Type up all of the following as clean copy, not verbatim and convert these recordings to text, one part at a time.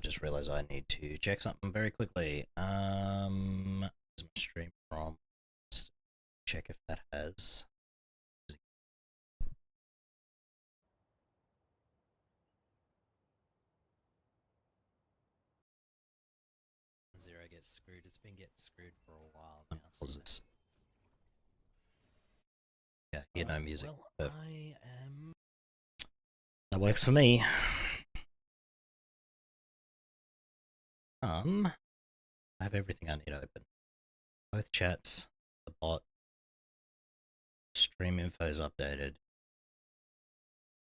just realized I need to check something very quickly. There's my stream from. Check if that has. Zero gets screwed. It's been getting screwed for a while now. What's this? Yeah, hear no music. Well, I am. That works for me. I have everything I need open. Both chats, the bot, stream info is updated.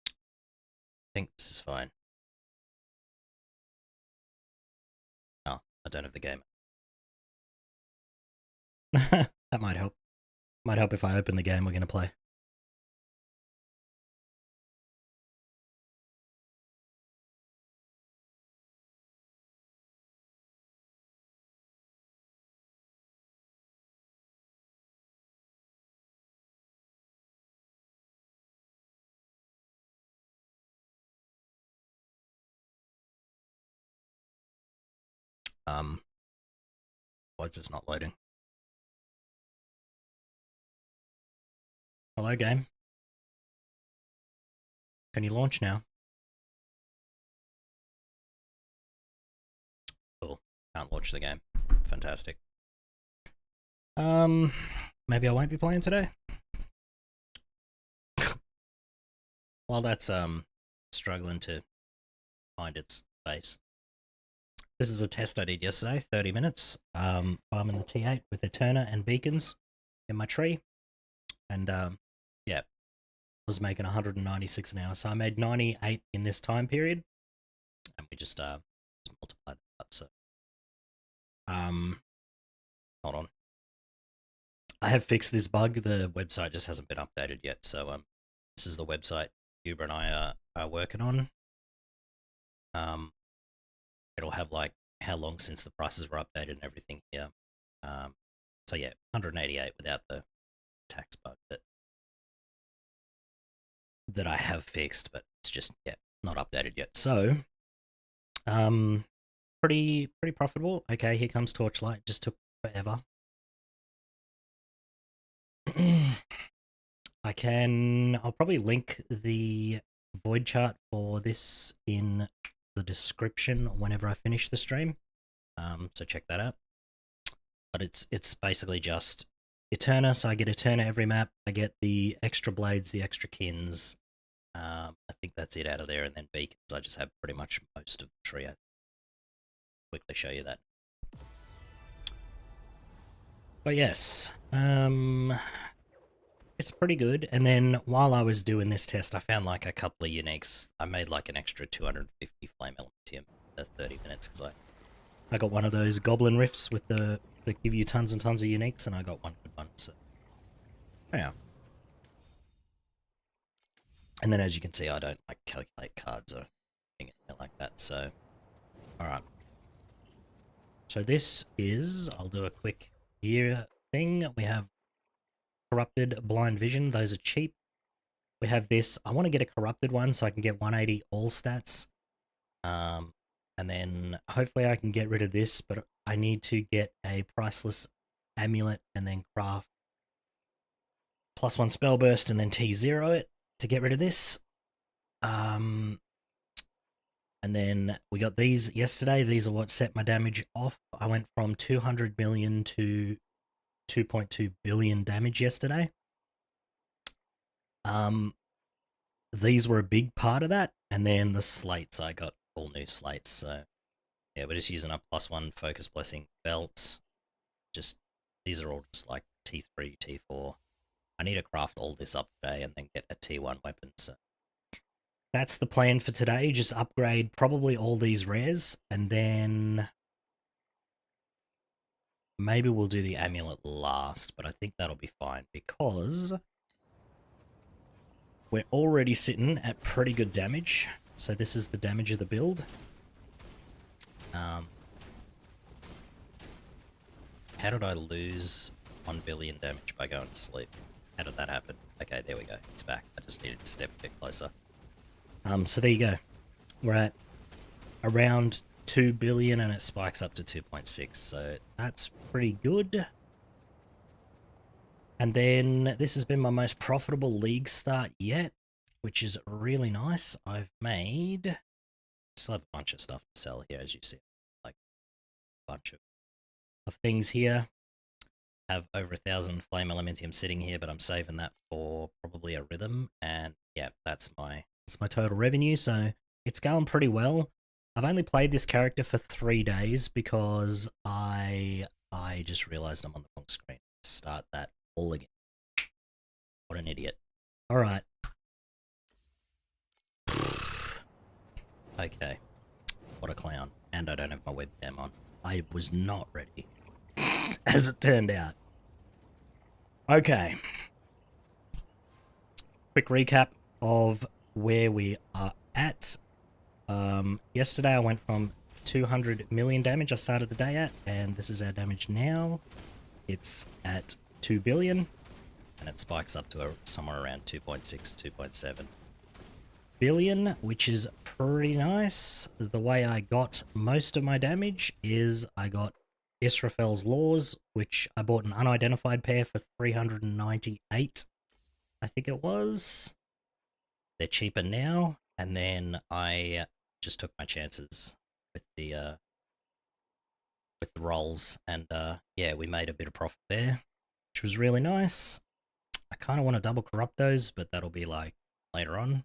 I think this is fine. Oh, I don't have the game. That might help. Might help if I open the game we're going to play. Why is this not loading? Hello, game. Can you launch now? Cool. Can't launch the game. Fantastic. Maybe I won't be playing today. While that's struggling to find its base. This is a test I did yesterday, 30 minutes. Farming the T8 with Eterna and beacons in my tree. And yeah, was making 196 an hour. So I made 98 in this time period. And we just multiplied that. So hold on. I have fixed this bug. The website just hasn't been updated yet. So this is the website Huber and I are working on. It'll have like how long since the prices were updated and everything here. So yeah, 188 without the tax bug that I have fixed, but it's just not updated yet. So pretty profitable. Okay, here comes Torchlight. Just took forever. I'll probably link the void chart for this in the description whenever I finish the stream. So check that out. But it's basically just Eterna, so I get Eterna every map. I get the extra blades, the extra kins. I think that's it out of there, and then beacons. I just have pretty much most of the tree. I'll quickly show you that. But yes, it's pretty good. And then while I was doing this test, I found like a couple of uniques. I made like an extra 250 flame elementium for 30 minutes because I got one of those goblin rifts with that give you tons and tons of uniques, and I got one good one. So yeah. And then as you can see, I don't like calculate cards or anything like that. So all right. So this is, I'll do a quick gear thing. We have corrupted blind vision. Those are cheap. We have this. I want to get a corrupted one so I can get 180 all stats. And then hopefully I can get rid of this, but I need to get a priceless amulet and then craft +1 spell burst and then T0 it to get rid of this. And then we got these yesterday. These are what set my damage off. I went from 200 million to 2.2 billion damage yesterday. These were a big part of that, and then the slates, I got all new slates. So yeah, we're just using a +1 focus blessing belt. Just these are all just like T3, T4. I need to craft all this up today and then get a T1 weapon. So that's the plan for today. Just upgrade probably all these rares, and then maybe we'll do the amulet last, but I think that'll be fine because we're already sitting at pretty good damage. So this is the damage of the build. How did I lose 1 billion damage by going to sleep? How did that happen? Okay, there we go. It's back. I just needed to step a bit closer. So there you go. We're at around 2 billion and it spikes up to 2.6, so that's pretty good. And then this has been my most profitable league start yet, which is really nice. I've made, still have a bunch of stuff to sell here, as you see, like a bunch of things here. Have over 1,000 flame elementium sitting here, but I'm saving that for probably a rhythm. And yeah, that's my total revenue. So it's going pretty well. I've only played this character for 3 days because I just realized I'm on the wrong screen. Start that all again. What an idiot. All right. Okay. What a clown. And I don't have my webcam on. I was not ready. As it turned out. Okay. Quick recap of where we are at. Yesterday I went from 200 million damage I started the day at, and this is our damage now. It's at 2 billion, and it spikes up to somewhere around 2.6, 2.7 billion, which is pretty nice. The way I got most of my damage is I got Israfel's Laws, which I bought an unidentified pair for 398, I think it was. They're cheaper now, and then I just took my chances with the rolls, and yeah, we made a bit of profit there, which was really nice. I kind of want to double corrupt those, but that'll be like later on.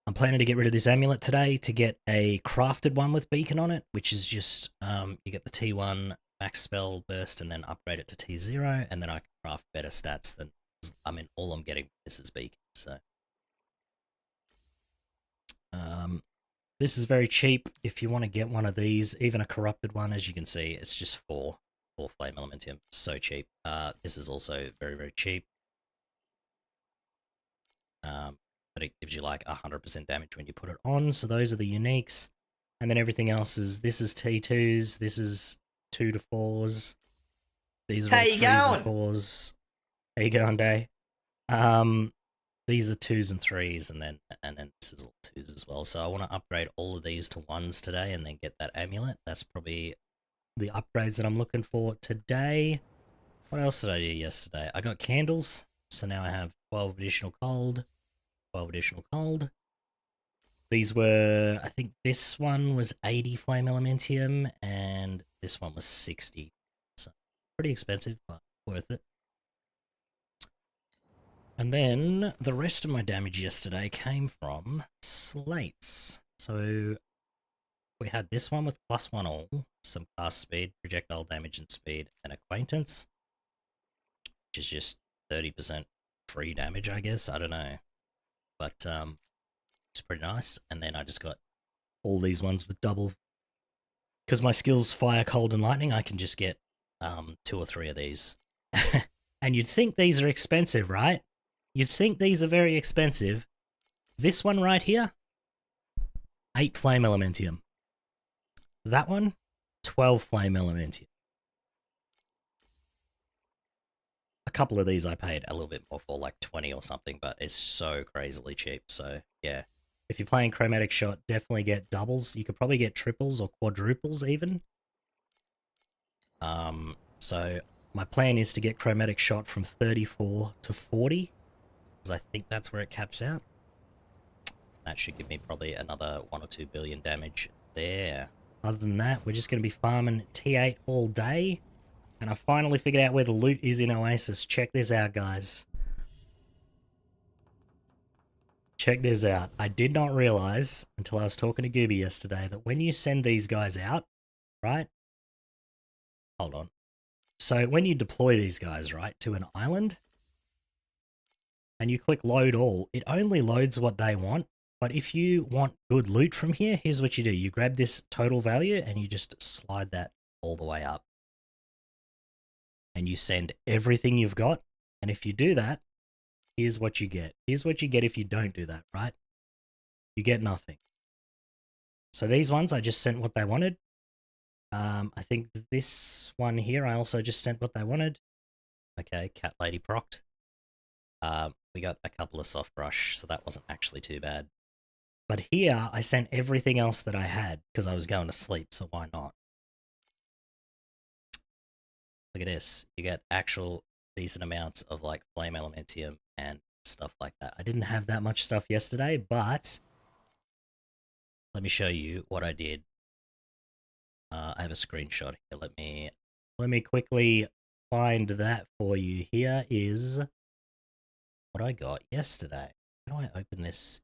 I'm planning to get rid of this amulet today to get a crafted one with beacon on it, which is just, you get the T1 max spell burst and then upgrade it to T0, and then I can craft better stats than, I mean, all I'm getting this is beacon, so. This is very cheap if you want to get one of these, even a corrupted one, as you can see, it's just 4 flame elementium, so cheap. This is also very, very cheap. But it gives you like 100% damage when you put it on, so those are the uniques. And then everything else is, this is T2s, this is 2 to 4s, these are all 3s and 4s. How you going, Day? These are 2s and 3s, and then this is all 2s as well. So I want to upgrade all of these to 1s today and then get that amulet. That's probably the upgrades that I'm looking for today. What else did I do yesterday? I got candles, so now I have 12 additional cold. 12 additional cold. These were, I think this one was 80 flame elementium and this one was 60. So pretty expensive, but worth it. And then the rest of my damage yesterday came from slates. So we had this one with +1 all, some cast speed, projectile damage and speed, and acquaintance, which is just 30% free damage, I guess. I don't know. But it's pretty nice. And then I just got all these ones with double, because my skills fire, cold, and lightning. I can just get 2 or 3 of these. And you'd think these are expensive, right? You'd think these are very expensive. This one right here, 8 flame elementium. That one, 12 flame elementium. A couple of these I paid a little bit more for, like 20 or something, but it's so crazily cheap. So yeah, if you're playing Chromatic Shot, definitely get doubles. You could probably get triples or quadruples even. So my plan is to get Chromatic Shot from 34 to 40, because I think that's where it caps out. That should give me probably another 1 or 2 billion damage there. Other than that, we're just going to be farming T8 all day. And I finally figured out where the loot is in Oasis. Check this out, guys. Check this out. I did not realize until I was talking to Gooby yesterday that when you send these guys out, right? Hold on. So when you deploy these guys, right, to an island, and you click load all, it only loads what they want. But if you want good loot from here, here's what you do. You grab this total value and you just slide that all the way up. And you send everything you've got. And if you do that, here's what you get. Here's what you get if you don't do that, right? You get nothing. So these ones, I just sent what they wanted. I think this one here, I also just sent what they wanted. Okay, Cat Lady procced. We got a couple of soft brush, so that wasn't actually too bad. But here, I sent everything else that I had because I was going to sleep, so why not? Look at this. You get actual decent amounts of like flame elementium and stuff like that. I didn't have that much stuff yesterday, but let me show you what I did. I have a screenshot here. Let me quickly find that for you. Here is what I got yesterday. How do I open this?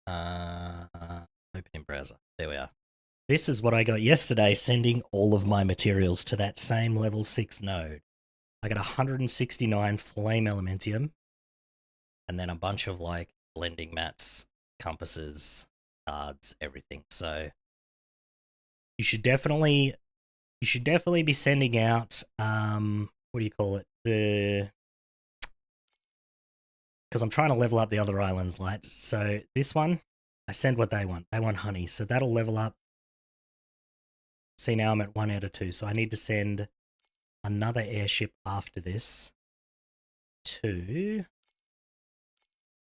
Open in browser. There we are. This is what I got yesterday, sending all of my materials to that same level 6 node. I got 169 flame elementium, and then a bunch of like blending mats, compasses, cards, everything. So you should definitely be sending out what do you call it? Because I'm trying to level up the other islands, like so this one, I send what they want. They want honey, so that'll level up. See, now I'm at 1 out of 2, so I need to send another airship after this to...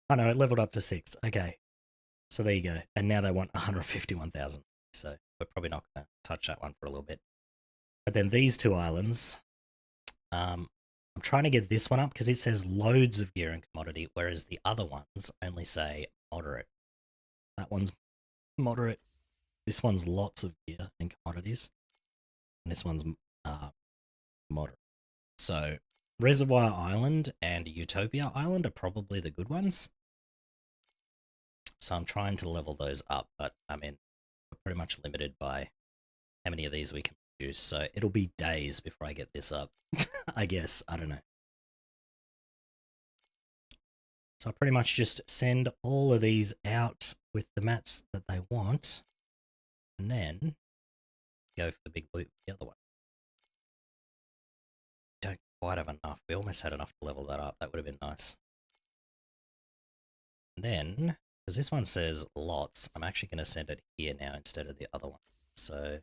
Oh no, it leveled up to 6. Okay, so there you go. And now they want 151,000. So we're probably not going to touch that one for a little bit. But then these two islands, I'm trying to get this one up because it says loads of gear and commodity, whereas the other ones only say moderate. That one's moderate. This one's lots of gear and commodities. And this one's moderate. So Reservoir Island and Utopia Island are probably the good ones. So I'm trying to level those up, but I mean, we're pretty much limited by how many of these we can produce. So it'll be days before I get this up, I guess. I don't know. So I'll pretty much just send all of these out with the mats that they want, and then go for the big loot with the other one. Don't quite have enough. We almost had enough to level that up. That would have been nice. And then, because this one says lots, I'm actually going to send it here now instead of the other one. So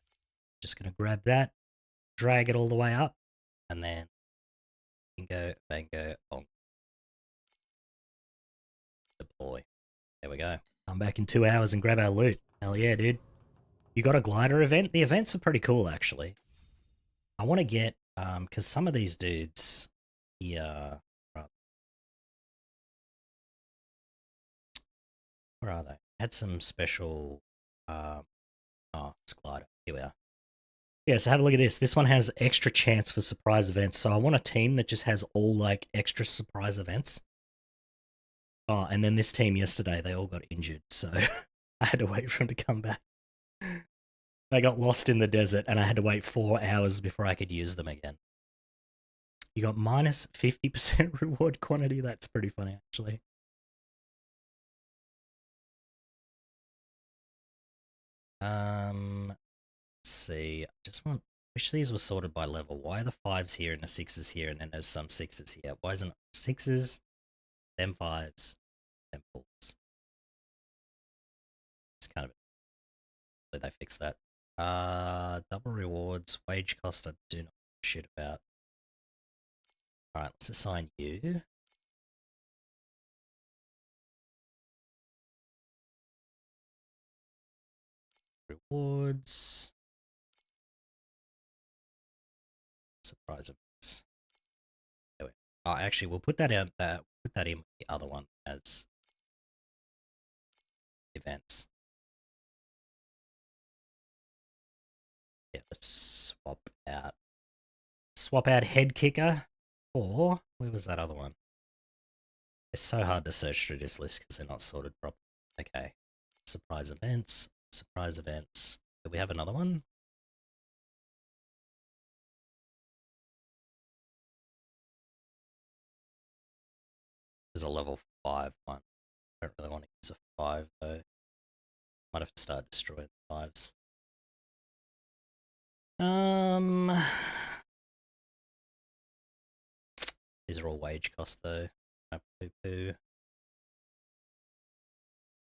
just going to grab that, drag it all the way up, and then bingo, bango, bonk. Deploy. There we go. Come back in 2 hours and grab our loot. Hell yeah, dude. You got a glider event? The events are pretty cool, actually. I want to get, because some of these dudes here, where are they? Had some special, oh, it's glider. Here we are. Yeah, so have a look at this. This one has extra chance for surprise events. So I want a team that just has all like extra surprise events. Oh, and then this team yesterday, they all got injured. So I had to wait for them to come back. They got lost in the desert and I had to wait 4 hours before I could use them again. You got minus 50% reward quantity. That's pretty funny, actually. Let's see. I just wish these were sorted by level. Why are the 5s here and the 6s here and then there's some 6s here? Why isn't it 6s, them 5s, them 4s? It's kind of... Did they fix that? Double rewards, wage cost I do not know shit about. Alright, let's assign you. Rewards. Surprise events. There we go. Oh, actually, we'll put that in. Put that in with the other one as events. Yeah, let's swap out head kicker. Or where was that other one? It's so hard to search through this list because they're not sorted properly. Okay, surprise events. Surprise events. Do we have another one? There's a level 5 one. I don't really want to use a 5 though. Might have to start destroying the 5s. These are all wage cost though. Poo poo.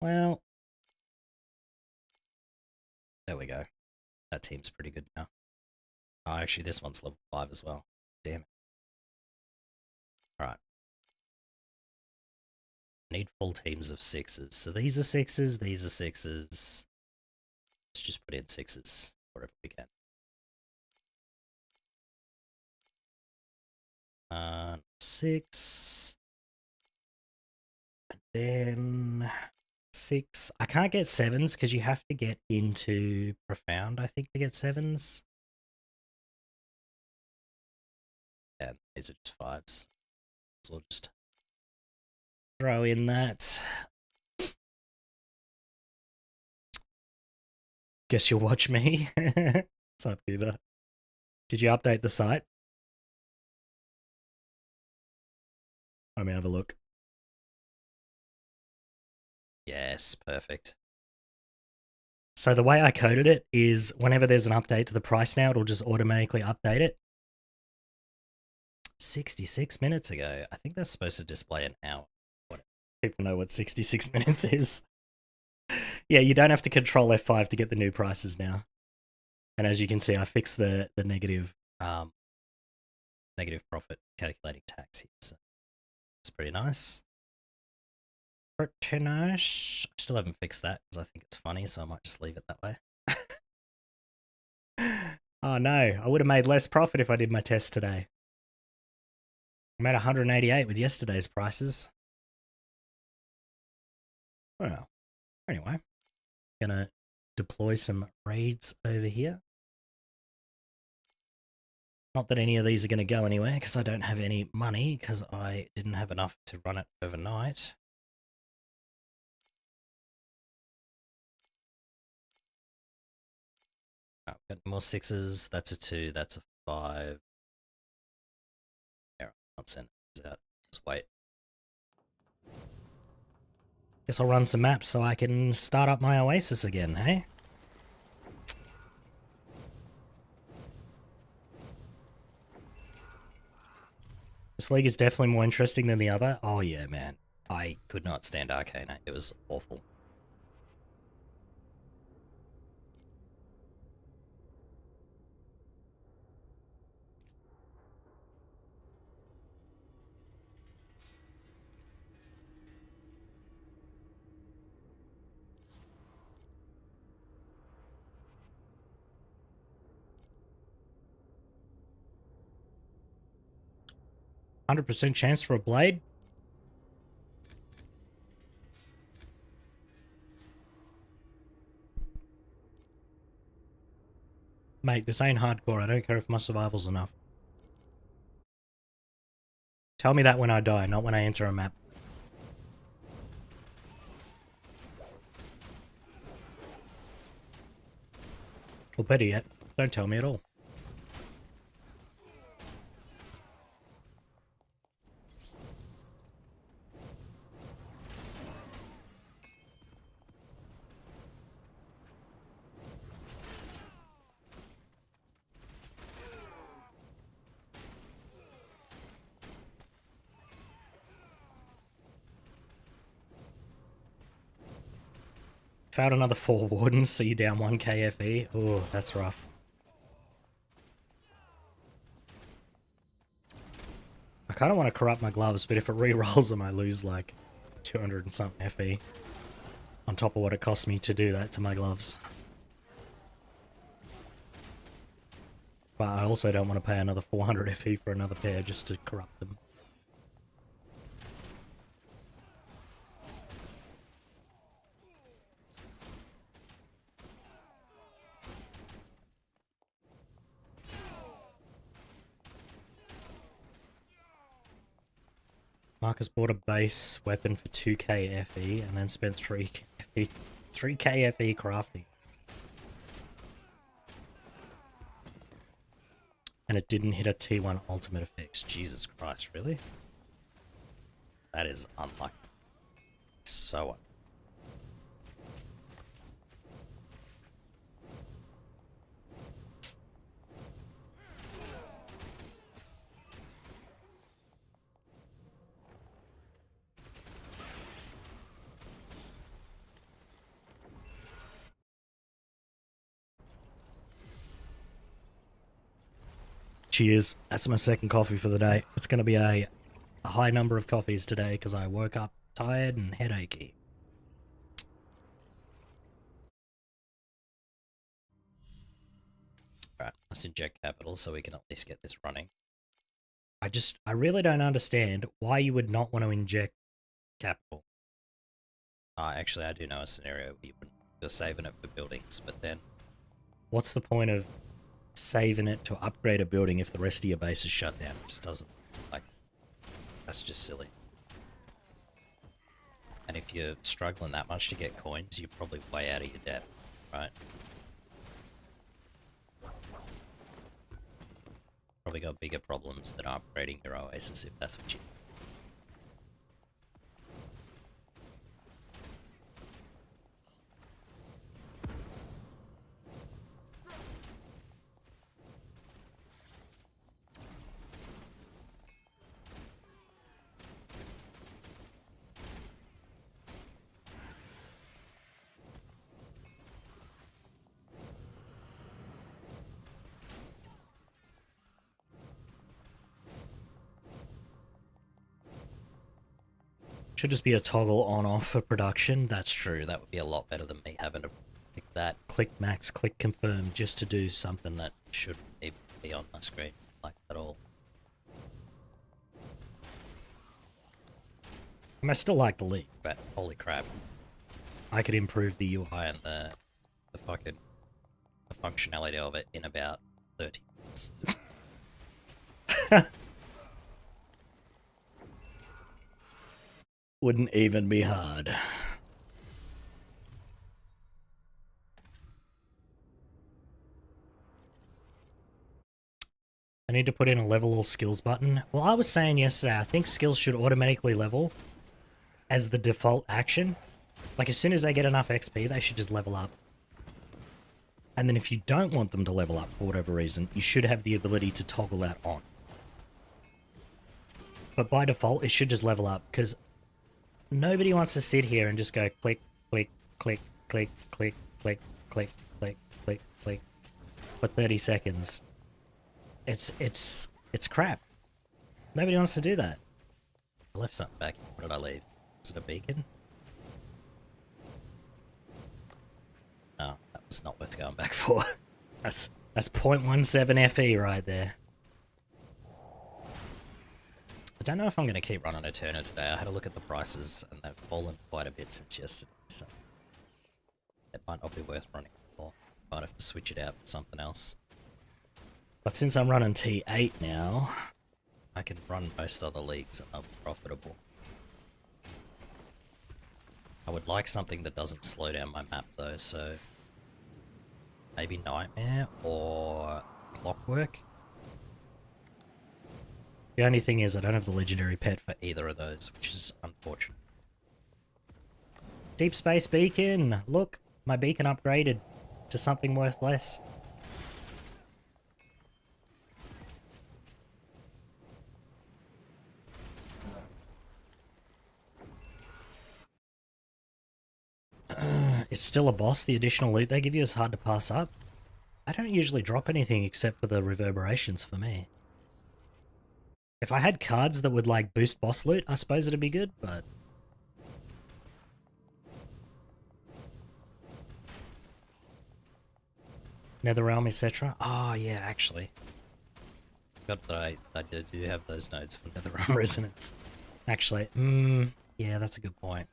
Well, there we go. That team's pretty good now. Oh, actually, this one's level 5 as well. Damn it. Alright. need full teams of 6s. So these are 6s, these are 6s. Let's just put in 6s wherever we can. 6. And then 6. I can't get 7s because you have to get into Profound, I think, to get 7s. Yeah, these are just 5s. So we'll just throw in that. Guess you'll watch me. What's up, Uber? Did you update the site? Let me have a look. Yes, perfect. So the way I coded it is whenever there's an update to the price now, it'll just automatically update it. 66 minutes ago. I think that's supposed to display an hour. People know what 66 minutes is. Yeah, you don't have to control F5 to get the new prices now. And as you can see, I fixed the negative profit calculating tax here. So it's pretty nice. Pretty nice. I still haven't fixed that because I think it's funny, so I might just leave it that way. Oh no, I would have made less profit if I did my test today. I made 188 with yesterday's prices. Well, anyway, gonna deploy some raids over here. Not that any of these are going to go anywhere because I don't have any money because I didn't have enough to run it overnight. Oh, got more 6s. That's a 2. That's a 5. Yeah, I'll send it out. Just wait. Guess I'll run some maps so I can start up my Oasis again, hey? This league is definitely more interesting than the other. Oh yeah, man. I could not stand Arcana. It was awful. %100% chance for a blade. Mate, this ain't hardcore. I don't care if my survival's enough. Tell me that when I die, not when I enter a map. Or better yet, don't tell me at all. Found another 4 wardens, so you down 1 KFE. Oh, that's rough. I kind of want to corrupt my gloves, but if it re-rolls them, I lose like 200 and something FE. On top of what it cost me to do that to my gloves. But I also don't want to pay another 400 FE for another pair just to corrupt them. Marcus bought a base weapon for 2k FE and then spent 3k FE crafting. And it didn't hit a T1 ultimate effects. Jesus Christ, really? That is unlucky. So unlucky. Cheers. That's my second coffee for the day. It's going to be a high number of coffees today because I woke up tired and headachy. Alright, let's inject capital so we can at least get this running. I really don't understand why you would not want to inject capital. Actually, I do know a scenario where you're saving it for buildings, but then what's the point of saving it to upgrade a building if the rest of your base is shut down? It just doesn't, like, that's just silly. And if you're struggling that much to get coins, you're probably way out of your depth, right? Probably got bigger problems than upgrading your Oasis if that's what you do. Should just be a toggle on-off for production. That's true. That would be a lot better than me having to click that, click max, click confirm, just to do something that shouldn't even be on my screen like at all. I mean, I still like the League, but holy crap. I could improve the UI and the functionality of it in about 30 minutes. Wouldn't even be hard. I need to put in a level all skills button. Well, I was saying yesterday, I think skills should automatically level as the default action. Like, as soon as they get enough XP, they should just level up. And then if you don't want them to level up for whatever reason, you should have the ability to toggle that on. But by default, it should just level up, because nobody wants to sit here and just go click, click, click, click, click, click, click, click, click, click for 30 seconds. It's crap. Nobody wants to do that. I left something back. What did I leave? Was it a beacon? Oh, that was not worth going back for. That's 0.17 FE right there. I don't know if I'm going to keep running Eterna today. I had a look at the prices and they've fallen quite a bit since yesterday, so it might not be worth running for. Might have to switch it out for something else. But since I'm running T8 now, I can run most other leagues and they'll be profitable. I would like something that doesn't slow down my map though, so maybe Nightmare or Clockwork. The only thing is I don't have the legendary pet for either of those, which is unfortunate. Deep Space Beacon! Look, my beacon upgraded to something worth less. It's still a boss. The additional loot they give you is hard to pass up. I don't usually drop anything except for the reverberations for me. If I had cards that would, like, boost boss loot, I suppose it'd be good, but... Netherrealm, etc. Oh, yeah, actually. Forgot that I do have those nodes for Netherrealm Resonance. Actually, yeah, that's a good point.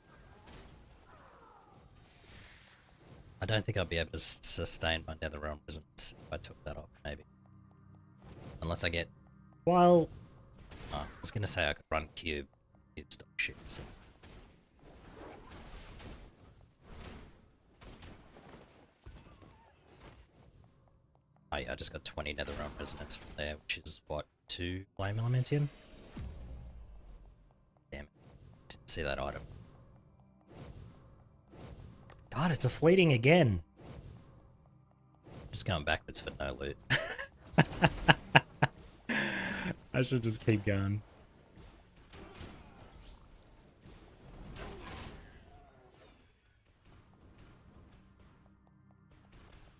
I don't think I'd be able to sustain my Netherrealm Resonance if I took that off, maybe. Unless I get... Well... Oh, I was going to say I could run Cube stock shit, so... Oh yeah, I just got 20 Netherrealm Resonance from there, which is, what, 2 Flame Elementium? Damn it. Didn't see that item. God, it's a fleeting again! Just going backwards for no loot. I should just keep going.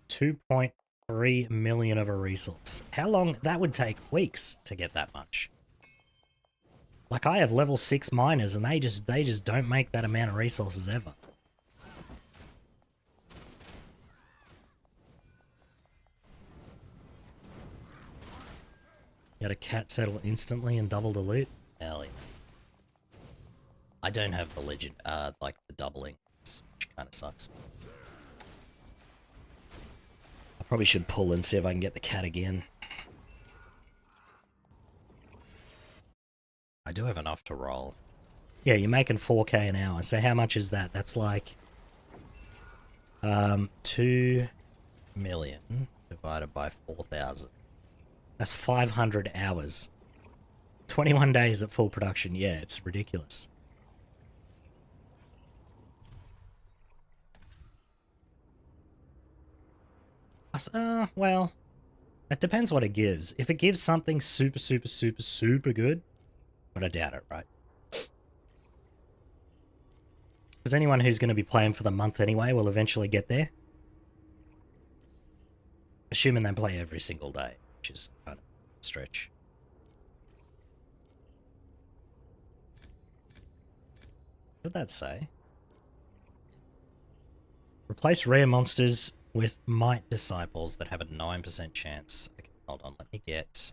$2.3 million of a resource. How long? That would take weeks to get that much. Like, I have level 6 miners and they just don't make that amount of resources ever. You had a cat settle instantly and double the loot? Hell yeah. I don't have the legend, like the doubling, which kind of sucks. I probably should pull and see if I can get the cat again. I do have enough to roll. Yeah, you're making 4k an hour. So how much is that? That's like 2 million divided by 4,000. That's 500 hours. 21 days at full production. Yeah, it's ridiculous. Well, it depends what it gives. If it gives something super, super, super, super good, but I doubt it, right? Because anyone who's going to be playing for the month anyway will eventually get there. Assuming they play every single day, which is kind of a stretch. What did that say? Replace rare monsters with might disciples that have a 9% chance. Okay, hold on, let me get...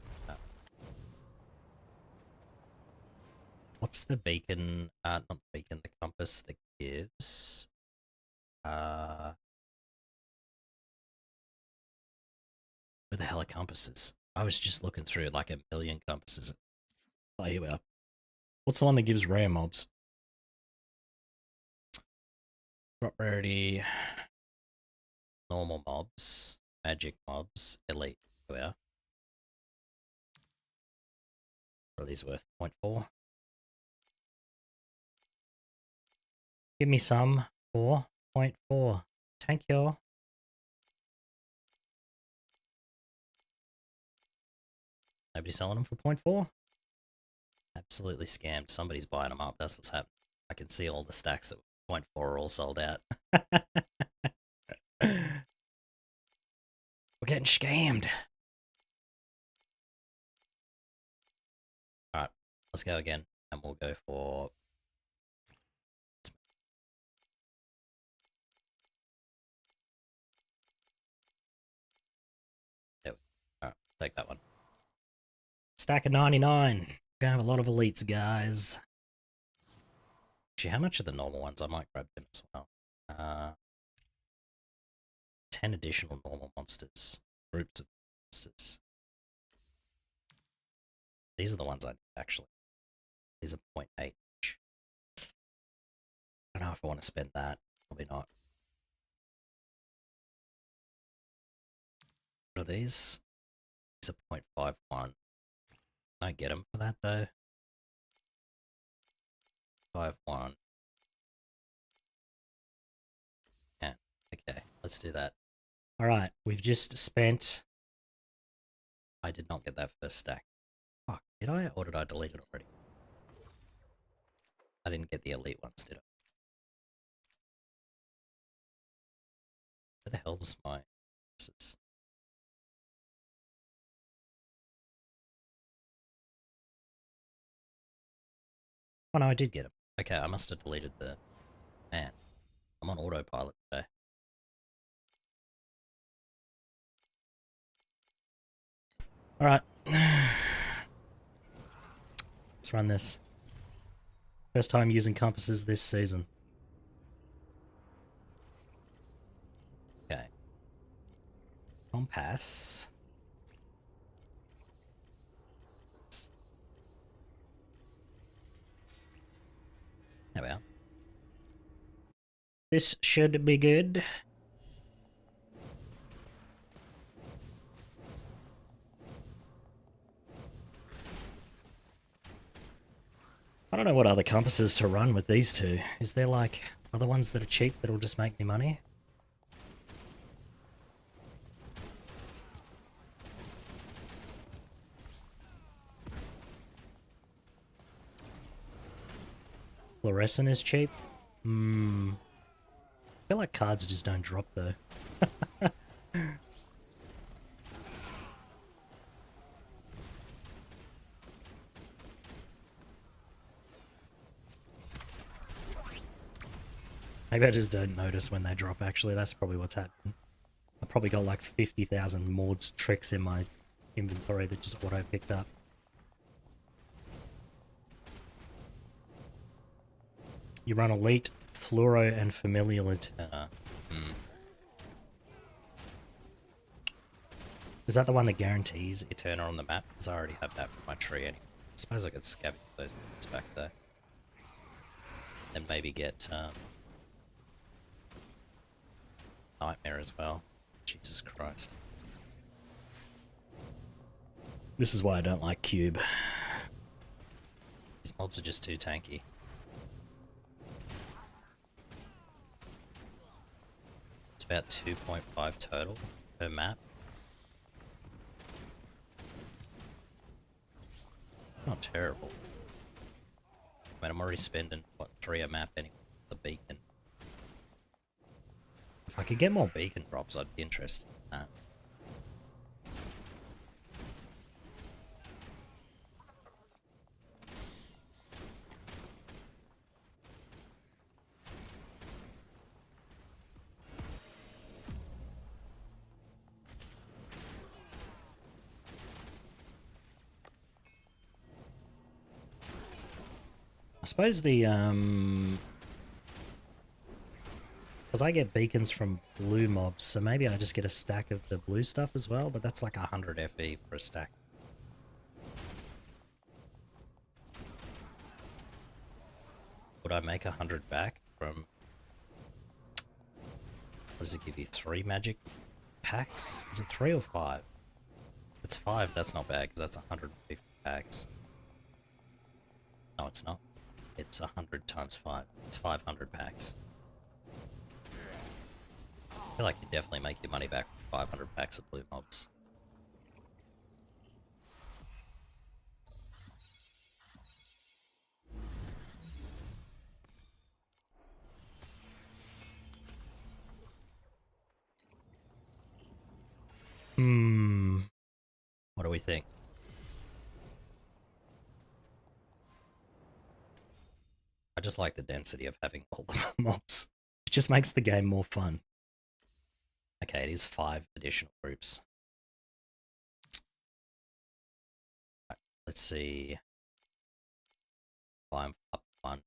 what's the beacon? Not the beacon, the compass that gives... where the hell are compasses? I was just looking through like a million compasses. Oh, here we are. What's the one that gives rare mobs? Drop rarity... normal mobs, magic mobs, elite. Here we are. What are these worth? 0.4. Give me some for 0.4. Thank you. Nobody selling them for 0.4? Absolutely scammed. Somebody's buying them up. That's what's happening. I can see all the stacks at 0.4 are all sold out. We're getting scammed. Alright, let's go again. And we'll go for... Alright, take that one. Stack of 99. Gonna have a lot of elites, guys. Actually, how much are the normal ones? I might grab them as well. 10 additional normal monsters. Groups of monsters. These are the ones I need, actually. These are 0.8 each. I don't know if I want to spend that. Probably not. What are these? These are 0.51. Can I get them for that, though? 5.1. Yeah, okay. Let's do that. Alright, we've just spent... I did not get that first stack. Fuck, did I? Or did I delete it already? I didn't get the elite ones, did I? Where the hell's my... Oh no, I did get them. Okay, I must have deleted the... Man, I'm on autopilot today. Alright. Let's run this. First time using compasses this season. Okay. Compass. There we are. This should be good. I don't know what other compasses to run with these two. Is there like other ones that are cheap that'll just make me money? Fluorescent is cheap? I feel like cards just don't drop though. Maybe I just don't notice when they drop, actually. That's probably what's happening. I probably got like 50,000 Maud's tricks in my inventory that just auto picked up. You run Elite, Fluoro, and Familial Eterna. Is that the one that guarantees Eterna on the map? Because I already have that for my tree anyway. I suppose I could scavenge those bits back there. And maybe get Nightmare as well. Jesus Christ. This is why I don't like Cube. These mobs are just too tanky. It's about 2.5 total per map. Not terrible. I mean, I'm already spending, what, 3 a map anyway for the beacon. If I could get more beacon drops, I'd be interested in that. I suppose the, because I get beacons from blue mobs, so maybe I just get a stack of the blue stuff as well, but that's like 100 FE for a stack. Would I make 100 back from, what does it give you, 3 magic packs? Is it 3 or 5? If it's 5, that's not bad, because that's 150 packs. No, it's not. It's 100 times 5. It's 500 packs. I feel like you definitely make your money back from 500 packs of blue mobs. What do we think? I just like the density of having all the mobs. It just makes the game more fun. Okay, it is 5 additional groups. Right, let's see. I'm up 1.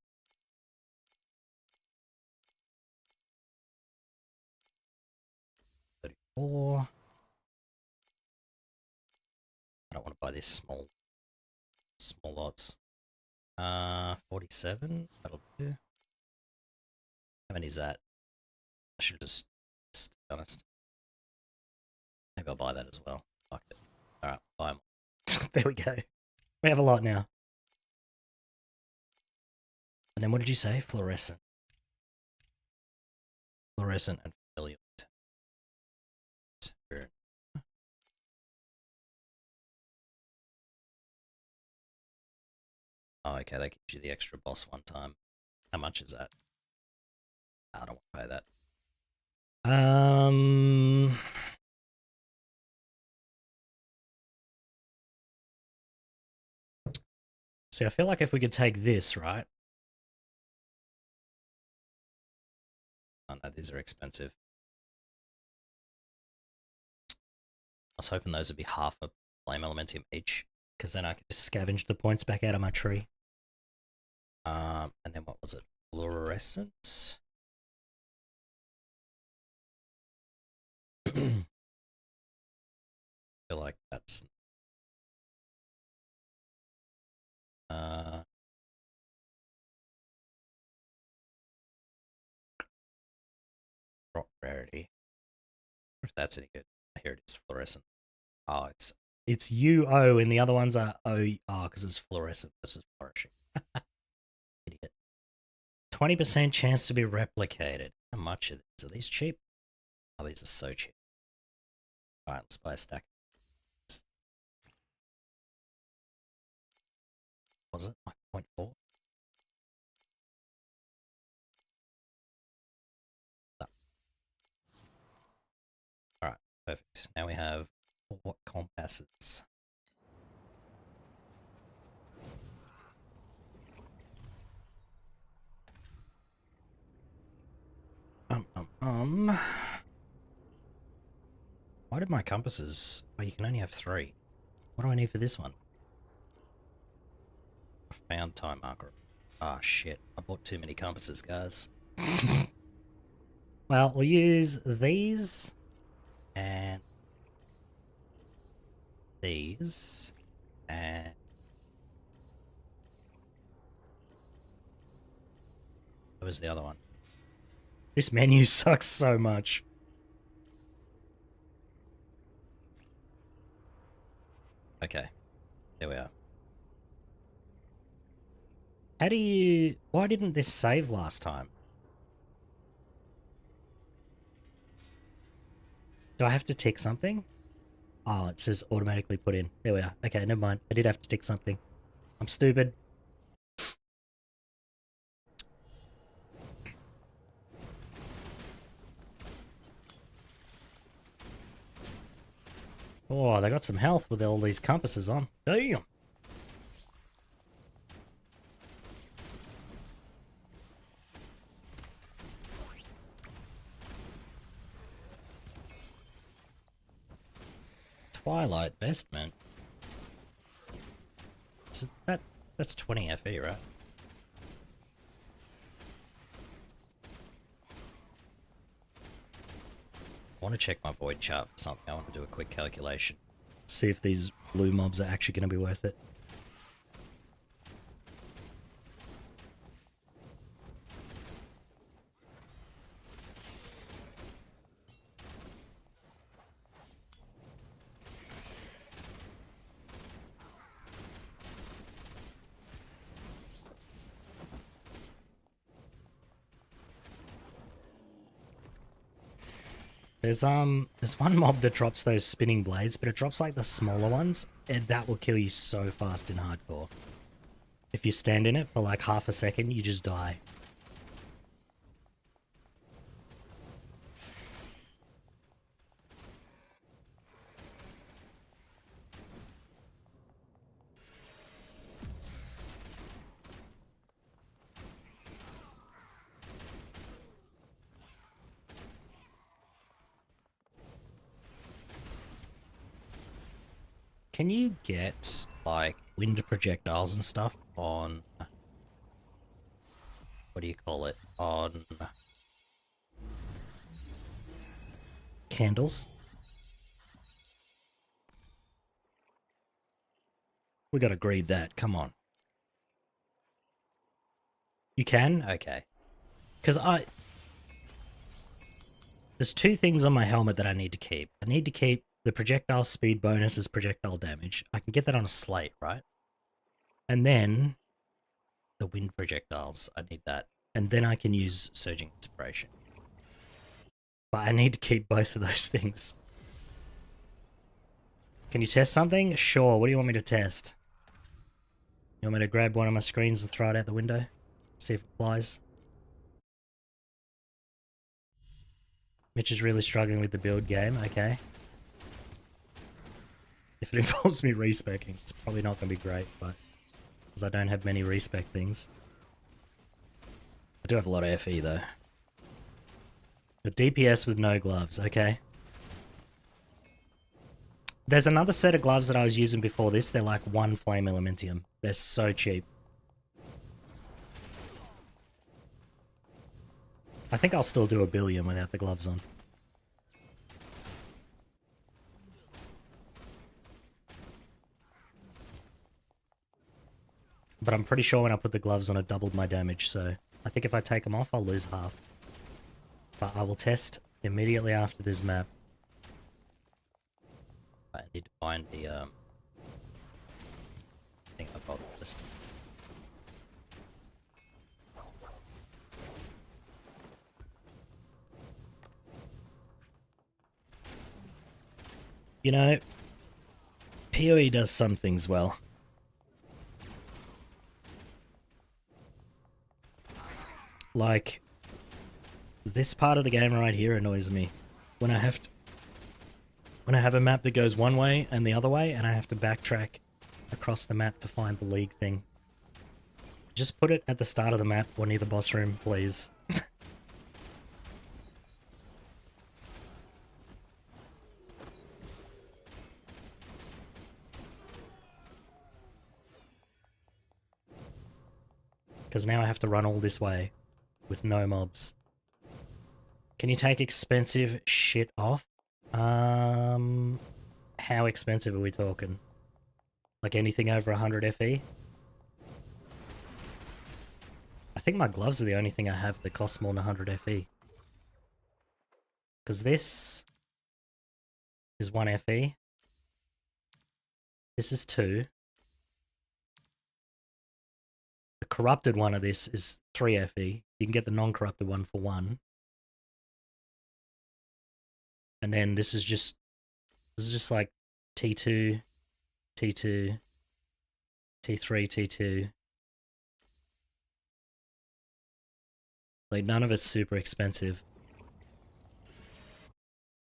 34. I don't want to buy these small lots. 47. That'll do. How many is that? I should just be honest. Maybe I'll buy that as well. Fuck it. Alright, buy them. There we go. We have a lot now. And then what did you say? Fluorescent. Fluorescent and familial. Oh, okay, that gives you the extra boss one time. How much is that? I don't want to pay that. See, I feel like if we could take this, right? Oh no, these are expensive. I was hoping those would be half a flame elementium each, because then I could just scavenge the points back out of my tree. And then what was it? Fluorescent? I feel like that's drop rarity. If that's any good. Here it is, fluorescent. Oh, it's UO and the other ones are OR because it's fluorescent versus flourishing. Idiot. 20% chance to be replicated. How much are these? Are these cheap? Oh, these are so cheap. Alright, let's buy a stack. Was it like 0.4? No. Alright, perfect. Now we have what compasses? Why did my compasses... Oh, you can only have 3. What do I need for this one? Found time marker. Ah, shit. I bought too many compasses, guys. Well, we'll use these and these and what was the other one? This menu sucks so much. Okay, there we are. How do you... Why didn't this save last time? Do I have to tick something? Oh, it says automatically put in. There we are. Okay, never mind. I did have to tick something. I'm stupid. Oh, they got some health with all these compasses on. Damn. Twilight vestment. Is it that's 20 FE, right? I want to check my void chart for something. I want to do a quick calculation. See if these blue mobs are actually going to be worth it. There's one mob that drops those spinning blades, but it drops like the smaller ones, and that will kill you so fast in hardcore. If you stand in it for like half a second, you just die. Can you get, like, wind projectiles and stuff on... What do you call it? On... candles? We gotta grade that, come on. You can? Okay. Because there's 2 things on my helmet that I need to keep. I need to keep the projectile speed bonus is projectile damage. I can get that on a slate, right? And then the wind projectiles, I need that. And then I can use surging inspiration. But I need to keep both of those things. Can you test something? Sure, what do you want me to test? You want me to grab one of my screens and throw it out the window? See if it flies? Mitch is really struggling with the build game, okay. If it involves me respecing, it's probably not going to be great, but... because I don't have many respec things. I do have a lot of FE, though. A DPS with no gloves, okay. There's another set of gloves that I was using before this. They're like 1 flame elementium. They're so cheap. I think I'll still do a billion without the gloves on. But I'm pretty sure when I put the gloves on it doubled my damage, so I think if I take them off I'll lose half. But I will test immediately after this map. I need to find the I think I've got the list. You know, PoE does some things well. Like, this part of the game right here annoys me. When I have a map that goes one way and the other way, and I have to backtrack across the map to find the league thing. Just put it at the start of the map or near the boss room, please. because now I have to run all this way with no mobs. Can you take expensive shit off? How expensive are we talking? Like anything over 100 FE? I think my gloves are the only thing I have that costs more than 100 FE. Because this is 1 FE. This is 2. The corrupted one of this is 3 FE. You can get the non-corrupted one for 1. And then this is just like T2, T2, T3, T2. Like none of it's super expensive.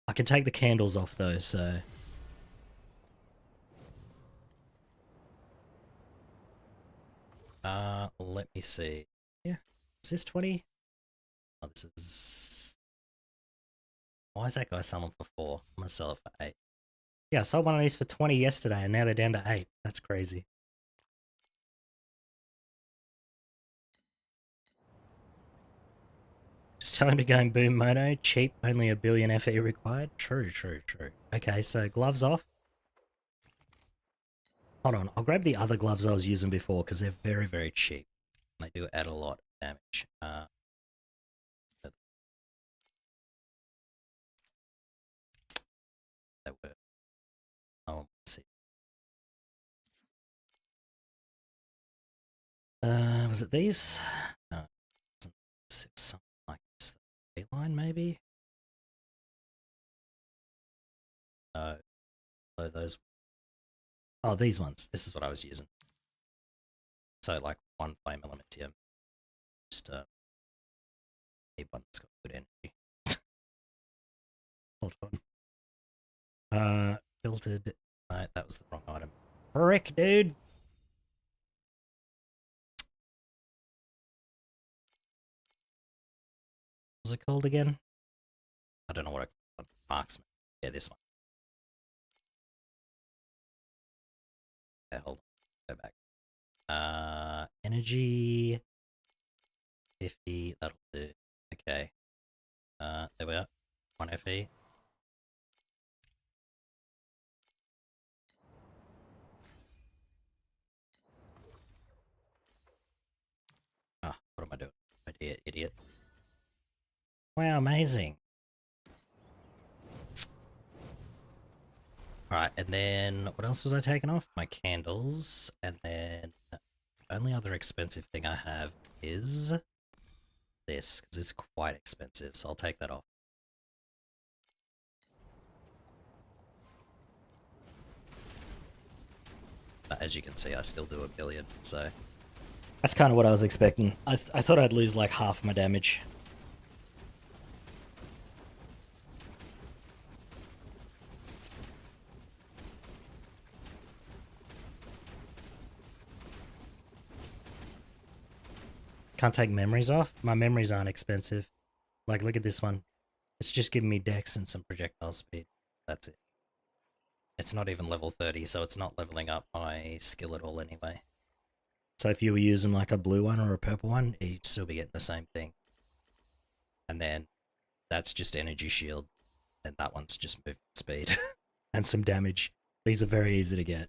I can take the candles off though, so let me see. Yeah. Is this 20? Oh, this is... Why is that guy selling for 4? I'm gonna sell it for 8. Yeah, I sold one of these for 20 yesterday and now they're down to 8. That's crazy. Just tell him to go in boom mono. Cheap, only a billion FE required. True, true, true. Okay, so gloves off. Hold on, I'll grab the other gloves I was using before because they're very, very cheap. They do add a lot of damage. That were. Oh, let's see. Was it these? No, something like this. The A-line, maybe? No. So those. Oh, these ones. This is what I was using. So, like, 1 flame elementium. Just, a one that's got good energy. Hold on. Filtered. No, that was the wrong item. Frick, dude! What was it called again? I don't know what I called it. Marksman. Yeah, this one. Okay, hold on. Go back. Energy 50, that'll do. Okay. There we are. 1 FE. Ah, what am I doing? Idiot. Wow, amazing. Alright, and then what else was I taking off? My candles, and then the only other expensive thing I have is this, because it's quite expensive, so I'll take that off. But as you can see, I still do a billion, so... That's kind of what I was expecting. I thought I'd lose like half my damage. Can't take memories off? My memories aren't expensive. Like, look at this one. It's just giving me dex and some projectile speed. That's it. It's not even level 30, so it's not leveling up my skill at all anyway. So if you were using like a blue one or a purple one, you'd still be getting the same thing. And then that's just energy shield. And that one's just movement speed and some damage. These are very easy to get.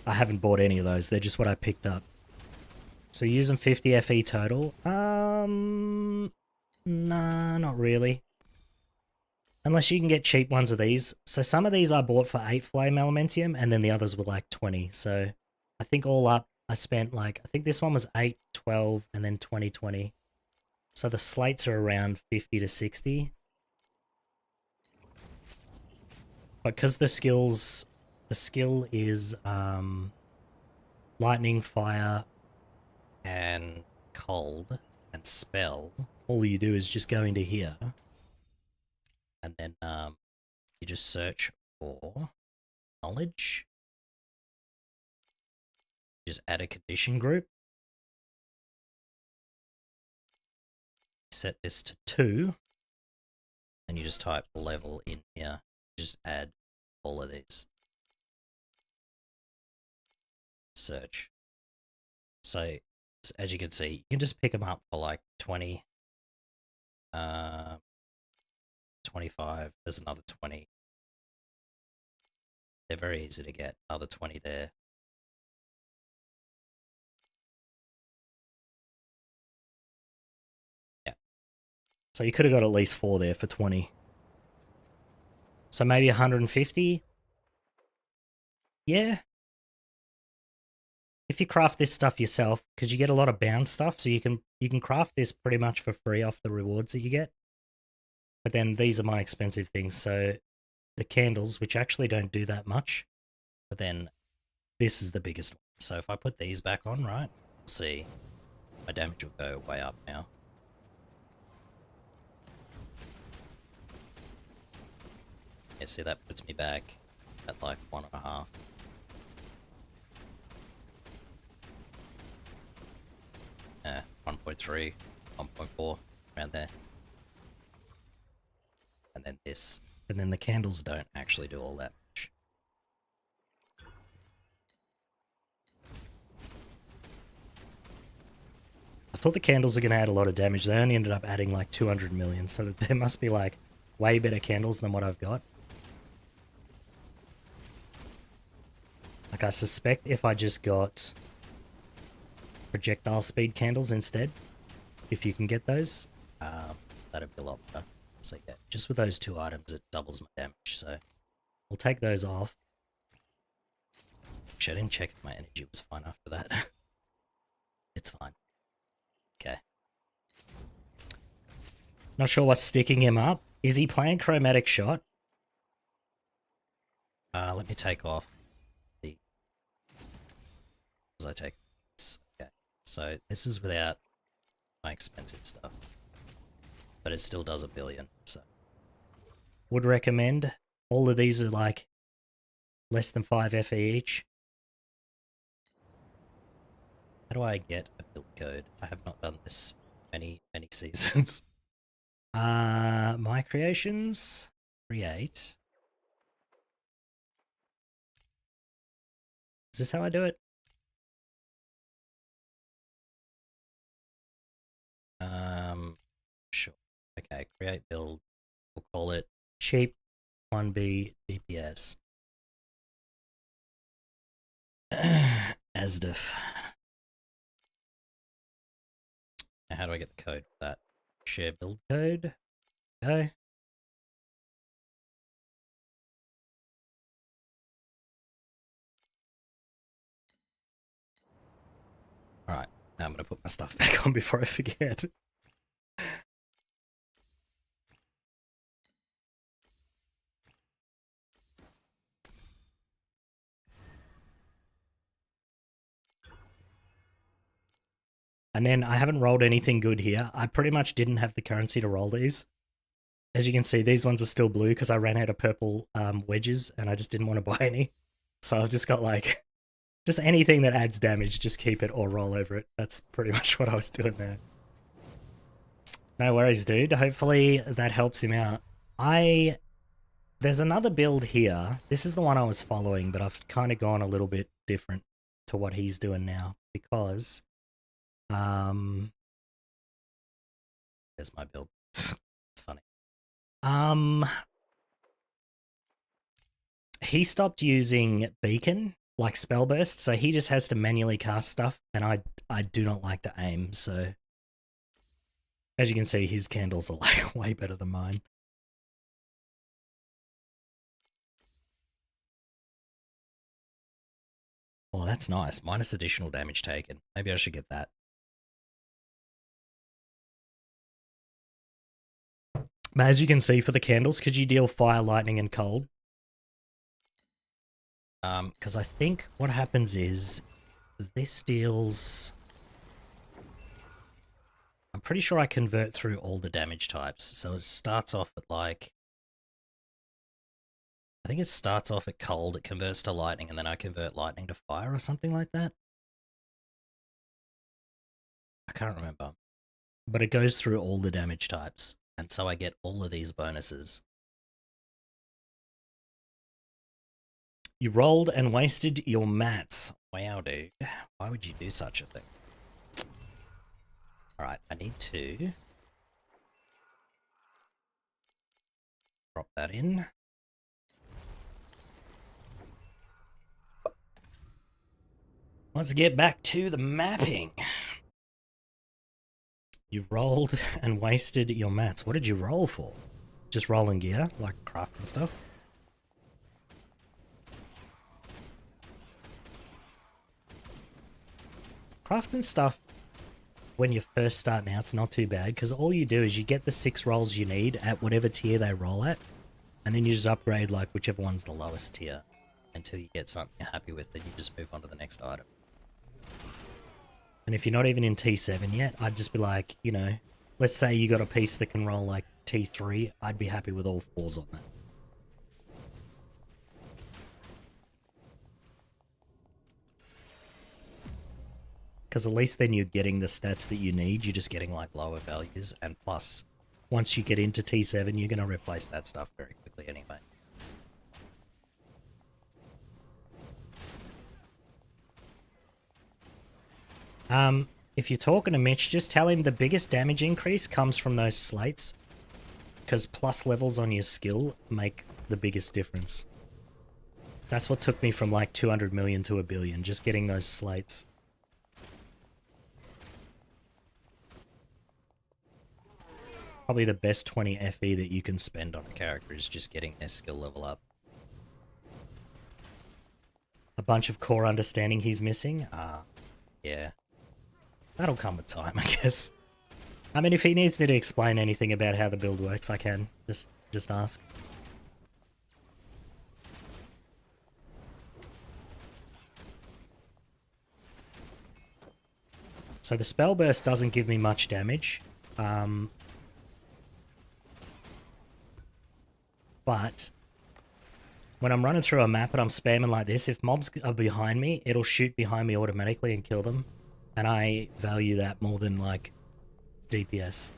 I haven't bought any of those. They're just what I picked up. So using 50 FE total? Nah, not really. Unless you can get cheap ones of these. So some of these I bought for 8 flame elementium, and then the others were like 20. So I think all up, I spent like, I think this one was 8, 12, and then 20, 20. So the slates are around 50 to 60. But because the skill is lightning, fire, and cold, and spell, all you do is just go into here, and then you just search for knowledge. Just add a condition group. Set this to 2, and you just type level in here. Just add all of these. Search. So as you can see, you can just pick them up for like 20, 25. There's another 20. They're very easy to get. Another 20 there. Yeah. So you could have got at least 4 there for 20. So maybe 150. Yeah. If you craft this stuff yourself, because you get a lot of bound stuff, so you can craft this pretty much for free off the rewards that you get. But then these are my expensive things. So the candles, which actually don't do that much, but then this is the biggest one. So if I put these back on, right, see, my damage will go way up now. Yeah, see, that puts me back at like 1.5. Yeah, 1.3, 1.4, around there. And then this. And then the candles don't actually do all that much. I thought the candles are going to add a lot of damage. They only ended up adding like 200 million, so there must be like way better candles than what I've got. Like I suspect if I just got projectile speed candles instead, if you can get those, that'd be a lot better. So yeah, just with those 2 items, it doubles my damage. So we'll take those off. Actually, I didn't check if my energy was fine after that. It's fine. Okay. Not sure what's sticking him up. Is he playing Chromatic Shot? Let me take off the... As I take this. Okay. So this is without my expensive stuff. But it still does 1 billion, so... Would recommend. All of these are like less than 5 FE each. How do I get a build code? I have not done this many seasons. My creations, create. Is this how I do it? Sure. Okay, create build. We'll call it cheap 1B DPS. ASDF. Now how do I get the code for that? Share build code. Go. Alright, now I'm going to put my stuff back on before I forget. And then I haven't rolled anything good here. I pretty much didn't have the currency to roll these. As you can see, these ones are still blue because I ran out of purple wedges and I just didn't want to buy any. So I've just got like, just anything that adds damage, just keep it or roll over it. That's pretty much what I was doing there. No worries, dude. Hopefully that helps him out. There's another build here. This is the one I was following, but I've kind of gone a little bit different to what he's doing now because... There's my build. It's funny. He stopped using beacon like spell burst, so he just has to manually cast stuff, and I do not like to aim, so as you can see, his candles are like way better than mine. Oh, that's nice. Minus additional damage taken. Maybe I should get that. But as you can see for the candles, could you deal fire, lightning, and cold? Because I think what happens is this deals... I'm pretty sure I convert through all the damage types. So it starts off at like... I think it starts off at cold, it converts to lightning, and then I convert lightning to fire or something like that. I can't remember. But it goes through all the damage types, and so I get all of these bonuses. You rolled and wasted your mats. Wow, dude. Why would you do such a thing? Alright, I need to drop that in. Let's get back to the mapping. You rolled and wasted your mats. What did you roll for? Just rolling gear, like craft and stuff? Crafting stuff, when you're first starting out, it's not too bad, because all you do is you get the 6 rolls you need at whatever tier they roll at, and then you just upgrade like whichever one's the lowest tier until you get something you're happy with, then you just move on to the next item. And if you're not even in T7 yet, I'd just be like, you know, let's say you got a piece that can roll like T3, I'd be happy with all 4s on that. Because at least then you're getting the stats that you need, you're just getting like lower values, and plus, once you get into T7, you're going to replace that stuff very quickly anyway. If you're talking to Mitch, just tell him the biggest damage increase comes from those slates, because plus levels on your skill make the biggest difference. That's what took me from like 200 million to 1 billion, just getting those slates. Probably the best 20 FE that you can spend on a character is just getting their skill level up. A bunch of core understanding he's missing? Yeah. That'll come with time, I guess. I mean, if he needs me to explain anything about how the build works, I can. Just ask. So the spell burst doesn't give me much damage. But when I'm running through a map and I'm spamming like this, if mobs are behind me, it'll shoot behind me automatically and kill them. And I value that more than, like, DPS.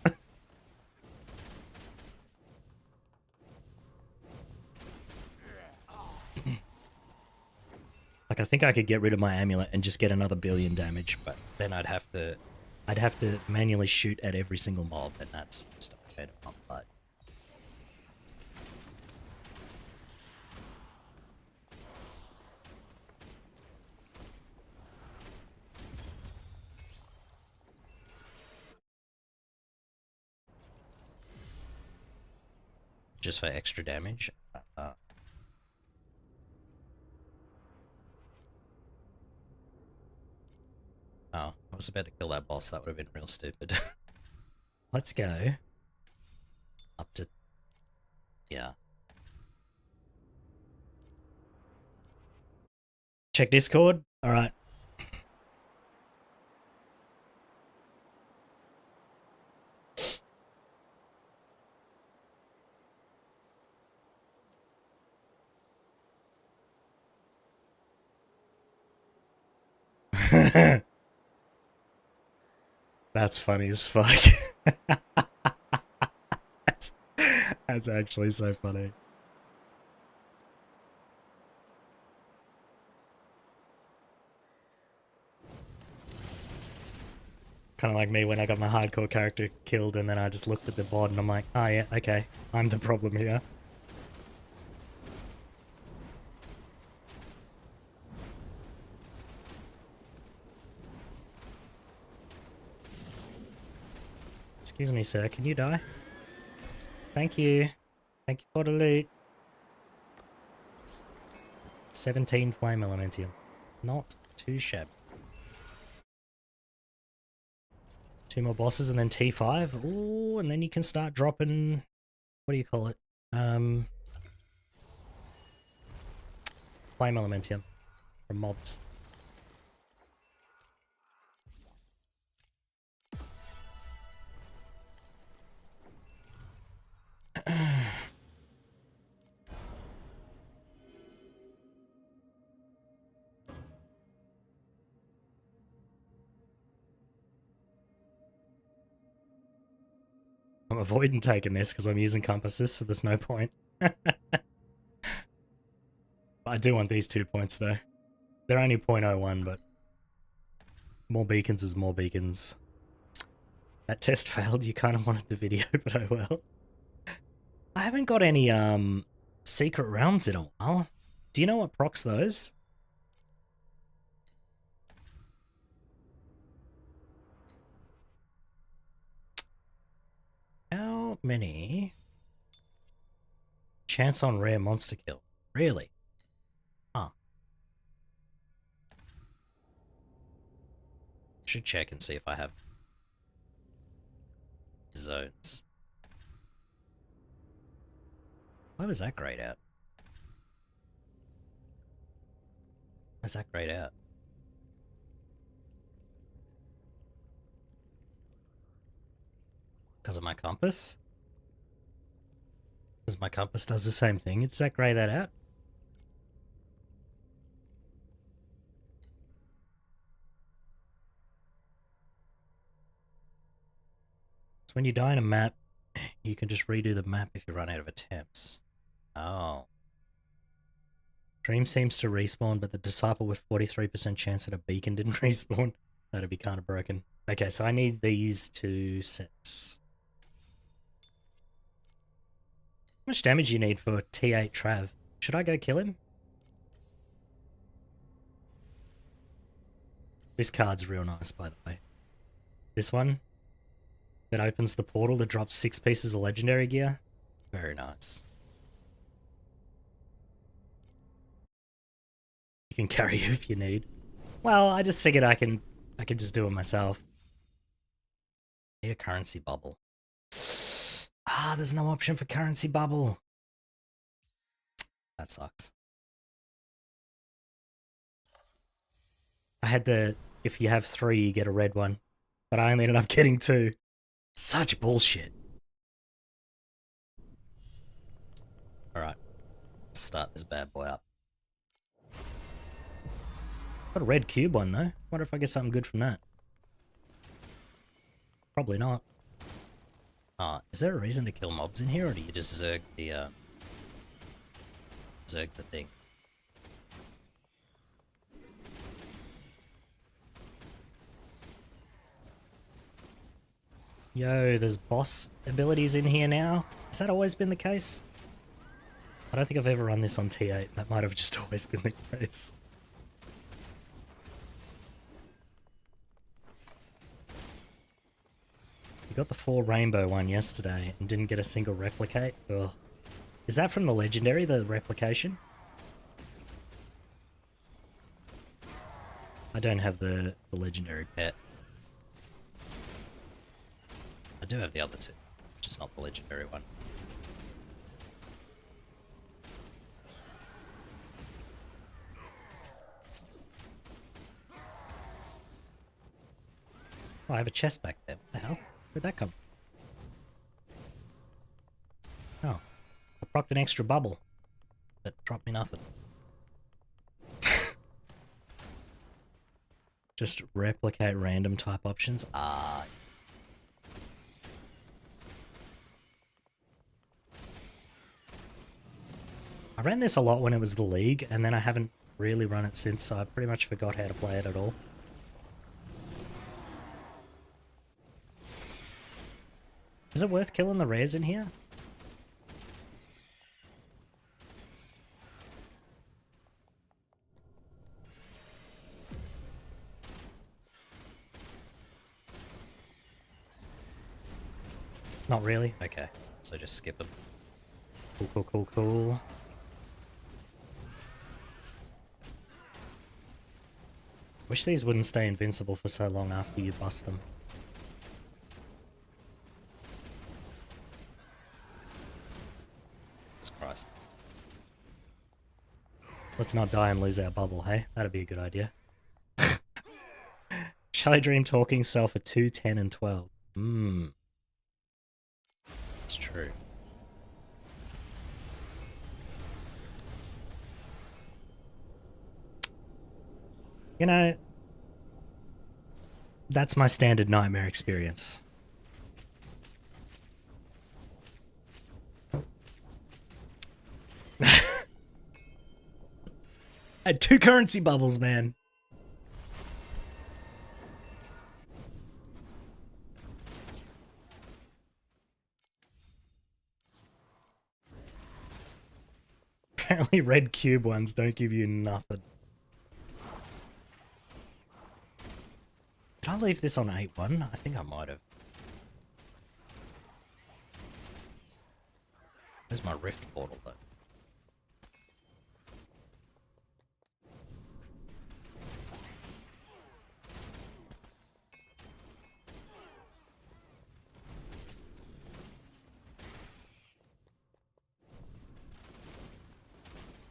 Like, I think I could get rid of my amulet and just get another 1 billion damage, but then I'd have to manually shoot at every single mob, and that's just okay to pump blood. Just for extra damage. Oh, I was about to kill that boss. That would have been real stupid. Let's go. Up to... yeah. Check Discord. Alright. That's funny as fuck. That's actually so funny. Kind of like me when I got my hardcore character killed and then I just looked at the board and I'm like, oh yeah, okay, I'm the problem here. Excuse me, sir, can you die? Thank you. Thank you for the loot. 17 flame elementium. Not too shabby. 2 more bosses and then T5. Ooh, and then you can start dropping... what do you call it? Flame elementium from mobs. I'm avoiding taking this because I'm using compasses, so there's no point. I do want these 2 points though. They're only 0.01, but more beacons is more beacons. That test failed. You kind of wanted the video, but oh well. I haven't got any secret realms in a while. Do you know what procs those? How many? Chance on rare monster kill. Really? Huh. Should check and see if I have zones. Why was that grayed out? Why's that grayed out? Because of my compass? Because my compass does the same thing. Does that grey that out? So when you die in a map, you can just redo the map if you run out of attempts. Oh. Dream seems to respawn, but the Disciple with 43% chance that a beacon didn't respawn. That'd be kind of broken. Okay, so I need these 2 sets. How much damage you need for T8 Trav? Should I go kill him? This card's real nice, by the way. This one that opens the portal that drops 6 pieces of legendary gear. Very nice. You can carry you if you need. Well, I just figured I can just do it myself. Need a currency bubble. Ah, there's no option for currency bubble. That sucks. I had the, if you have 3, you get a red one. But I only ended up getting 2. Such bullshit. Alright. Start this bad boy up. Got a red cube one though. Wonder if I get something good from that. Probably not. Is there a reason to kill mobs in here, or do you just zerg the thing? Yo, there's boss abilities in here now. Has that always been the case? I don't think I've ever run this on T8. That might have just always been the case. You got the 4 rainbow one yesterday and didn't get a single replicate? Ugh. Is that from the legendary, the replication? I don't have the legendary pet. I do have the other 2, just not the legendary one. Oh, I have a chest back there. What the hell? Where'd that come from? Oh. I procced an extra bubble that dropped me nothing. Just replicate random type options? Ah. I ran this a lot when it was the League, and then I haven't really run it since, so I pretty much forgot how to play it at all. Is it worth killing the rares in here? Not really? Okay, so just skip them. Cool, cool, cool, cool. Wish these wouldn't stay invincible for so long after you bust them. Jesus Christ. Let's not die and lose our bubble, hey? That'd be a good idea. Shall I dream talking self at 2, 10, and 12? It's true. You know, that's my standard nightmare experience. I had 2 currency bubbles, man. Apparently red cube ones don't give you nothing. Did I leave this on 8-1? I think I might have. Where's my rift portal though?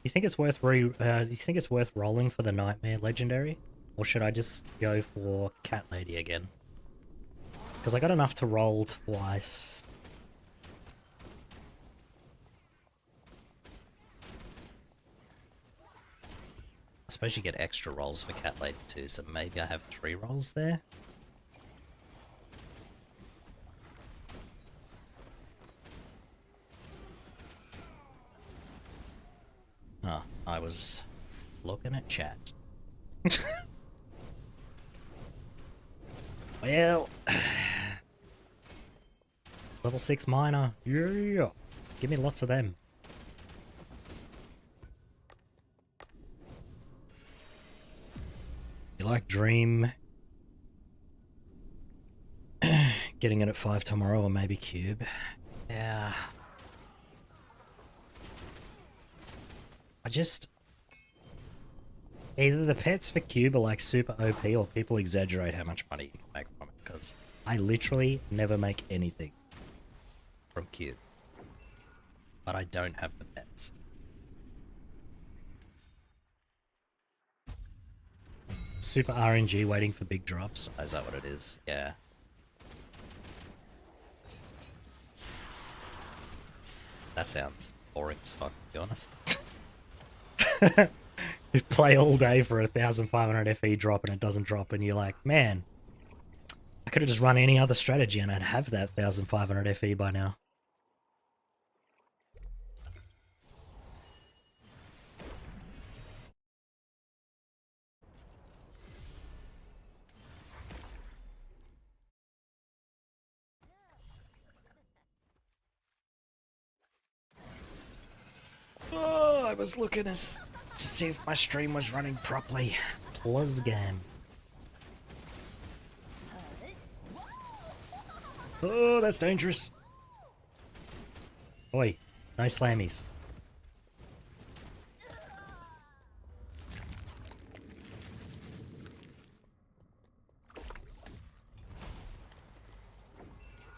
You think it's worth you think it's worth rolling for the Nightmare Legendary? Or should I just go for Cat Lady again? Because I got enough to roll twice. I suppose you get extra rolls for Cat Lady too, so maybe I have 3 rolls there? Oh, I was looking at chat. Well, level 6 miner, yeah, give me lots of them. You like Dream? Getting it at 5 tomorrow, or maybe Cube. Yeah. I just... Either the pets for Cube are like super OP, or people exaggerate how much money you can make from it, because I literally never make anything from Cube. But I don't have the pets. Super RNG waiting for big drops? Is that what it is? Yeah. That sounds boring as fuck, to be honest. You play all day for 1,500 FE drop and it doesn't drop, and you're like, man, I could have just run any other strategy and I'd have that 1,500 FE by now. Oh, I was looking to see if my stream was running properly. Plus game. Oh, that's dangerous. Oi, no slammies.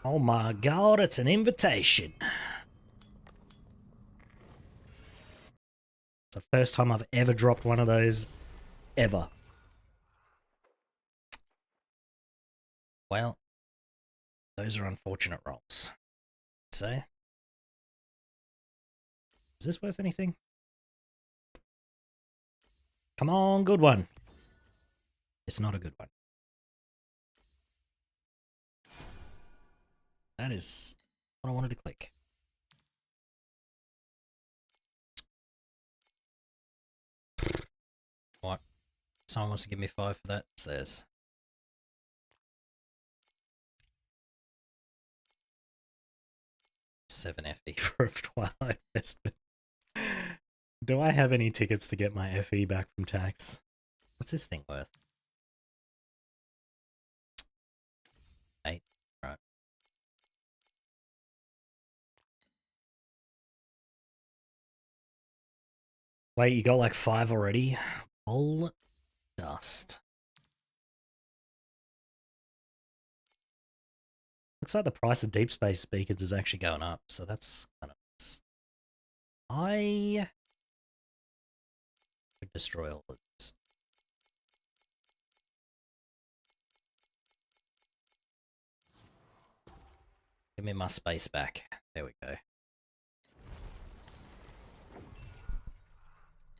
Oh my god, it's an invitation. It's the first time I've ever dropped one of those, ever. Well, those are unfortunate rolls. So, is this worth anything? Come on, good one. It's not a good one. That is what I wanted to click. What? Someone wants to give me 5 for that? It says. $7 FE for a Twilight investment. Do I have any tickets to get my FE back from tax? What's this thing worth? 8. Right. Wait, you got like 5 already? All dust. Looks like the price of deep space beacons is actually going up, so that's kind of nice. I could destroy all of this. Give me my space back. There we go.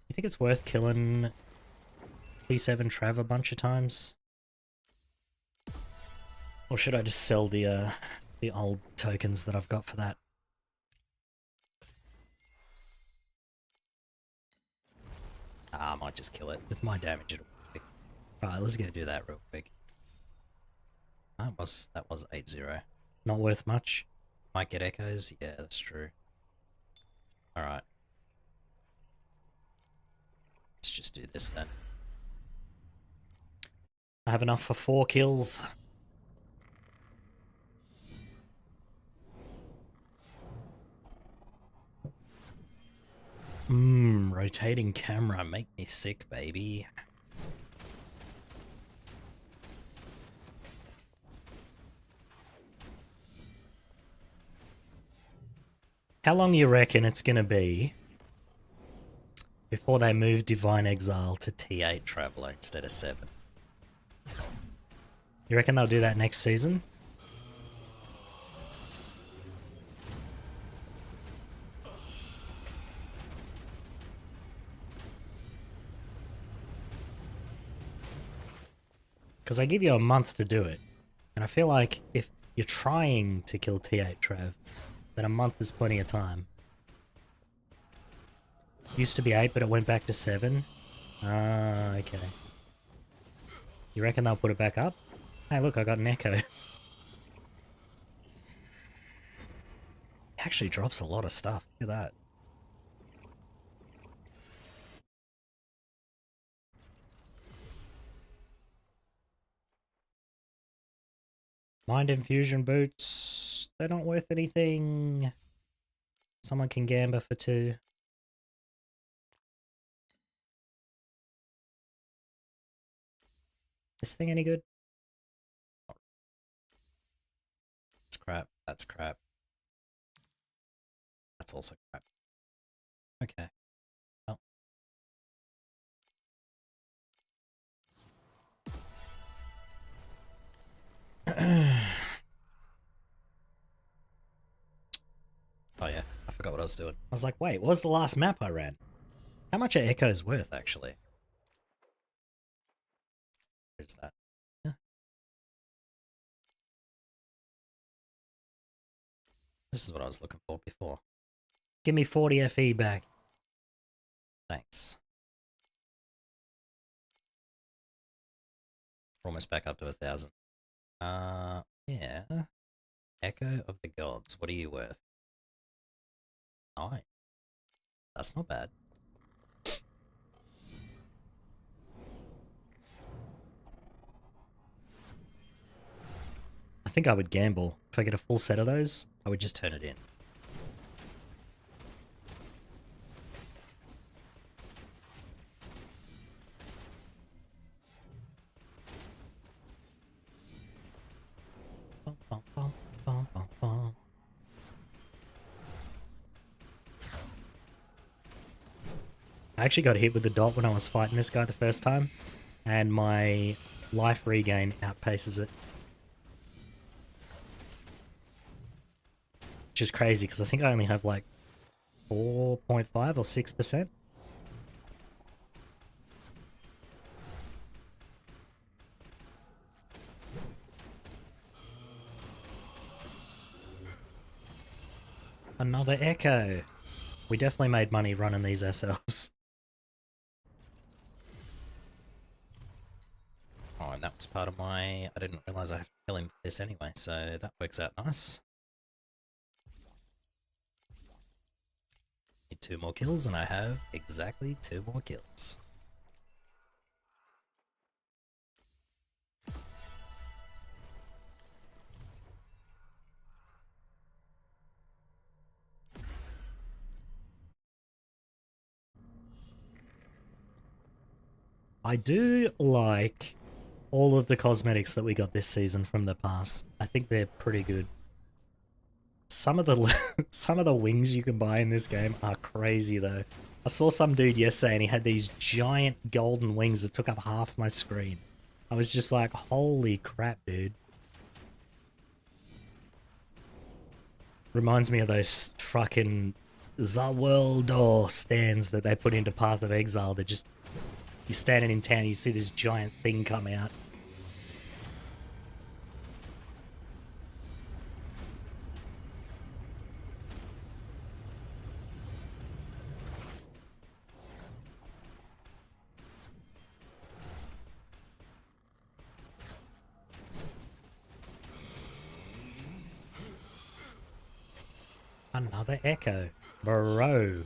You think it's worth killing P7 Trav a bunch of times? Or should I just sell the old tokens that I've got for that? Ah, I might just kill it. With my damage it'll be. Alright, let's go do that real quick. That was 8-0. Not worth much. Might get echoes. Yeah, that's true. Alright. Let's just do this then. I have enough for 4 kills. Rotating camera, make me sick, baby. How long you reckon it's gonna be before they move Divine Exile to T8 Traveler instead of 7? You reckon they'll do that next season? Because they give you a month to do it. And I feel like if you're trying to kill T8 Trav, then a month is plenty of time. Used to be 8, but it went back to 7. Ah, okay. You reckon they'll put it back up? Hey, look, I got an echo. It actually drops a lot of stuff. Look at that. Mind Infusion Boots. They're not worth anything. Someone can Gamba for 2. This thing any good? That's crap. That's crap. That's also crap. Okay. Well. Oh yeah, I forgot what I was doing. I was like, wait, what was the last map I ran? How much are echoes worth, actually? Where's that? Yeah. This is what I was looking for before. Give me 40 FE back. Thanks. We're almost back up to 1,000. Yeah. Echo of the Gods. What are you worth? 9. That's not bad. I think I would gamble. If I get a full set of those, I would just turn it in. Bum, bum, bum, bum, bum, bum. I actually got hit with the dot when I was fighting this guy the first time, and my life regain outpaces it. Which is crazy, because I think I only have like 4.5 or 6%. Another echo. We definitely made money running these ourselves. Oh, and that was part of my... I didn't realise I have to kill him for this anyway, so that works out nice. Need 2 more kills, and I have exactly 2 more kills. I do like all of the cosmetics that we got this season from the past. I think they're pretty good. Some of the some of the wings you can buy in this game are crazy though. I saw some dude yesterday and he had these giant golden wings that took up half my screen. I was just like, holy crap, dude. Reminds me of those fucking The World Door stands that they put into Path of Exile that just... You're standing in town, you see this giant thing come out. Another echo. Bro.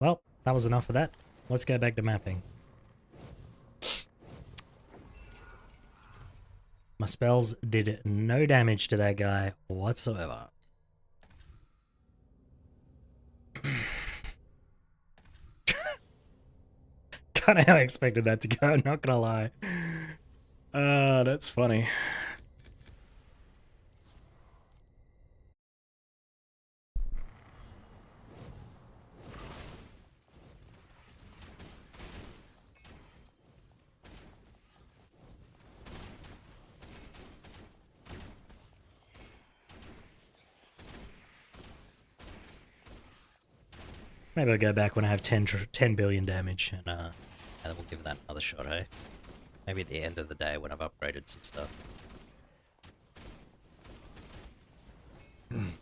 Well, that was enough of that. Let's go back to mapping. My spells did no damage to that guy whatsoever. Kinda how I expected that to go, not gonna lie. That's funny. Maybe I'll go back when I have 10 billion damage, and then we'll give that another shot, hey? Maybe at the end of the day when I've upgraded some stuff. Can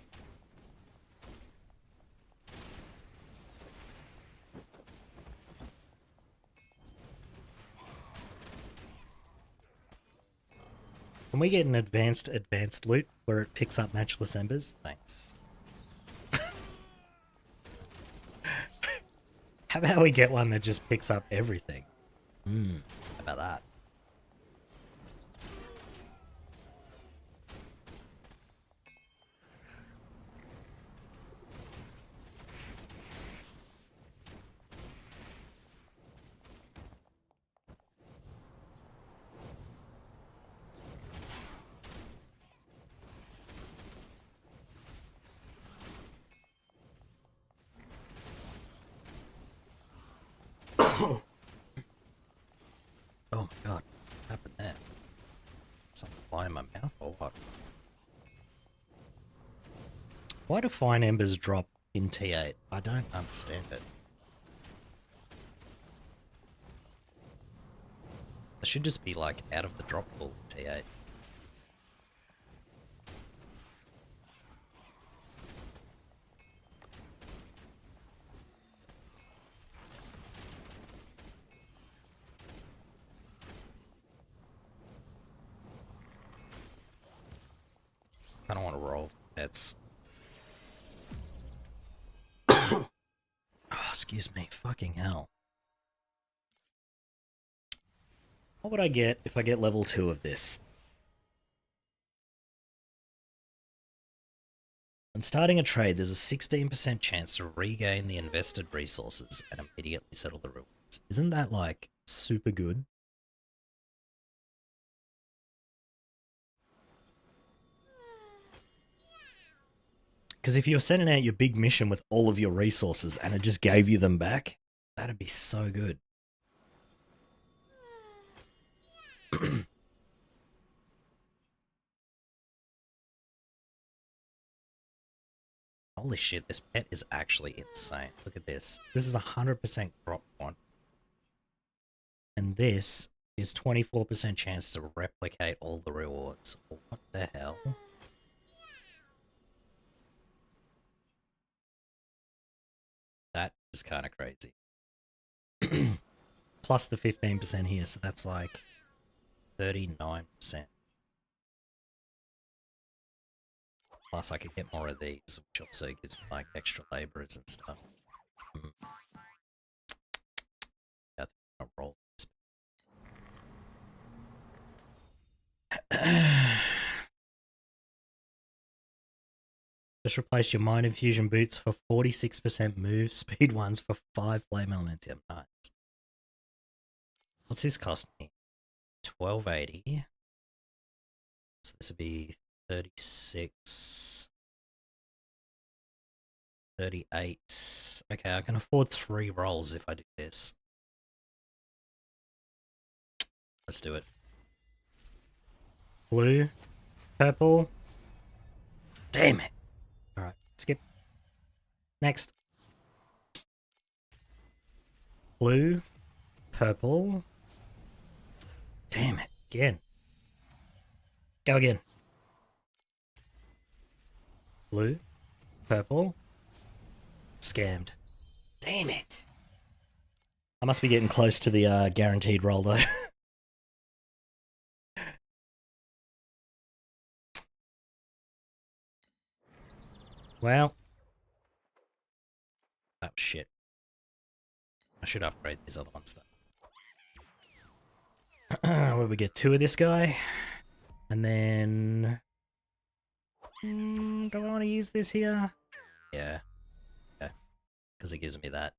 we get an advanced loot where it picks up matchless embers? Thanks. How about we get one that just picks up everything? How about that? Oh my god, what happened there? Something fly in my mouth or what? Why do fine embers drop in T8? I don't understand it. It should just be like out of the drop pool in T8. I don't want to roll. That's... Oh, excuse me. Fucking hell. What would I get if I get level 2 of this? When starting a trade, there's a 16% chance to regain the invested resources and immediately settle the rewards. Isn't that, like, super good? Because if you're sending out your big mission with all of your resources and it just gave you them back, that'd be so good. Holy shit, this pet is actually insane. Look at this. This is 100% crop one. And this is 24% chance to replicate all the rewards. What the hell? That is kind of crazy. Plus the 15% here, so that's like 39%. Plus I could get more of these, which also gives me like extra laborers and stuff. I think I'll roll this. Just replace your Mind Infusion boots for 46% move speed ones for 5 flame elementium. Nice. What's this cost me? 1280. So this would be 36. 38. Okay, I can afford 3 rolls if I do this. Let's do it. Blue. Purple. Damn it. Alright, skip. Next. Blue. Purple. Damn it. Again. Go again. Blue. Purple. Scammed. Damn it. I must be getting close to the guaranteed roll though. Well. Oh shit. I should upgrade these other ones though. Where we get 2 of this guy. And then... do I want to use this here? Yeah. Okay. Because it gives me that.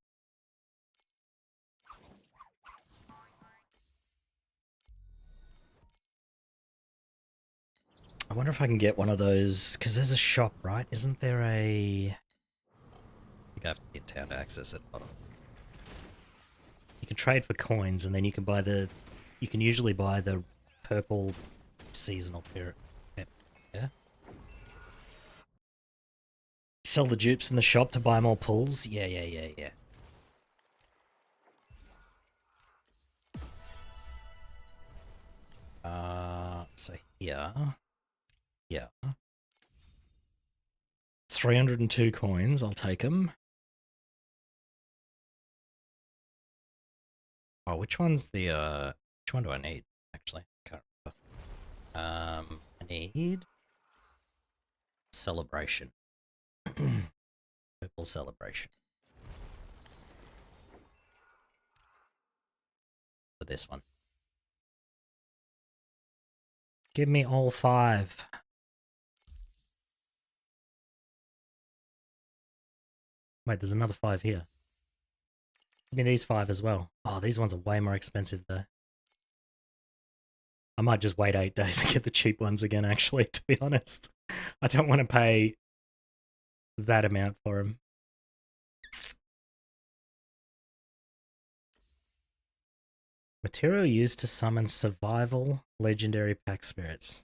I wonder if I can get one of those, because there's a shop, right? Isn't there a... I think I have to be in town to access it. Hold on. You can trade for coins, and then you can buy the... You can usually buy the purple seasonal period. Yeah. Sell the dupes in the shop to buy more pulls? Yeah. So here... Yeah. 302 coins, I'll take them. Oh, which one's the, which one do I need, actually? Can't remember. I need... Celebration. Purple Celebration. For this one. Give me all 5. Wait, there's another 5 here. Give me these 5 as well. Oh, these ones are way more expensive though. I might just wait 8 days and get the cheap ones again, actually, to be honest. I don't want to pay that amount for them. Material used to summon survival legendary pack spirits.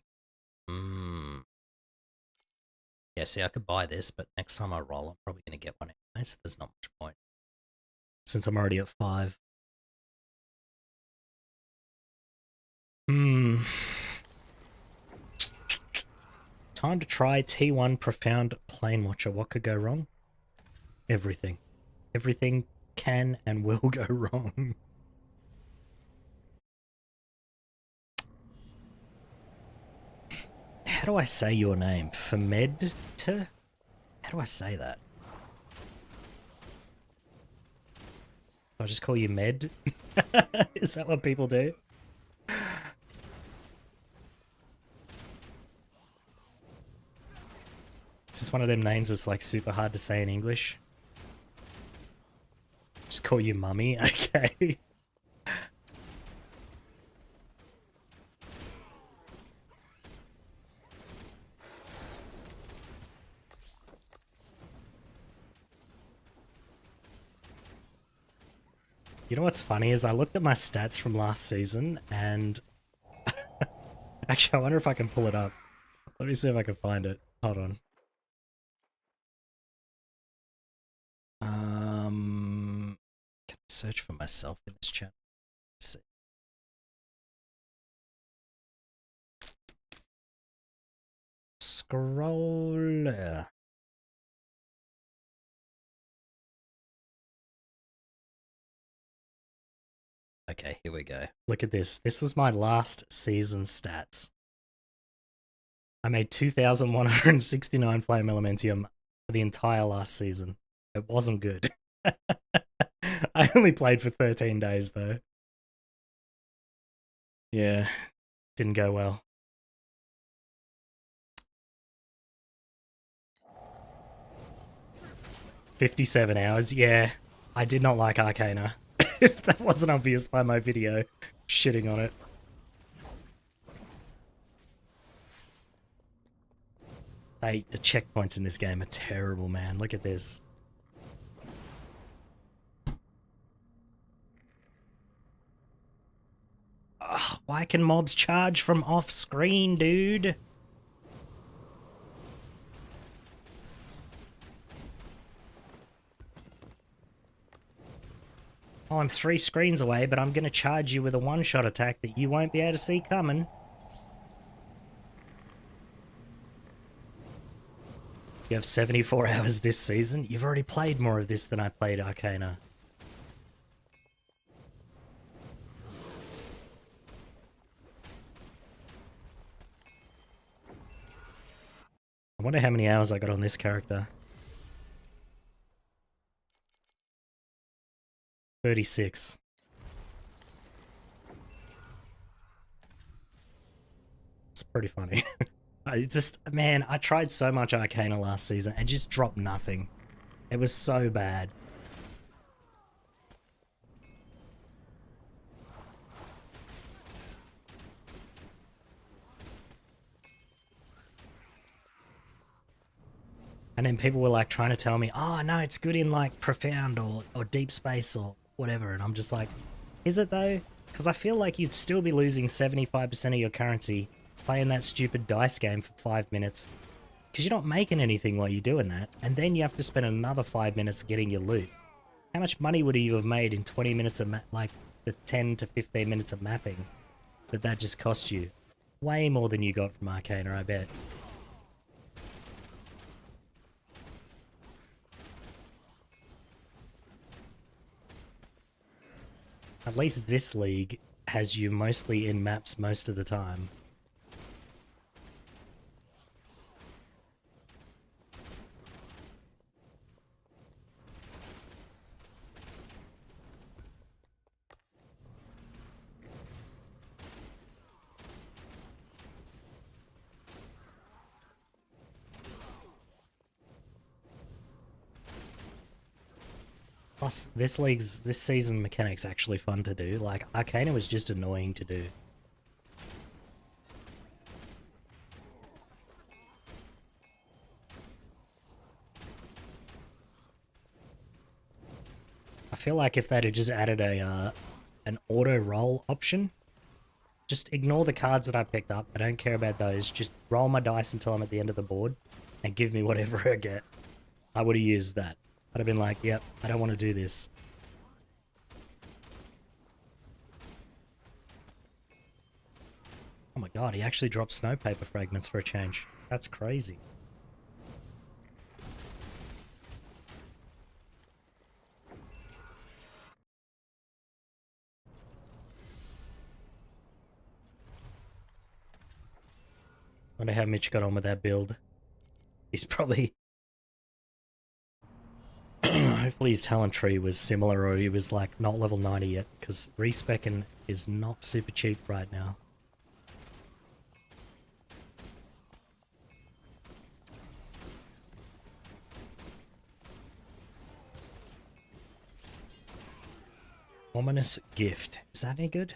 Yeah, see, I could buy this, but next time I roll, I'm probably going to get one anyway, so there's not much point. Since I'm already at 5. Time to try T1 Profound Plane Watcher. What could go wrong? Everything. Everything can and will go wrong. How do I say your name? Famed? How do I say that? Do I just call you Med? Is that what people do? It's just one of them names that's like super hard to say in English. Just call you Mummy? Okay. You know what's funny is I looked at my stats from last season and... Actually, I wonder if I can pull it up. Let me see if I can find it. Hold on. Can I search for myself in this chat? Let's see. Scroll. Okay, here we go. Look at this. This was my last season stats. I made 2,169 Flame Elementium for the entire last season. It wasn't good. I only played for 13 days though. Yeah, didn't go well. $57 hours, yeah. I did not like Arcana. If that wasn't obvious by my video, shitting on it. Hey, the checkpoints in this game are terrible, man. Look at this. Ugh, why can mobs charge from off screen, dude? Oh, I'm 3 screens away, but I'm gonna charge you with a one-shot attack that you won't be able to see coming. You have 74 hours this season? You've already played more of this than I played Arcana. I wonder how many hours I got on this character. 36. It's pretty funny. I just, man, I tried so much Arcana last season and just dropped nothing. It was so bad. And then people were like trying to tell me, oh no, it's good in like Profound or Deep Space or whatever. And I'm just like, is it though? Because I feel like you'd still be losing 75% of your currency playing that stupid dice game for 5 minutes. Because you're not making anything while you're doing that. And then you have to spend another 5 minutes getting your loot. How much money would you have made in 20 minutes of like the 10 to 15 minutes of mapping that just cost you? Way more than you got from Arcana, I bet. At least this league has you mostly in maps most of the time. Plus, this season mechanic's actually fun to do. Like, Arcana was just annoying to do. I feel like if they'd have just added an auto roll option, just ignore the cards that I picked up. I don't care about those. Just roll my dice until I'm at the end of the board and give me whatever I get. I would have used that. I'd have been like, yep, I don't want to do this. Oh my god, he actually dropped snow paper fragments for a change. That's crazy. Wonder how Mitch got on with that build. He's probably... Hopefully his talent tree was similar or he was like not level 90 yet, because respecking is not super cheap right now. Ominous gift. Is that any good?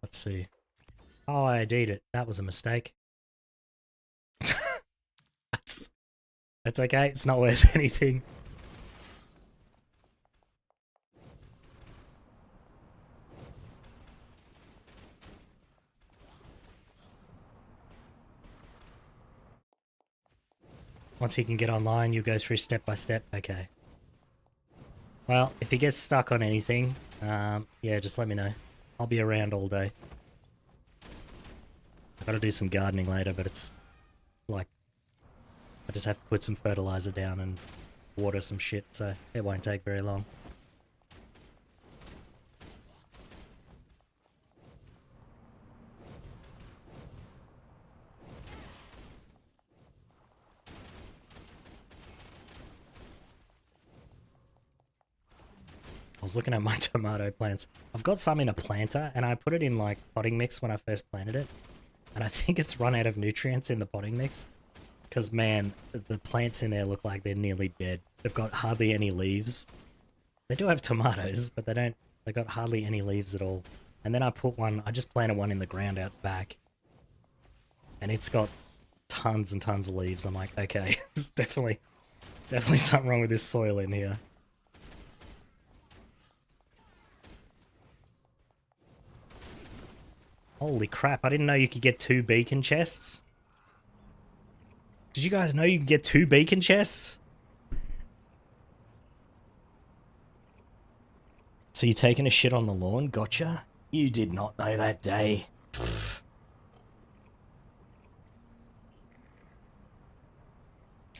Let's see. Oh, I did it. That was a mistake. That's okay. It's not worth anything. Once he can get online, you go through step by step. Okay. Well, if he gets stuck on anything, yeah, just let me know. I'll be around all day. I've got to do some gardening later, but it's like I just have to put some fertilizer down and water some shit, so it won't take very long. I was looking at my tomato plants. I've got some in a planter, and I put it in like potting mix when I first planted it. And I think it's run out of nutrients in the potting mix. Because, man, the plants in there look like they're nearly dead. They've got hardly any leaves. They do have tomatoes, but they've got hardly any leaves at all. And then I just planted one in the ground out back. And it's got tons and tons of leaves. I'm like, okay, there's definitely something wrong with this soil in here. Holy crap, I didn't know you could get 2 beacon chests. Did you guys know you could get 2 beacon chests? So you're taking a shit on the lawn? Gotcha. You did not know that day.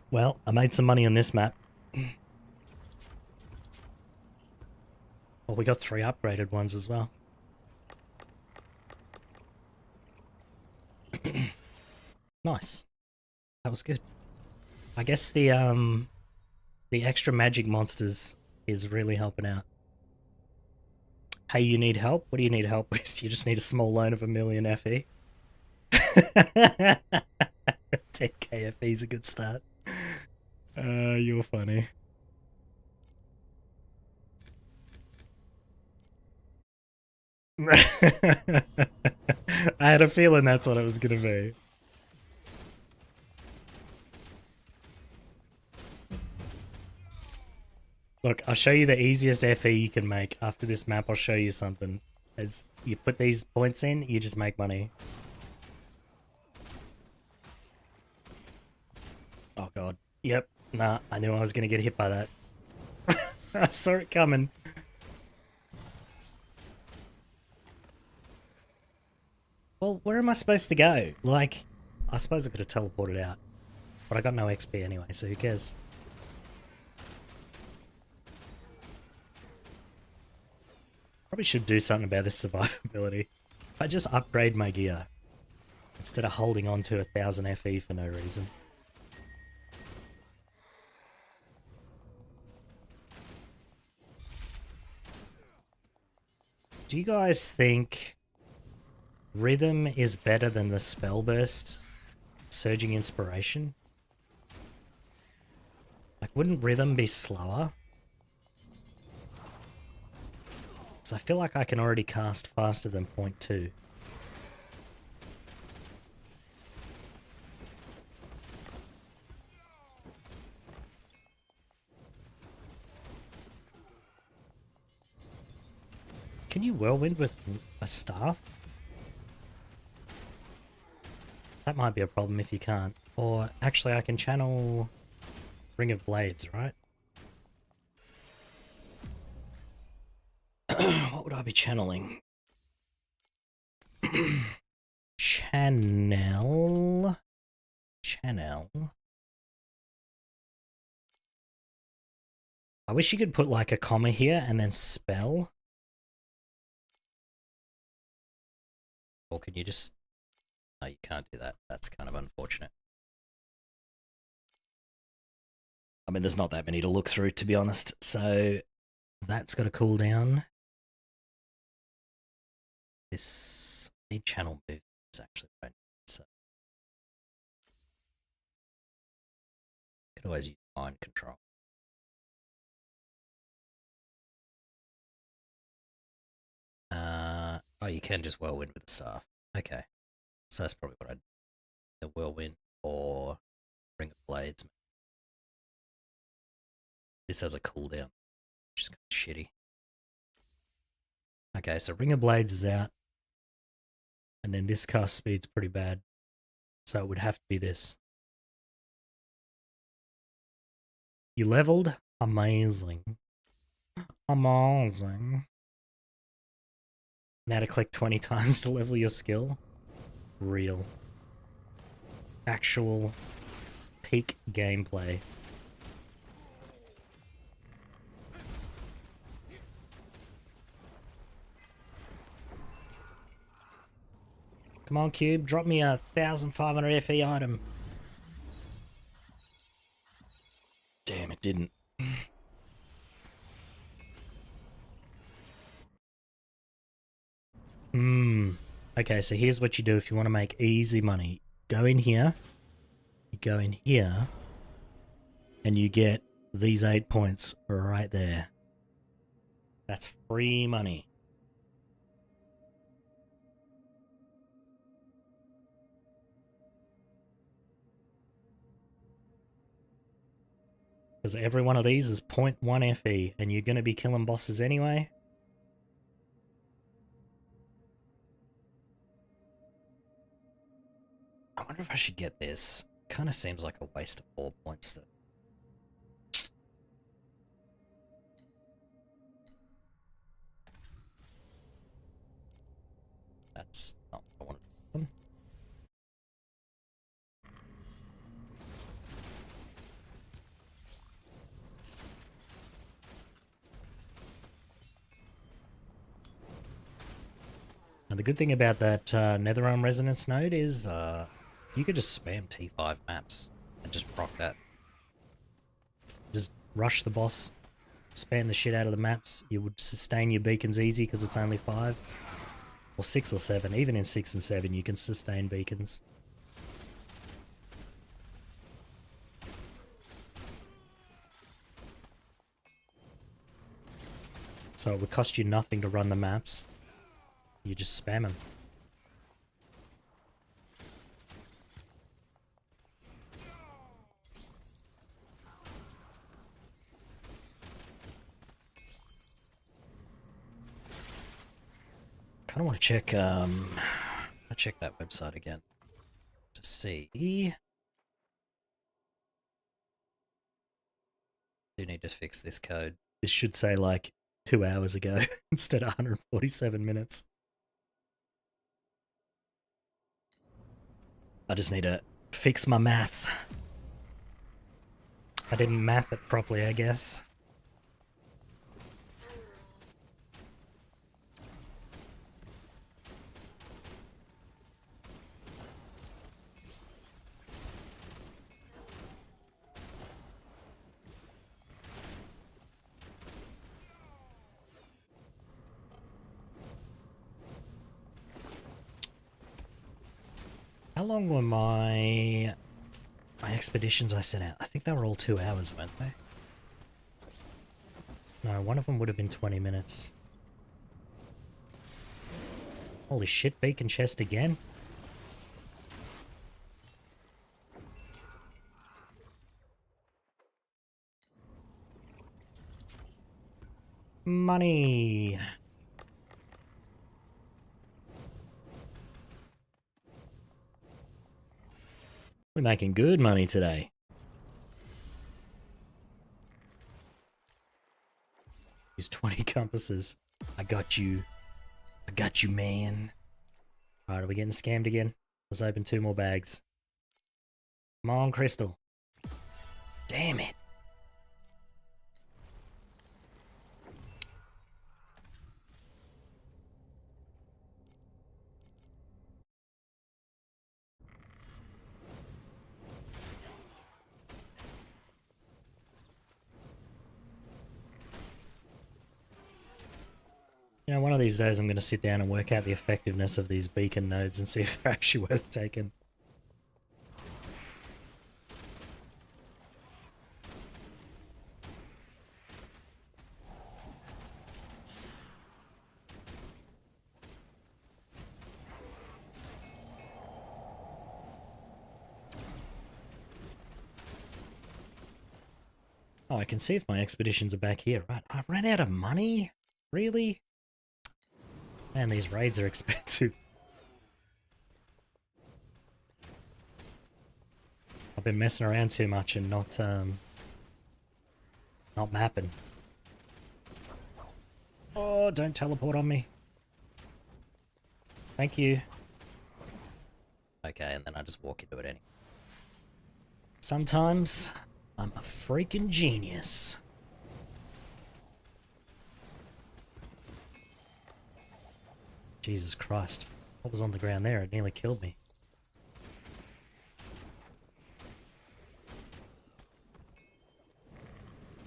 Well, I made some money on this map. Well, we got 3 upgraded ones as well. Nice. That was good. I guess the extra magic monsters is really helping out. Hey, you need help? What do you need help with? You just need a small loan of 1,000,000 FE. 10k FE is a good start. You're funny. I had a feeling that's what it was gonna be. Look, I'll show you the easiest FE you can make. After this map, I'll show you something. As you put these points in, you just make money. Oh god. Yep. Nah, I knew I was gonna get hit by that. I saw it coming. Well, where am I supposed to go? Like, I suppose I could have teleported out. But I got no XP anyway, so who cares? Probably should do something about this survivability. If I just upgrade my gear, instead of holding on to 1,000 FE for no reason. Do you guys think Rhythm is better than the Spell Burst Surging Inspiration? Like, wouldn't Rhythm be slower? Because I feel like I can already cast faster than 0.2. Can you Whirlwind with a staff? That might be a problem if you can't. Or actually I can channel Ring of Blades, right? What would I be channeling? Channel. I wish you could put like a comma here and then spell. Or can you just... No, you can't do that. That's kind of unfortunate. I mean, there's not that many to look through, to be honest. So that's got to cool down. This need channel move is actually right. So could always use mind control. Oh, you can just whirlwind with the staff. Okay, so that's probably what I'd do. The whirlwind or Ring of Blades. This has a cooldown, which is kind of shitty. Okay, so Ring of Blades is out. And then this cast speed's pretty bad. So it would have to be this. You leveled? Amazing. Amazing. Now to click 20 times to level your skill. Real. Actual peak gameplay. Come on, Cube, drop me a 1,500 FE item. Damn, it didn't. Okay, so here's what you do if you want to make easy money. Go in here. You go in here. And you get these 8 points right there. That's free money. Because every one of these is 0.1 FE, and you're going to be killing bosses anyway. I wonder if I should get this. Kind of seems like a waste of 4 points though. That's not what I want to do. And the good thing about that Netherrealm Resonance node is you could just spam T5 maps and just proc that. Just rush the boss, spam the shit out of the maps. You would sustain your beacons easy because it's only 5. Or 6 or 7. Even in 6 and 7 you can sustain beacons. So it would cost you nothing to run the maps. You just spam them. Kind of want to check, I'll check that website again to see. Do need to fix this code. This should say like 2 hours ago instead of 147 minutes. I just need to fix my math. I didn't math it properly, I guess. How long were my expeditions I sent out? I think they were all 2 hours, weren't they? No, one of them would have been 20 minutes. Holy shit, beacon chest again? Money! We're making good money today. Use 20 compasses. I got you. I got you, man. Alright, are we getting scammed again? Let's open 2 more bags. Come on, Crystal. Damn it. You know, one of these days I'm going to sit down and work out the effectiveness of these beacon nodes and see if they're actually worth taking. Oh, I can see if my expeditions are back here. Right, I ran out of money? Really? Man, these raids are expensive. I've been messing around too much and not mapping. Oh, don't teleport on me. Thank you. Okay, and then I just walk into it anyway. Sometimes I'm a freaking genius. Jesus Christ. What was on the ground there? It nearly killed me.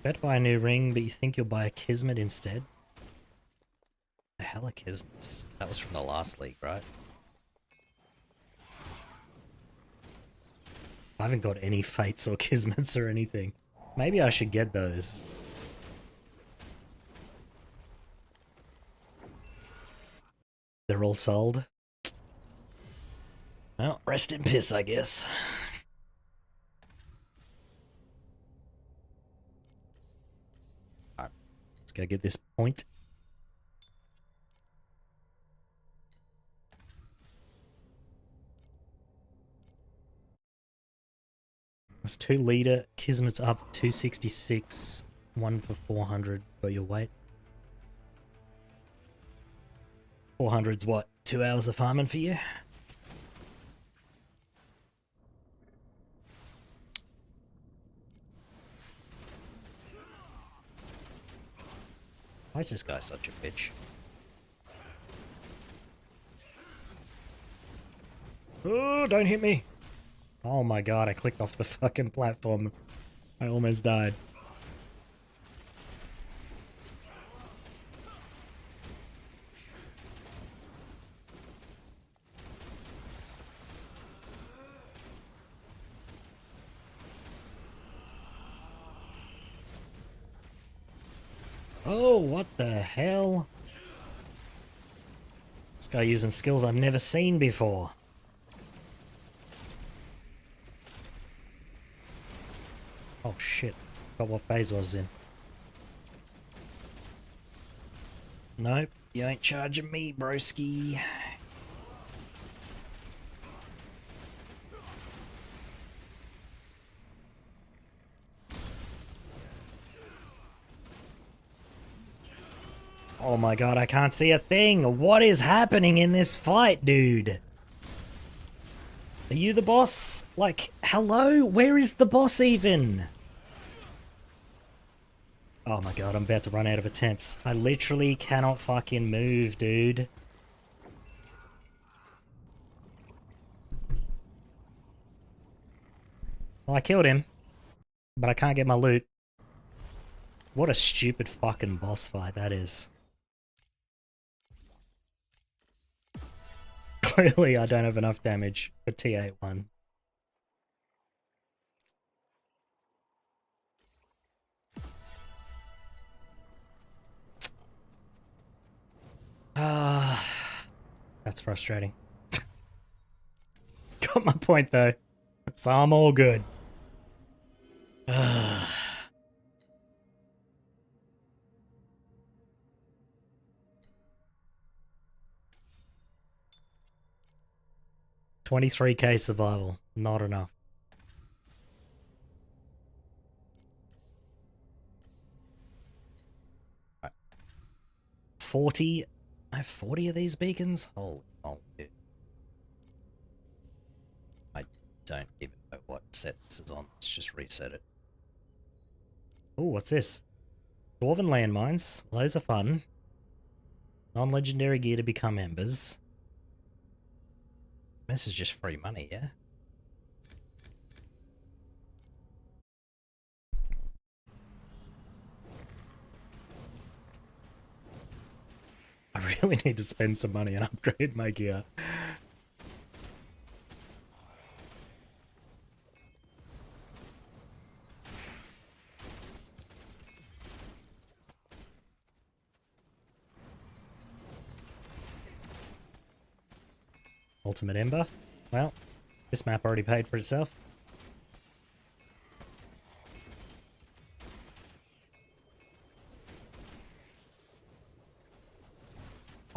Bet buy a new ring, but you think you'll buy a Kismet instead? The hell are Kismets? That was from the last league, right? I haven't got any Fates or Kismets or anything. Maybe I should get those. They're all sold. Well, rest in piss, I guess. Alright, let's go get this point. That's 2 leader, Kismet's up 266, 1 for 400 for your weight. 400's what? 2 hours of farming for you? Why is this guy such a bitch? Oh, don't hit me. Oh my god, I clicked off the fucking platform. I almost died. Oh, what the hell? This guy using skills I've never seen before. Oh shit. Forgot what phase I was in. Nope, you ain't charging me, broski. Oh my god, I can't see a thing. What is happening in this fight, dude? Are you the boss? Like, hello? Where is the boss even? Oh my god, I'm about to run out of attempts. I literally cannot fucking move, dude. Well, I killed him, but I can't get my loot. What a stupid fucking boss fight that is. Clearly, I don't have enough damage for T81. That's frustrating. Got my point though, so I'm all good. 23k survival, not enough. Right. 40? I have 40 of these beacons? Holy dude. I don't even know what set this is on. Let's just reset it. Oh, what's this? Dwarven landmines. Well, those are fun. Non-legendary gear to become embers. This is just free money, yeah? I really need to spend some money and upgrade my gear. Ultimate Ember. Well, this map already paid for itself.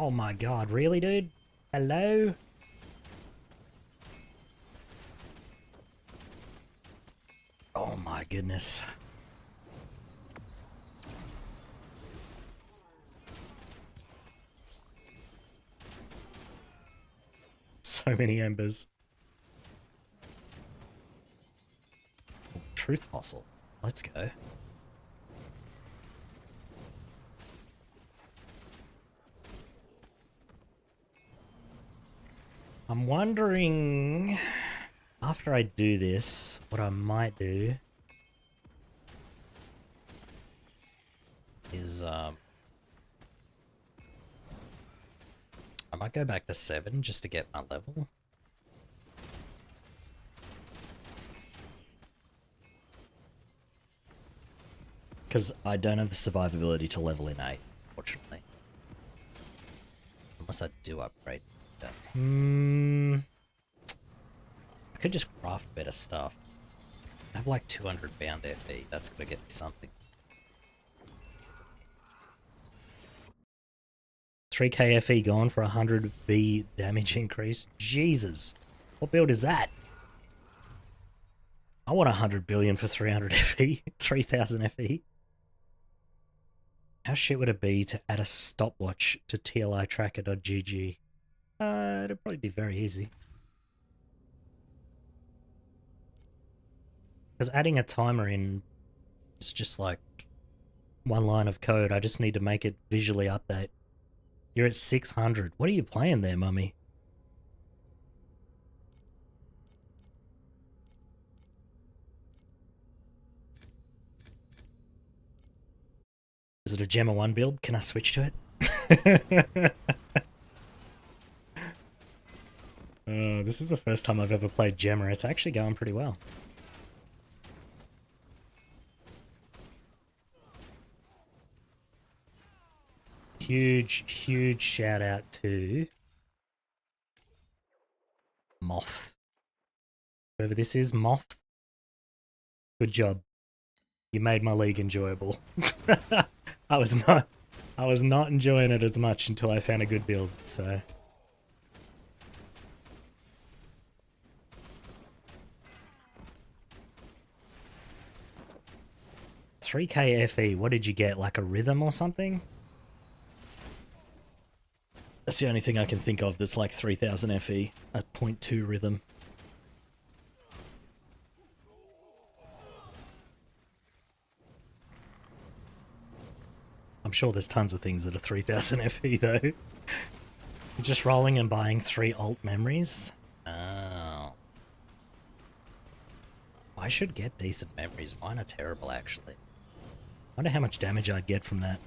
Oh my god, really, dude? Hello? Oh my goodness. So many embers. Truth fossil. Let's go. I'm wondering, after I do this, what I might do is, I might go back to 7 just to get my level. Because I don't have the survivability to level in 8, fortunately. Unless I do upgrade. I could just craft better stuff. I have like 200 bound FE, that's gonna get me something. 3k FE gone for 100 V damage increase. Jesus. What build is that? I want 100 billion for 300 FE. 3000 FE. How shit would it be to add a stopwatch to tlitracker.gg? It'd probably be very easy. Because adding a timer in is just like one line of code. I just need to make it visually update. You're at 600. What are you playing there, mummy? Is it a Gemma 1 build? Can I switch to it? This is the first time I've ever played Gemma. It's actually going pretty well. Huge shout out to Moth. Whoever this is, Moth. Good job. You made my league enjoyable. I was not enjoying it as much until I found a good build, so 3k FE, what did you get? Like a rhythm or something? That's the only thing I can think of that's like 3000 FE, a 0.2 rhythm. I'm sure there's tons of things that are 3000 FE though. Just rolling and buying 3 alt memories? Oh. I should get decent memories. Mine are terrible actually. I wonder how much damage I'd get from that.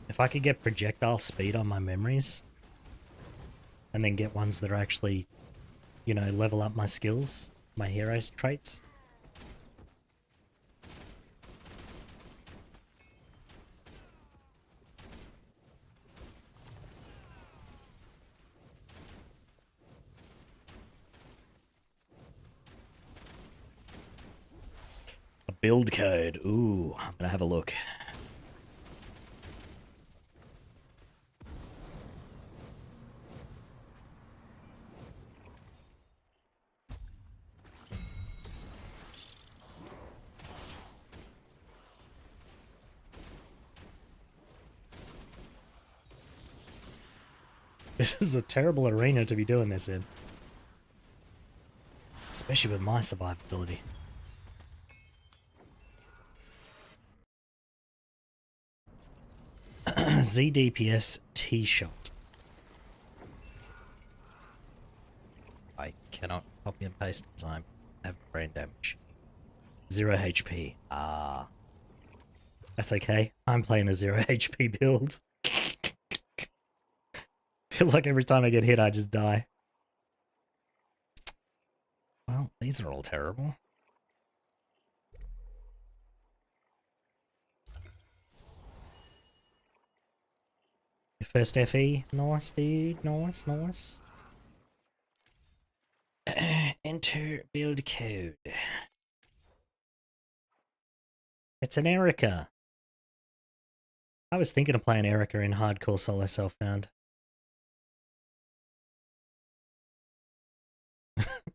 If I could get projectile speed on my memories, and then get ones that are actually, you know, level up my skills, my hero's traits. A build code. Ooh, I'm gonna have a look. This is a terrible arena to be doing this in. Especially with my survivability. ZDPS T-shot. I cannot copy and paste as I have brain damage. 0 HP. Ah. That's okay. I'm playing a 0 HP build. Feels like every time I get hit I just die. Well, these are all terrible. Your first FE? Nice, dude. Nice. Enter build code. It's an Erica. I was thinking of playing Erica in hardcore solo self-found.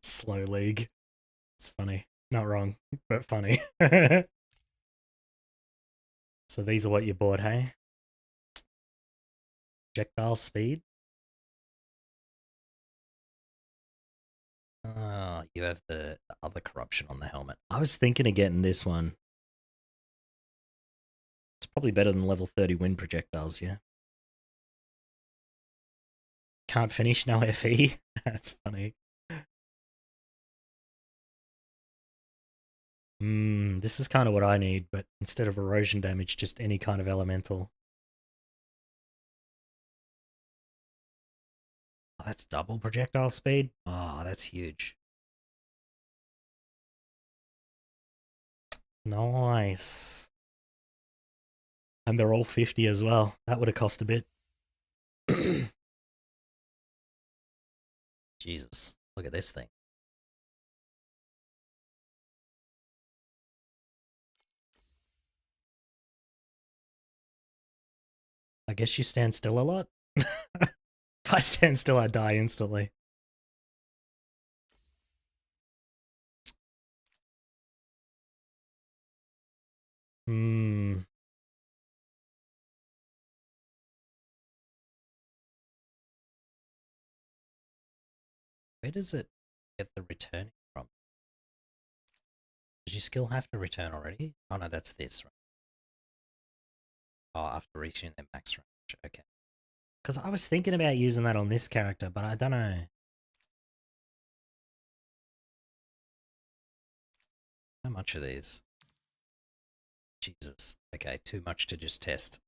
Slow league. It's funny. Not wrong, but funny. So these are what you bought, hey? Projectile speed. Oh, you have the other corruption on the helmet. I was thinking of getting this one. It's probably better than level 30 wind projectiles, yeah. Can't finish, no FE. That's funny. This is kind of what I need, but instead of erosion damage, just any kind of elemental. Oh, that's double projectile speed? Oh, that's huge. Nice. And they're all 50 as well. That would have cost a bit. Jesus, look at this thing. I guess you stand still a lot? If I stand still, I die instantly. Where does it get the returning from? Does your skill have to return already? Oh no, that's this, right? Oh, after reaching their max range, okay. Because I was thinking about using that on this character, but I don't know. How much are these? Jesus. Okay, too much to just test.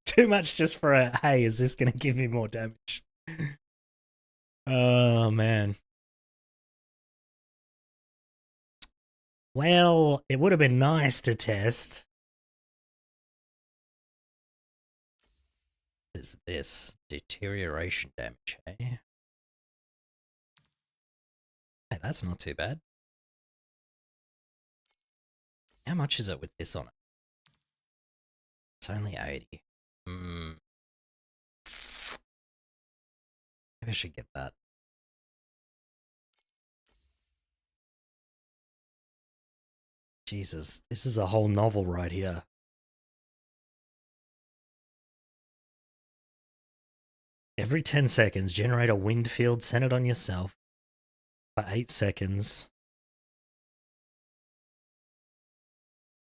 Too much just for a, hey, is this going to give me more damage? Oh, man. Well, it would have been nice to test. What is this? Deterioration damage, eh? Hey, that's not too bad. How much is it with this on it? It's only 80. Maybe I should get that. Jesus, this is a whole novel right here. Every 10 seconds, generate a wind field centered on yourself for 8 seconds.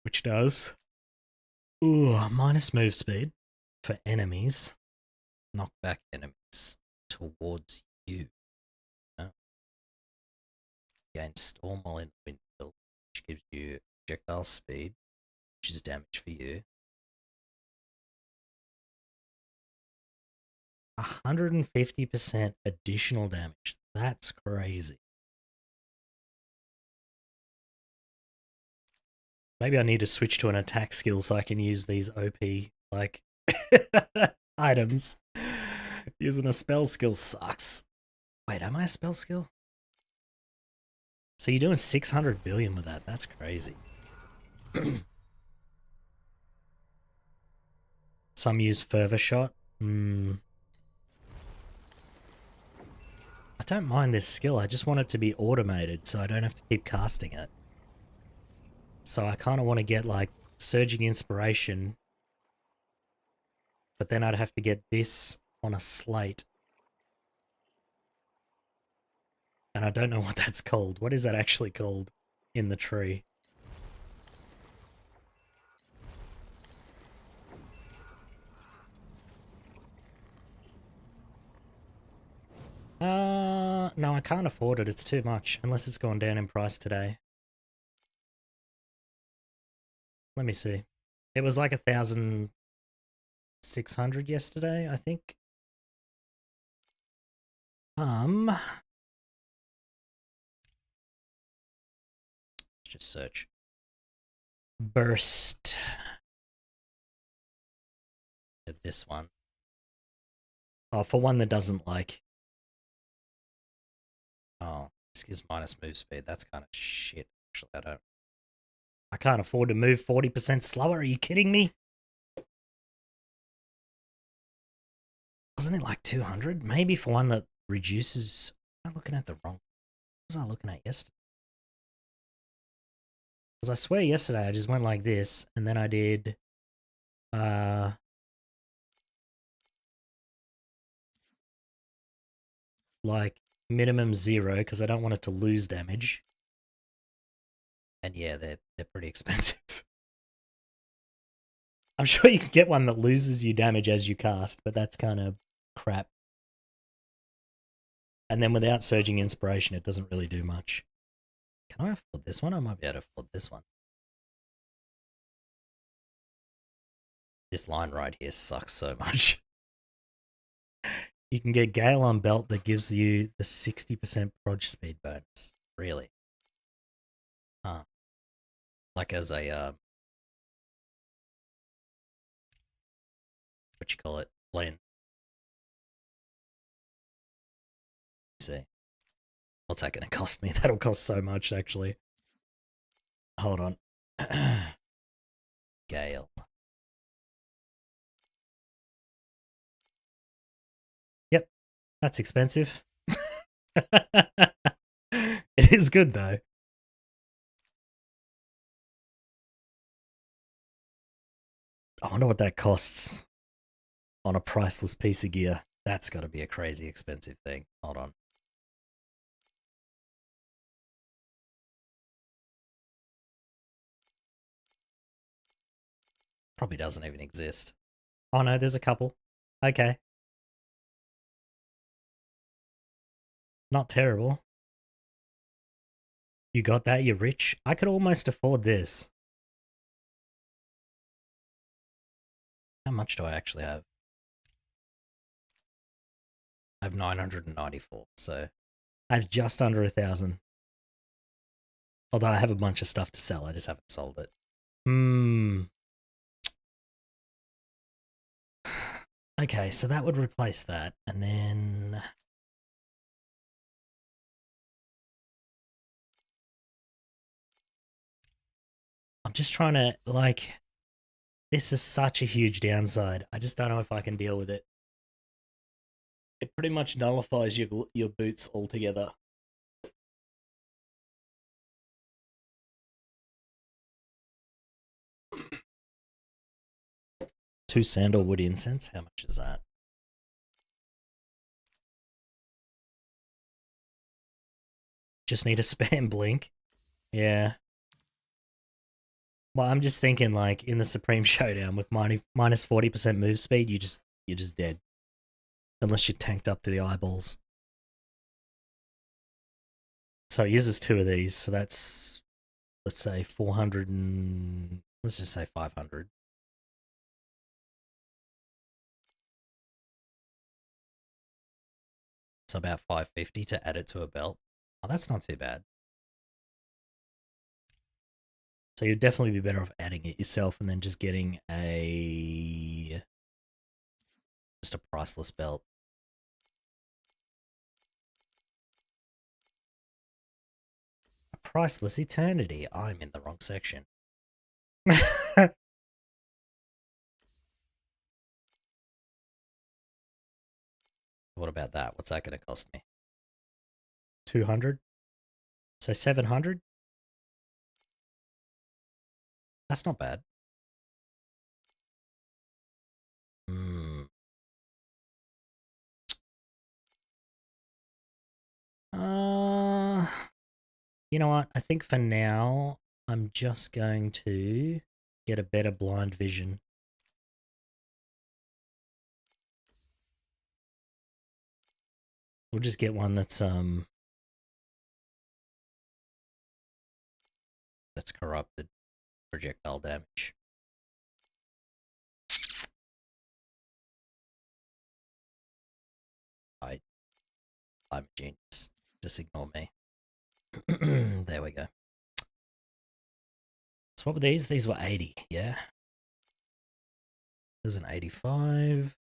Which does minus move speed for enemies. Knock back enemies towards you. Gain storm while in the wind field, which gives you projectile speed, which is damage for you. 150% additional damage. That's crazy. Maybe I need to switch to an attack skill so I can use these OP, like, items. Using a spell skill sucks. Wait, am I a spell skill? So you're doing 600 billion with that. That's crazy. Some use fervor shot. I don't mind this skill. I just want it to be automated so I don't have to keep casting it. So I kind of want to get like Surging Inspiration, but then I'd have to get this on a slate. And I don't know what that's called. What is that actually called in the tree? No, I can't afford it. It's too much, unless it's gone down in price today. Let me see. It was like 1,600 yesterday, I think. Let's just search. Burst. At this one. Oh, for one that doesn't like. Oh, this gives minus move speed. That's kind of shit. Actually, I can't afford to move 40% slower. Are you kidding me? Wasn't it like 200? Maybe for one that reduces. I'm looking at the wrong. What was I looking at yesterday? Because I swear yesterday I just went like this, and then I did. Like minimum 0 because I don't want it to lose damage. And yeah, they're pretty expensive. I'm sure you can get one that loses you damage as you cast, but that's kind of crap. And then without Surging Inspiration, it doesn't really do much. Can I afford this one? I might be able to afford this one. This line right here sucks so much. You can get Gale on Belt that gives you the 60% proj speed bonus. Really? Huh. Like as a, what you call it? Blend. See. What's that going to cost me? That'll cost so much, actually. Hold on. Gale. Yep, that's expensive. It is good, though. I wonder what that costs on a priceless piece of gear. That's got to be a crazy expensive thing. Hold on. Probably doesn't even exist. Oh no, there's a couple. Okay. Not terrible. You got that? You're rich? I could almost afford this. How much do I actually have? I have 994, so I have just under 1,000. Although I have a bunch of stuff to sell, I just haven't sold it. Okay, so that would replace that, and then I'm just trying to, like, this is such a huge downside. I just don't know if I can deal with it. It pretty much nullifies your boots altogether. Two sandalwood incense. How much is that? Just need a spam blink. Yeah. Well, I'm just thinking, like, in the Supreme Showdown with minus 40% move speed, you're just dead. Unless you're tanked up to the eyeballs. So it uses two of these, so that's, let's say 400 and let's just say 500. So about 550 to add it to a belt. Oh, that's not too bad. So you'd definitely be better off adding it yourself and then just getting just a priceless belt. A priceless eternity. I'm in the wrong section. What about that? What's that going to cost me? 200? So 700? That's not bad. Hmm. You know what? I think for now, I'm just going to get a better blind vision. We'll just get one that's corrupted. Projectile damage. I'm a genius. Just ignore me. There we go. So what were these? These were 80, yeah? There's an 85.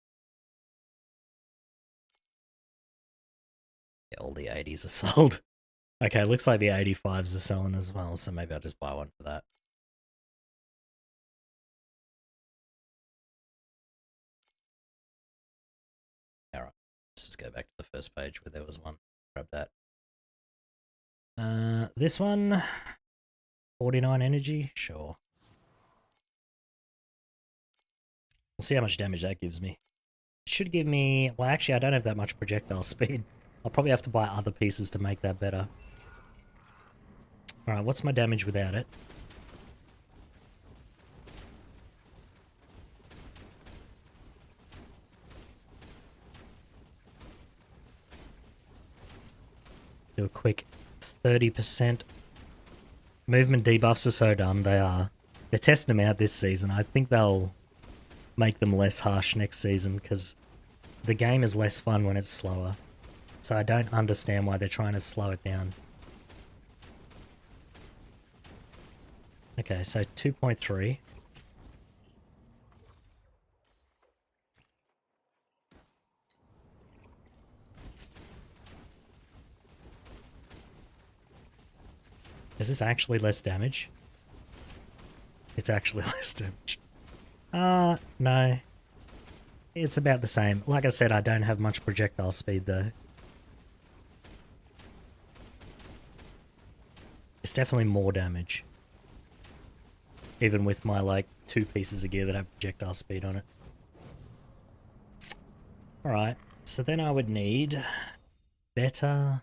Yeah, all the 80s are sold. Okay, looks like the 85s are selling as well, so maybe I'll just buy one for that. Alright, let's just go back to the first page where there was one. Grab that. This one, 49 energy, sure. We'll see how much damage that gives me. It should give me, well actually I don't have that much projectile speed. I'll probably have to buy other pieces to make that better. Alright, what's my damage without it? Do a quick 30%. Movement debuffs are so dumb, they are. They're testing them out this season. I think they'll make them less harsh next season, because the game is less fun when it's slower. So I don't understand why they're trying to slow it down. Okay, so 2.3. Is this actually less damage? It's actually less damage. No. It's about the same. Like I said, I don't have much projectile speed though. It's definitely more damage. Even with my, like, 2 pieces of gear that have projectile speed on it. Alright, so then I would need better...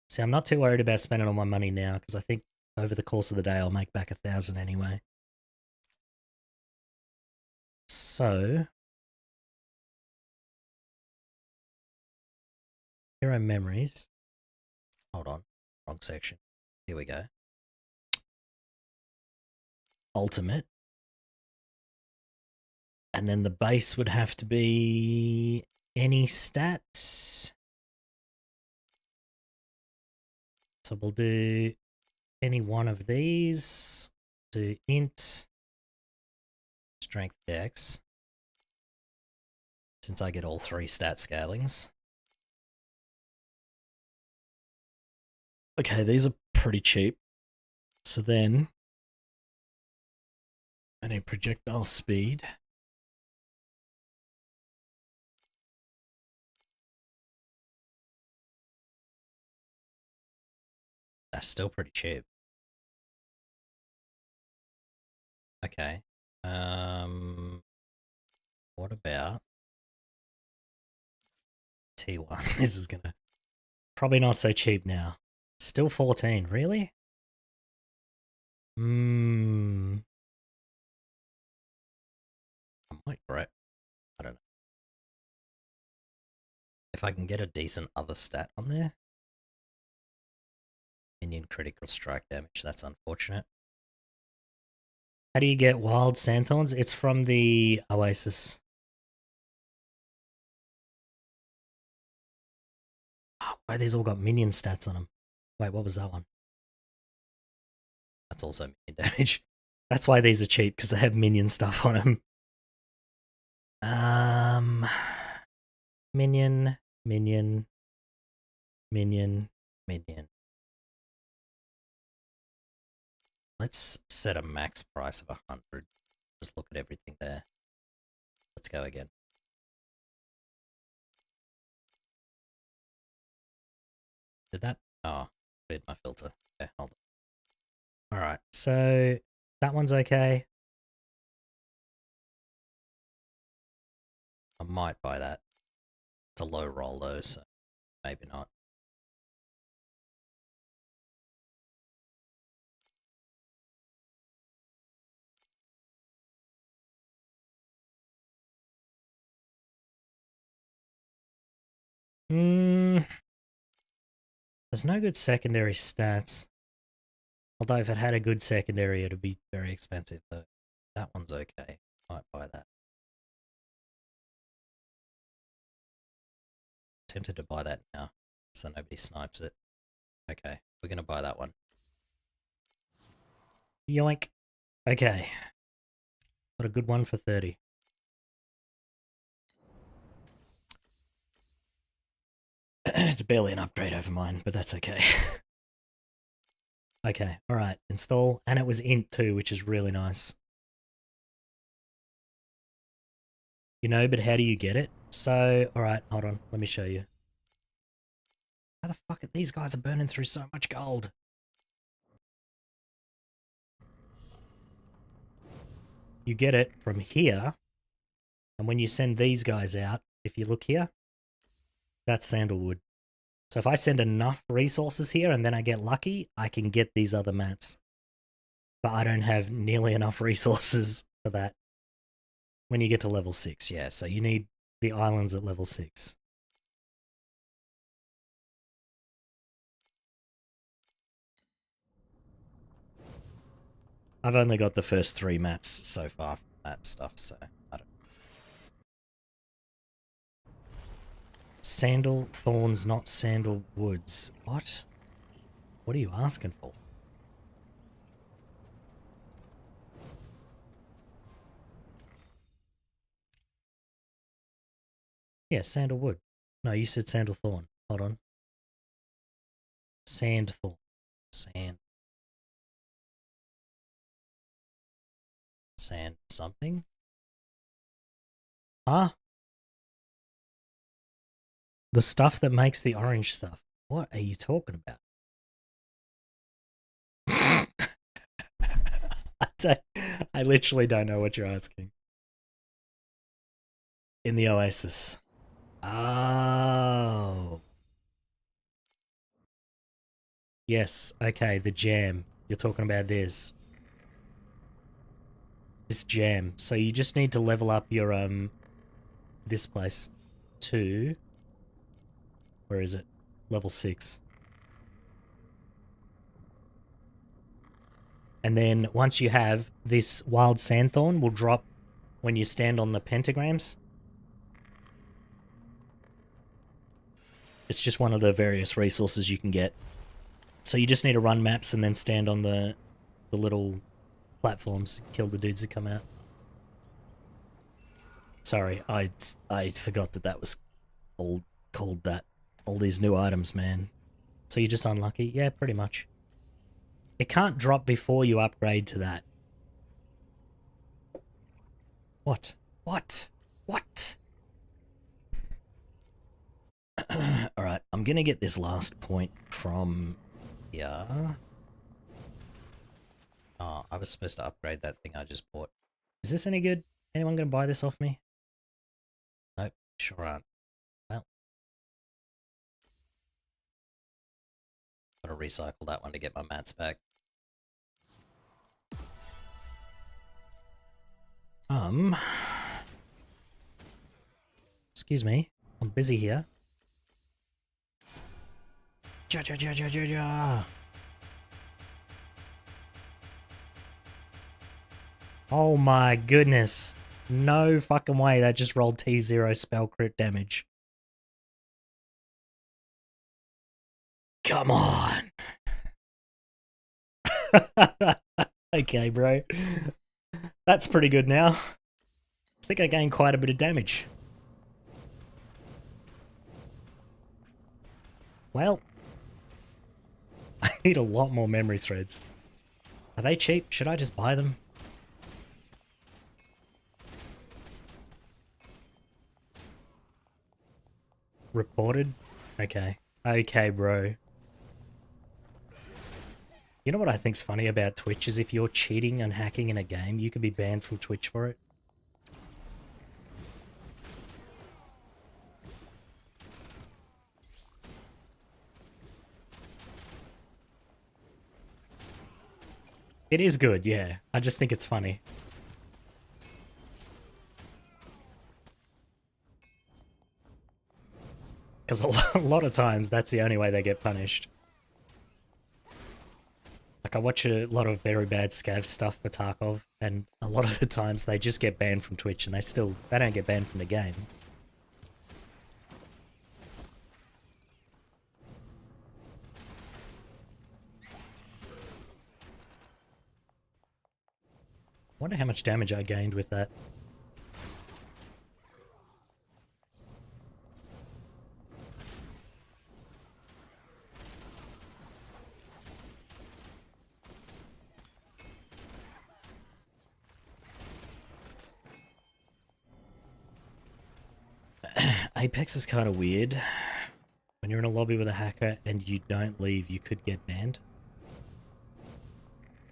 See, I'm not too worried about spending all my money now, because I think over the course of the day I'll make back 1,000 anyway. So... Hero memories. Hold on. Wrong section. Here we go. Ultimate. And then the base would have to be any stats. So we'll do any one of these. Do int strength dex. Since I get all 3 stat scalings. Okay, these are pretty cheap. So then I need projectile speed. That's still pretty cheap. Okay. What about T1? This is gonna probably not so cheap now. Still 14, really? I might correct. I don't know. If I can get a decent other stat on there. Minion critical strike damage, that's unfortunate. How do you get wild sandthorns? It's from the Oasis. Oh, why these all got minion stats on them? Wait, what was that one? That's also minion damage. That's why these are cheap, because they have minion stuff on them. Minion, minion, minion, minion. Let's set a max price of 100. Just look at everything there. Let's go again. Did that? Oh, cleared my filter. Okay, hold on. Alright, so that one's okay. I might buy that. It's a low roll though, so maybe not. There's no good secondary stats. Although if it had a good secondary, it'd be very expensive though. That one's okay. Might buy that. Tempted to buy that now, so nobody snipes it. Okay, we're gonna buy that one. Yoink. Okay. Got a good one for 30. It's barely an upgrade over mine, but that's okay. Okay, alright, install. And it was int too, which is really nice. You know, but how do you get it? So, alright, hold on, let me show you. How the fuck are these guys are burning through so much gold? You get it from here, and when you send these guys out, if you look here, that's sandalwood. So if I send enough resources here and then I get lucky, I can get these other mats. But I don't have nearly enough resources for that. When you get to level 6, yeah. So you need the islands at level 6. I've only got the first 3 mats so far from that stuff, so I don't know. Sandal thorns, not sandalwoods. What? What are you asking for? Yeah, sandalwood. No, you said sandalthorn. Hold on. Sandthorn. Sand. Sand something? Huh? The stuff that makes the orange stuff. What are you talking about? I literally don't know what you're asking. In the Oasis. Oh. Yes, okay, the jam. You're talking about this. This jam. So you just need to level up your, this place to... Where is it? Level 6. And then once you have this wild sandthorn will drop when you stand on the pentagrams. It's just one of the various resources you can get. So you just need to run maps and then stand on the little platforms, kill the dudes that come out. Sorry, I forgot that was called that. All these new items, man. So you're just unlucky? Yeah, pretty much. It can't drop before you upgrade to that. What? What? What? Alright, I'm gonna get this last point from here. Oh, I was supposed to upgrade that thing I just bought. Is this any good? Anyone gonna buy this off me? Nope, sure aren't. Well. Gotta recycle that one to get my mats back. Excuse me. I'm busy here. Ja ja ja ja ja ja. Oh my goodness. No fucking way that just rolled T0 spell crit damage. Come on. Okay, bro. That's pretty good now. I think I gained quite a bit of damage. Well, I need a lot more memory threads. Are they cheap? Should I just buy them? Reported? Okay. Okay, bro. You know what I think's funny about Twitch is if you're cheating and hacking in a game, you could be banned from Twitch for it. It is good, yeah. I just think it's funny. Because a lot of times, that's the only way they get punished. Like, I watch a lot of very bad scav stuff for Tarkov, and a lot of the times they just get banned from Twitch, and they don't get banned from the game. I wonder how much damage I gained with that. Apex is kind of weird. When you're in a lobby with a hacker and you don't leave, you could get banned.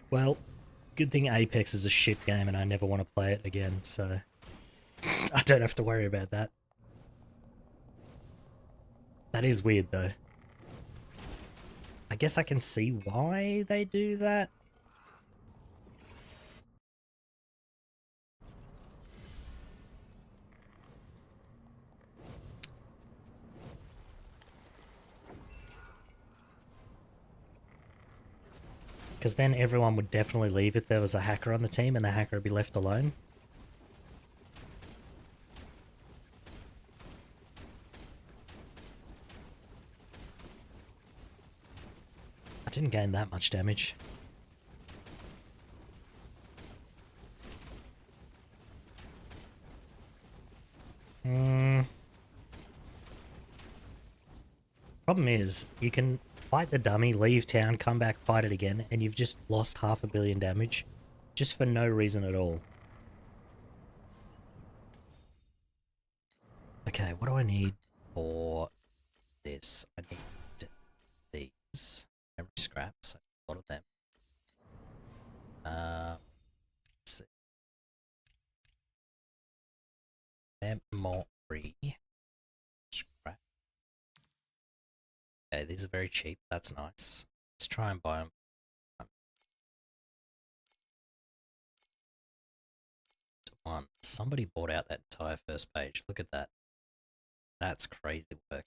Well, good thing Apex is a shit game and I never want to play it again, so I don't have to worry about that. That is weird, though. I guess I can see why they do that. Because then everyone would definitely leave if there was a hacker on the team and the hacker would be left alone. I didn't gain that much damage. Problem is, you can fight the dummy, leave town, come back, fight it again, and you've just lost 500 million damage. Just for no reason at all. Okay, what do I need for this? I need these memory scraps. A lot of them. Let's see. Memory scrap. Okay, these are very cheap. That's nice. Let's try and buy them. One. Somebody bought out that entire first page. Look at that. That's crazy work.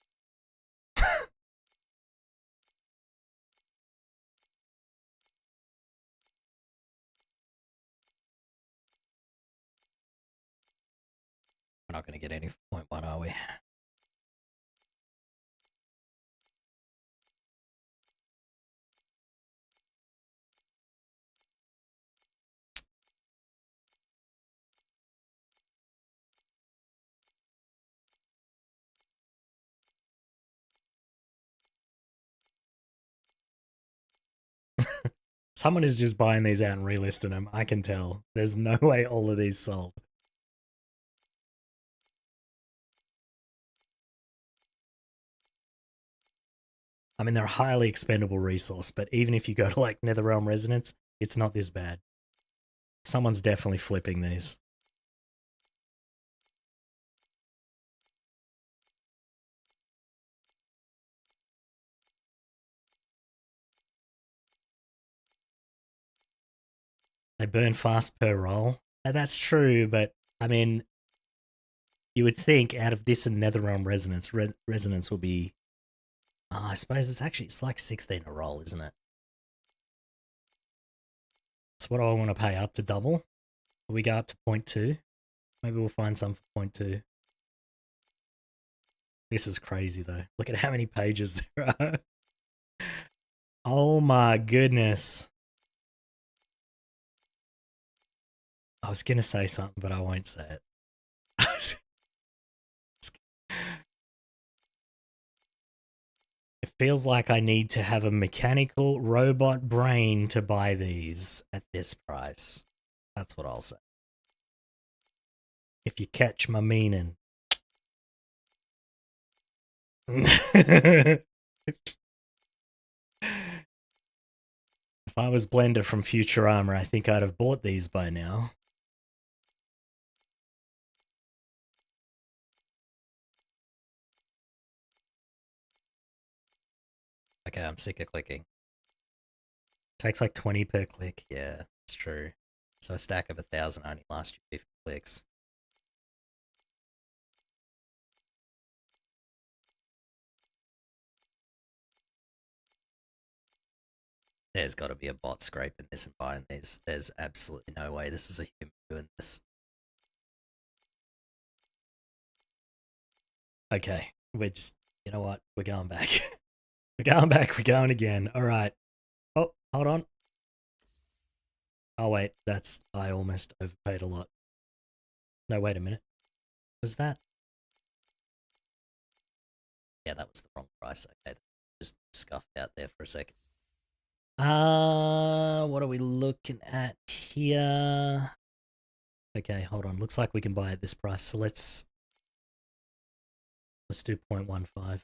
not going to get any 0.1, are we? Someone is just buying these out and relisting them. I can tell. There's no way all of these sold. I mean, they're a highly expendable resource, but even if you go to like Netherrealm Resonance, it's not this bad. Someone's definitely flipping these. They burn fast per roll. That's true, but I mean, you would think out of this and Netherrealm Resonance, Resonance will be. Oh, I suppose it's like 16 a roll, isn't it? So what do I want to pay up to double? We go up to 0.2. Maybe we'll find some for 0.2. This is crazy though. Look at how many pages there are. Oh my goodness. I was going to say something, but I won't say it. It feels like I need to have a mechanical robot brain to buy these at this price. That's what I'll say. If you catch my meaning. If I was Blender from Futurama, I think I'd have bought these by now. Okay, I'm sick of clicking. Takes like 20 per click. Yeah, it's true. So a stack of 1,000 only lasts you 50 clicks. There's got to be a bot scraping this and buying these. There's absolutely no way this is a human doing this. Okay, we're just, you know what? We're going back. We're going back. We're going again. All right. Oh, hold on. Oh, wait. I almost overpaid a lot. No, wait a minute. Was that? Yeah, that was the wrong price. Okay, just scuffed out there for a second. What are we looking at here? Okay, hold on. Looks like we can buy at this price. So let's do 0.15.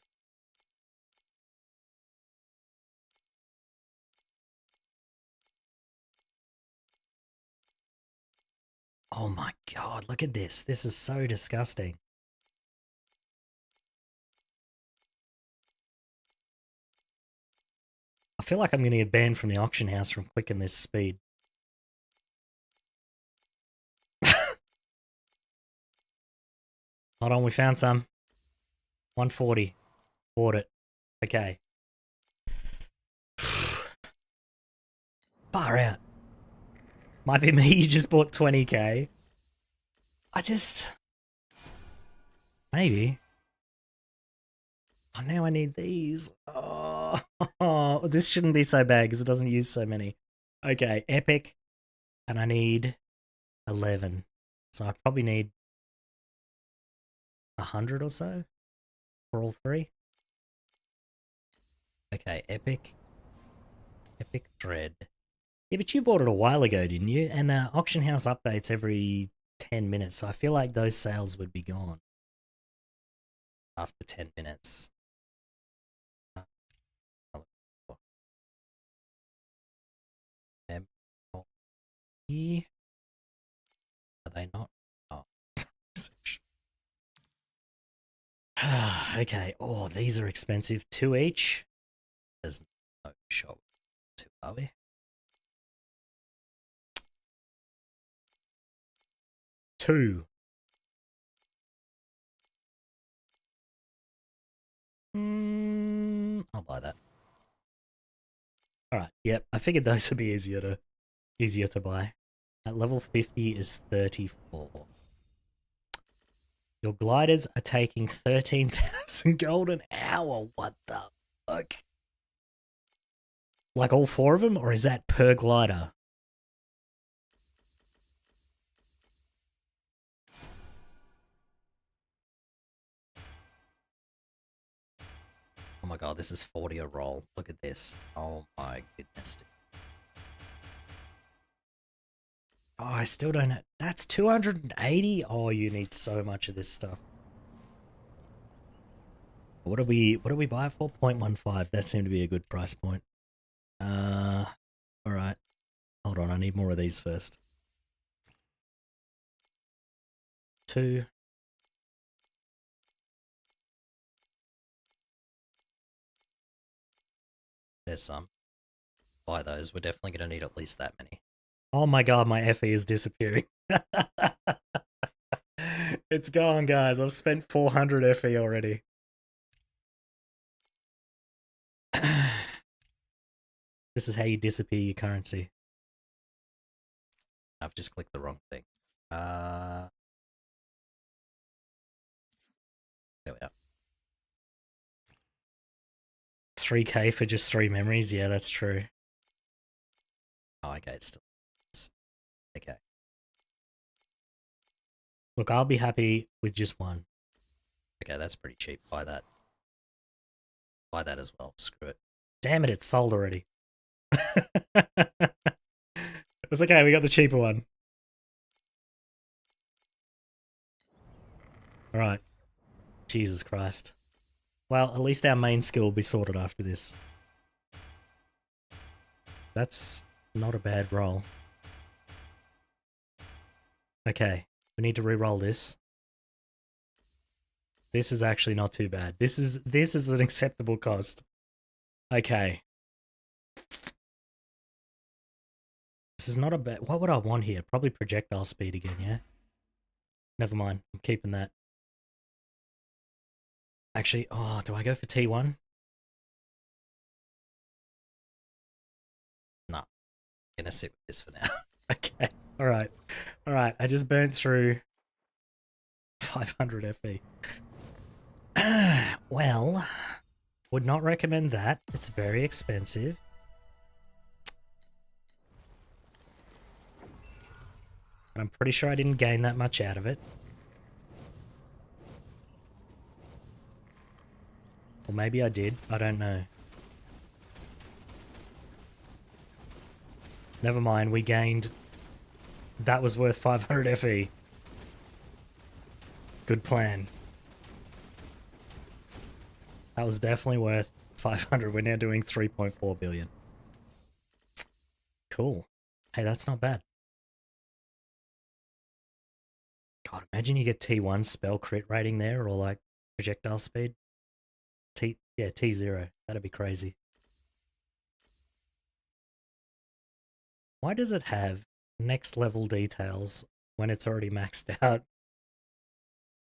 Oh my god, look at this. This is so disgusting. I feel like I'm going to get banned from the auction house from clicking this speed. Hold on, we found some. 140. Bought it. Okay. Far out. Might be me, you just bought 20k. Maybe. Oh, now I need these. Oh, this shouldn't be so bad because it doesn't use so many. Okay, epic. And I need 11. So I probably need 100 or so for all three. Okay, epic. Epic thread. Yeah, but you bought it a while ago, didn't you? And the auction house updates every 10 minutes, so I feel like those sales would be gone after 10 minutes. Are they not? Oh. Okay. Oh, these are expensive. 2 each. There's no shop. 2, are we? Two. I'll buy that. All right. Yep. I figured those would be easier to buy. At level 50 is 34. Your gliders are taking 13,000 gold an hour. What the fuck? Like all 4 of them, or is that per glider? Oh my god, this is 40 a roll. Look at this. Oh my goodness. Oh, I still don't know. That's 280? Oh, you need so much of this stuff. What do we buy it for? 0.15. That seemed to be a good price point. Alright. Hold on, I need more of these first. 2. There's some. Buy those. We're definitely going to need at least that many. Oh my god, my FE is disappearing. It's gone, guys. I've spent 400 FE already. This is how you disappear your currency. I've just clicked the wrong thing. There we are. 3k for just 3 memories? Yeah, that's true. Oh, okay, it's still... Okay. Look, I'll be happy with just 1. Okay, that's pretty cheap. Buy that. Buy that as well. Screw it. Damn it, it's sold already. It's okay, we got the cheaper one. Alright. Jesus Christ. Well, at least our main skill will be sorted after this. That's not a bad roll. Okay, we need to re-roll this. This is actually not too bad. This is an acceptable cost. Okay. This is not a bad... What would I want here? Probably projectile speed again, yeah? Never mind. I'm keeping that. Actually, oh, do I go for T1? No. I'm gonna sit with this for now. Okay. Alright. Alright, I just burnt through 500 FE. Well, would not recommend that. It's very expensive. And I'm pretty sure I didn't gain that much out of it. Or maybe I did. I don't know. Never mind, we gained... That was worth 500 FE. Good plan. That was definitely worth 500. We're now doing 3.4 billion. Cool. Hey, that's not bad. God, imagine you get T1 spell crit rating there, or like projectile speed. Yeah, T0. That'd be crazy. Why does it have next level details when it's already maxed out?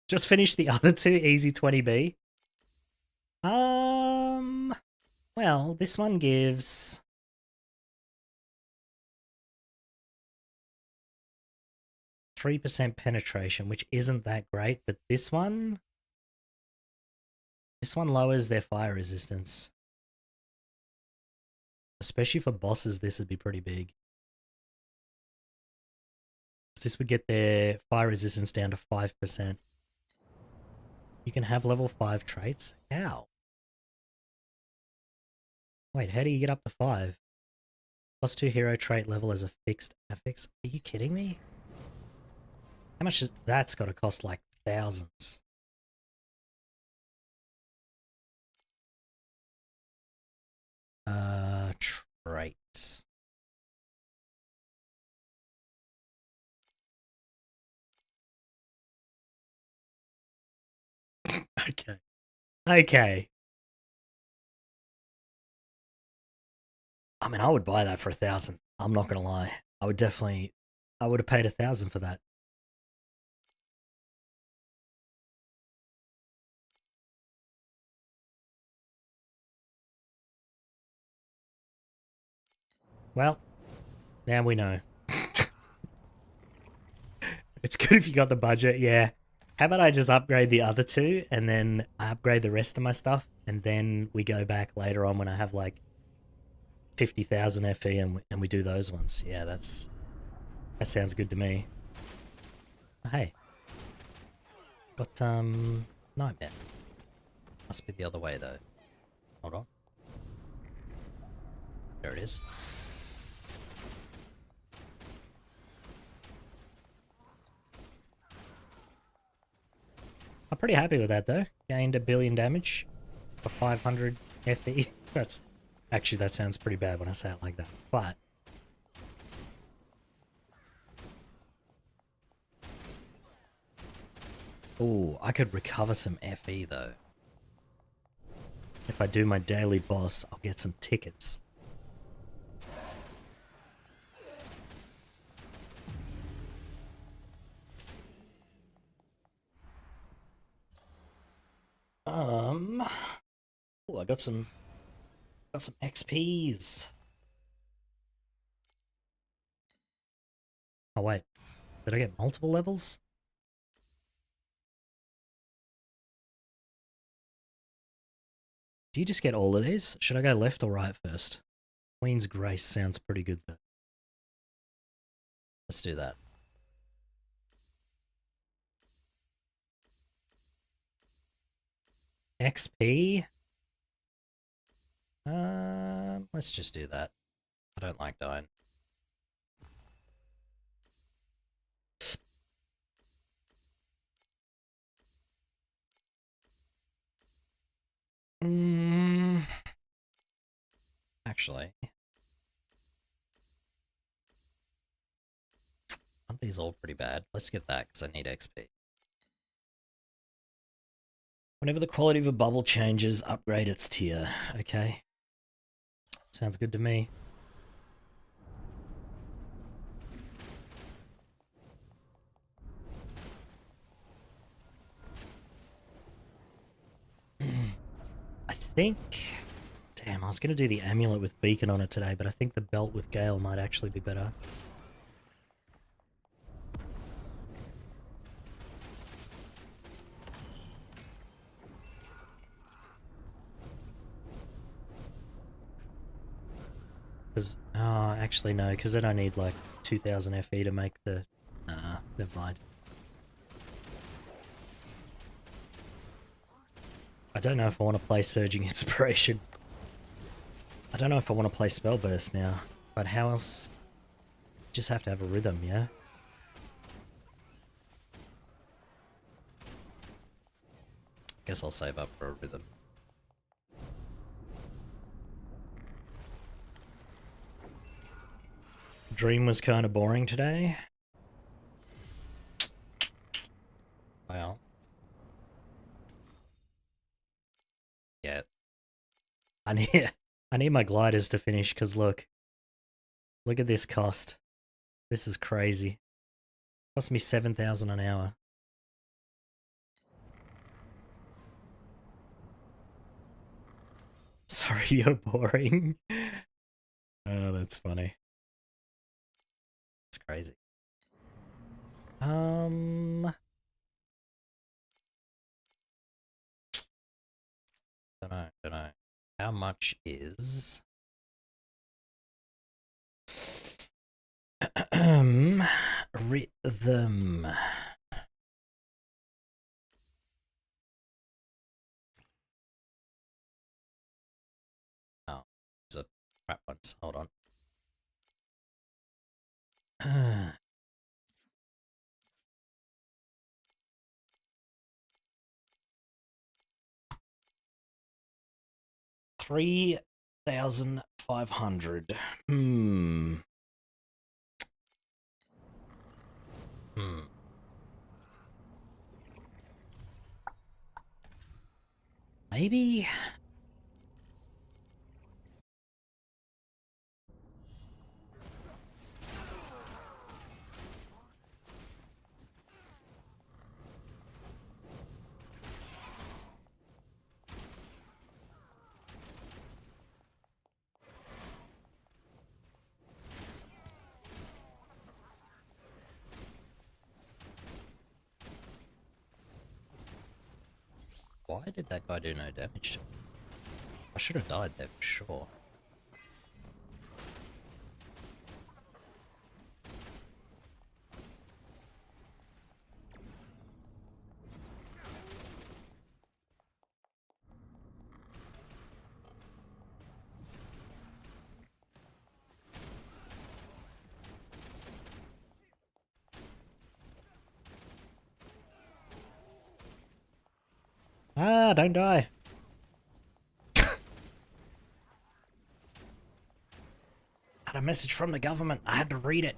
Just finish the other 2, easy 20B. Well, this one gives... %3 penetration, which isn't that great, but this one lowers their fire resistance. Especially for bosses, this would be pretty big. This would get their fire resistance down to 5%. You can have level 5 traits? How? Wait, how do you get up to 5? +2 hero trait level as a fixed affix? Are you kidding me? How much is that's got to cost? Like thousands. Traits. Okay. Okay. I mean, I would buy that for 1,000. I'm not gonna lie. I would have paid 1,000 for that. Well, now we know. It's good if you got the budget, yeah. How about I just upgrade the other two and then I upgrade the rest of my stuff and then we go back later on when I have like 50,000 FE and we do those ones. Yeah, that sounds good to me. Oh, hey. Got nightmare. Must be the other way though. Hold on. There it is. I'm pretty happy with that though. Gained 1 billion damage for 500 FE. That's actually, that sounds pretty bad when I say it like that. But oh, I could recover some FE though. If I do my daily boss, I'll get some tickets. Oh, I got some XPs. Oh wait, did I get multiple levels? Do you just get all of these? Should I go left or right first? Queen's Grace sounds pretty good though. Let's do that. XP? Let's just do that. I don't like dying. Actually, aren't these all pretty bad? Let's get that because I need XP. Whenever the quality of a bubble changes, upgrade its tier. Okay. Sounds good to me. I think... Damn, I was going to do the amulet with beacon on it today, but I think the belt with Gale might actually be better. Because, oh, actually no, because then I need like 2,000 FE to make the... never mind. I don't know if I want to play Surging Inspiration. I don't know if I want to play Spell Burst now, but how else? Just have to have a rhythm, yeah? Guess I'll save up for a rhythm. Dream was kind of boring today. Well. Yeah. I need my gliders to finish, because look at this cost. This is crazy. Cost me 7,000 an hour. Sorry, you're boring. Oh, that's funny. It's crazy. Don't know. How much is... Rhythm. Oh, it's a crap ones. Hold on. 3,500. Maybe? Why did that guy do no damage to me? I should have died there for sure. Ah, don't die. Had a message from the government. I had to read it.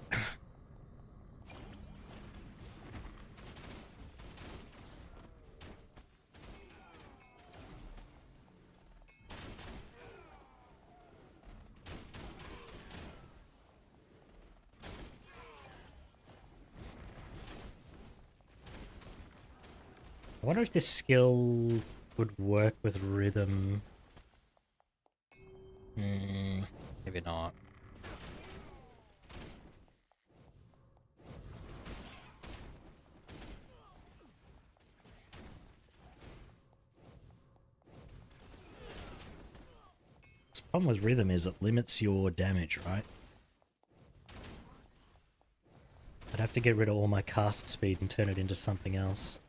I wonder if this skill would work with rhythm. Maybe not. The problem with rhythm is it limits your damage, right? I'd have to get rid of all my cast speed and turn it into something else.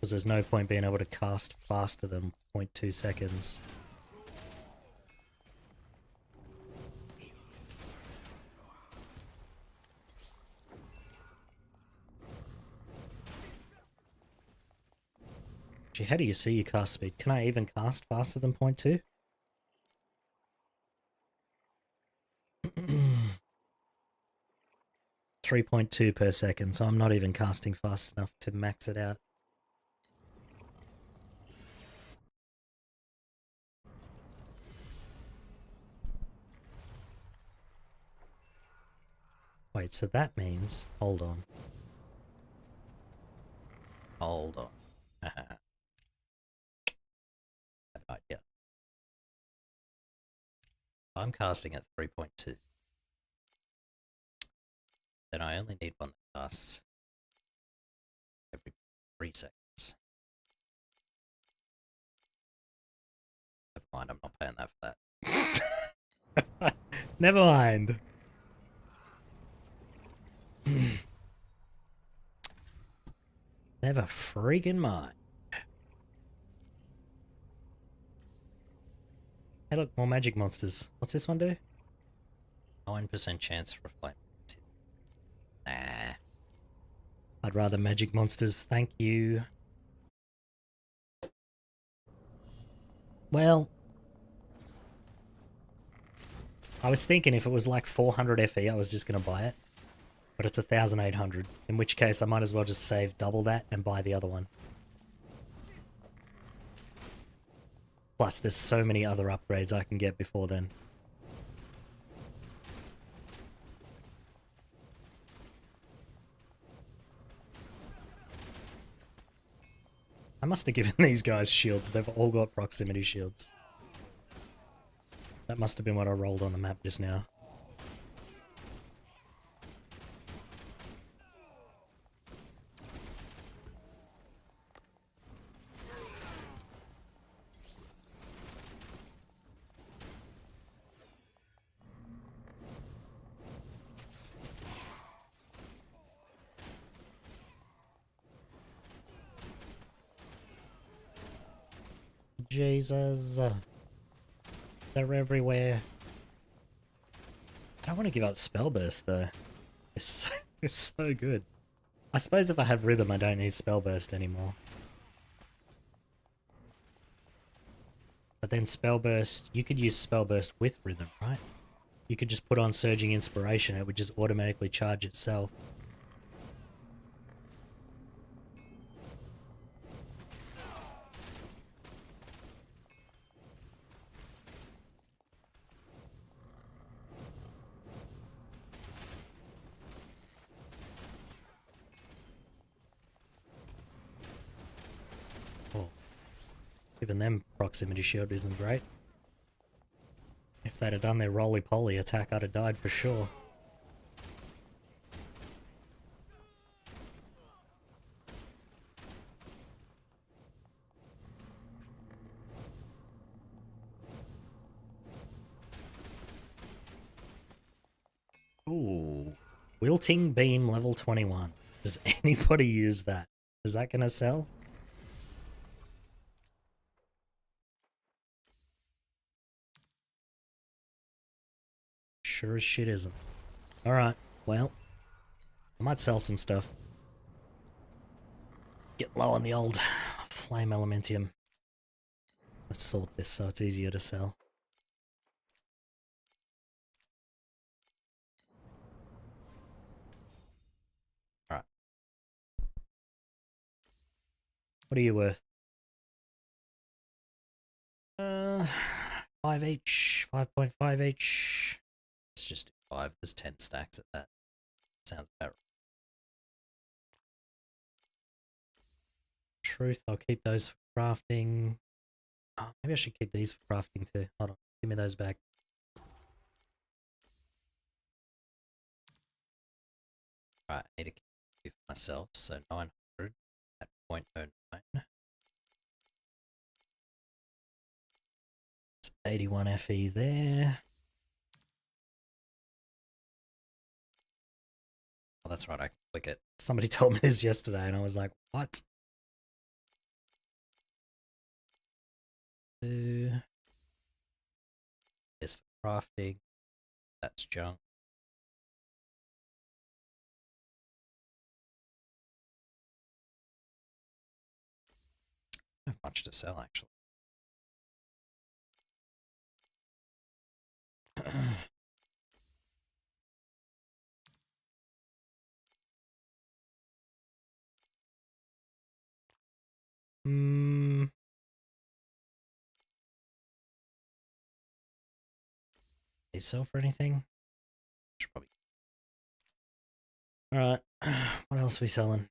Because there's no point being able to cast faster than 0.2 seconds. Gee, how do you see your cast speed? Can I even cast faster than 0.2? 3.2 per second, so I'm not even casting fast enough to max it out. Wait, so that means... Hold on. Hold on. Right, yeah. I'm casting at 3.2. Then I only need one that casts every 3 seconds. Never mind, I'm not paying that for that. Never mind. Never freaking mind. Hey look, more magic monsters. What's this one do? 9% chance for a flame. Nah. I'd rather magic monsters, thank you. Well, I was thinking if it was like 400 FE, I was just going to buy it. But it's 1,800, in which case I might as well just save double that and buy the other one. Plus, there's so many other upgrades I can get before then. I must have given these guys shields. They've all got proximity shields. That must have been what I rolled on the map just now. Jesus. They're everywhere. I don't want to give up Spellburst though. It's so good. I suppose if I have Rhythm I don't need Spellburst anymore. But then Spellburst, you could use Spellburst with Rhythm, right? You could just put on Surging Inspiration, it would just automatically charge itself. Even them proximity shield isn't great. If they'd have done their roly-poly attack, I'd have died for sure. Ooh. Wilting beam level 21. Does anybody use that? Is that gonna sell? Sure as shit isn't. Alright, well, I might sell some stuff. Get low on the old flame elementium. Let's sort this so it's easier to sell. Alright. What are you worth? 5H, 5.5H. Let's just do 5. There's 10 stacks at that. Sounds about right. Truth, I'll keep those for crafting. Oh, maybe I should keep these for crafting too. Hold on, give me those back. Right, I need to keep for myself, so 900 at 0.09. It's 81 FE there. Oh, that's right, I can click it. Somebody told me this yesterday and I was like, what? This for crafting. That's junk. Not much to sell actually. They sell for anything? Should probably. Alright, what else are we selling?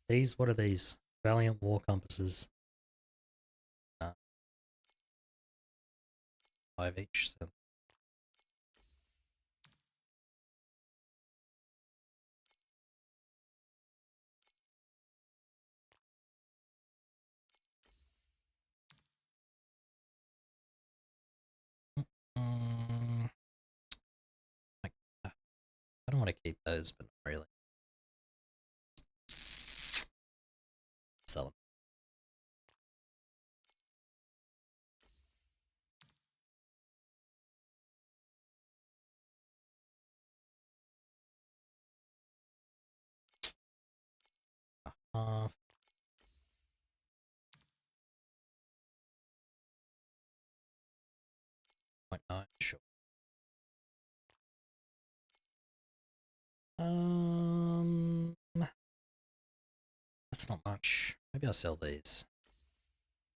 These, what are these? Valiant War Compasses. 5 each, so. I don't want to keep those, but not really. Sell them. Half. .9, sure. That's not much. Maybe I'll sell these.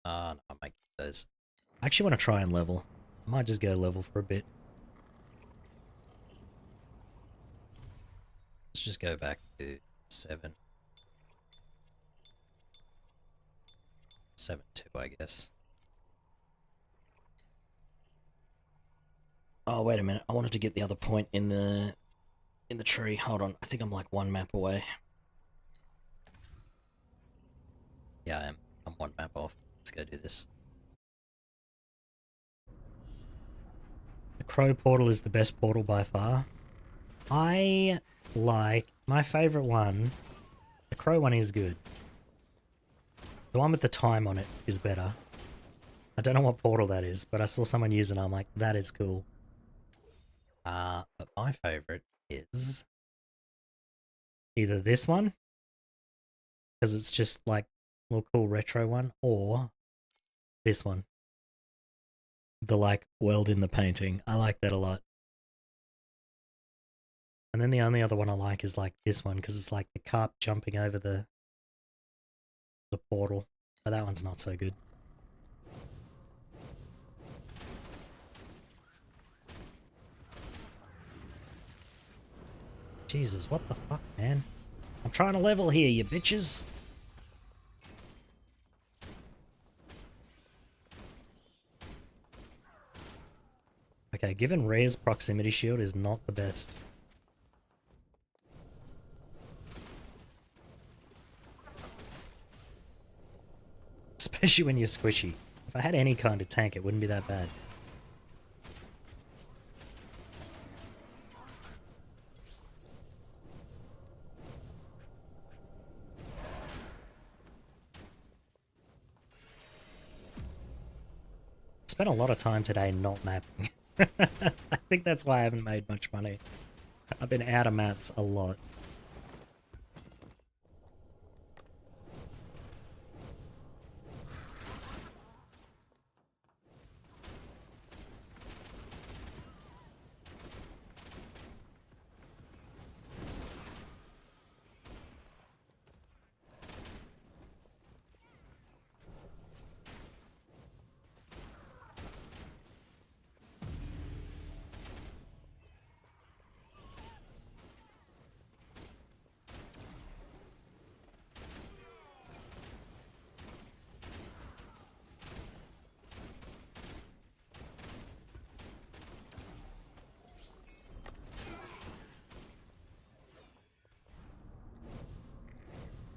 No, I might keep those. I actually want to try and level. I might just go level for a bit. Let's just go back to 7. 7.2, I guess. Oh, wait a minute. I wanted to get the other point in the tree. Hold on. I think I'm like 1 map away. Yeah, I am. I'm 1 map off. Let's go do this. The Crow portal is the best portal by far. I like my favorite one. The Crow one is good. The one with the time on it is better. I don't know what portal that is, but I saw someone use it and I'm like, that is cool. But my favorite is either this one, because it's just like a little cool retro one, or this one. The like weld in the painting. I like that a lot. And then the only other one I like is like this one, because it's like the carp jumping over the portal. But that one's not so good. Jesus, what the fuck, man? I'm trying to level here, you bitches. Okay, given Ray's proximity shield is not the best. Especially when you're squishy. If I had any kind of tank, it wouldn't be that bad. spent a lot of time today not mapping. I think that's why I haven't made much money. I've been out of maps a lot.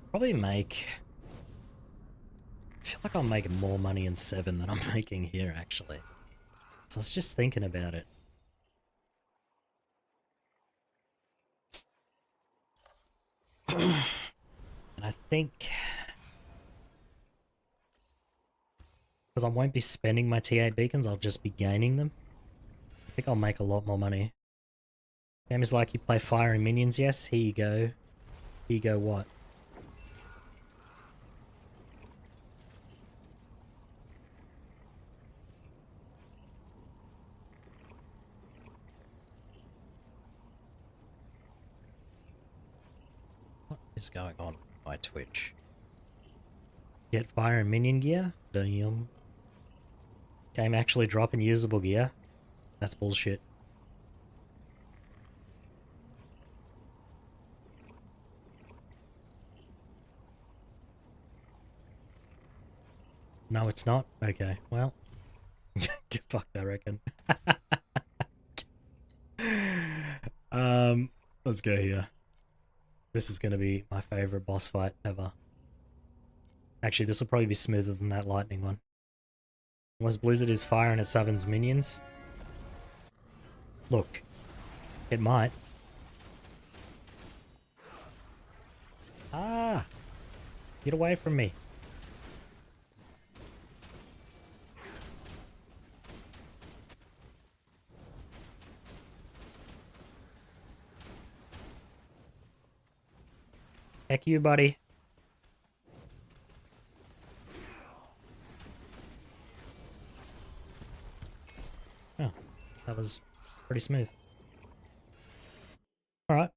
Probably make... I feel like I'll make more money in 7 than I'm making here, actually. So I was just thinking about it. And I think... because I won't be spending my T8 beacons, I'll just be gaining them. I think I'll make a lot more money. Game is like you play fire and minions, yes? Here you go. Here you go what? What is going on with my Twitch? Get fire and minion gear? Damn. Game actually dropping usable gear? That's bullshit. No, it's not? Okay, well. Get fucked, I reckon. Let's go here. This is gonna be my favorite boss fight ever. Actually, this will probably be smoother than that lightning one. Unless Blizzard is fire and it summons minions. Look. It might. Ah! Get away from me. Heck you, buddy. Oh, that was pretty smooth. Alright.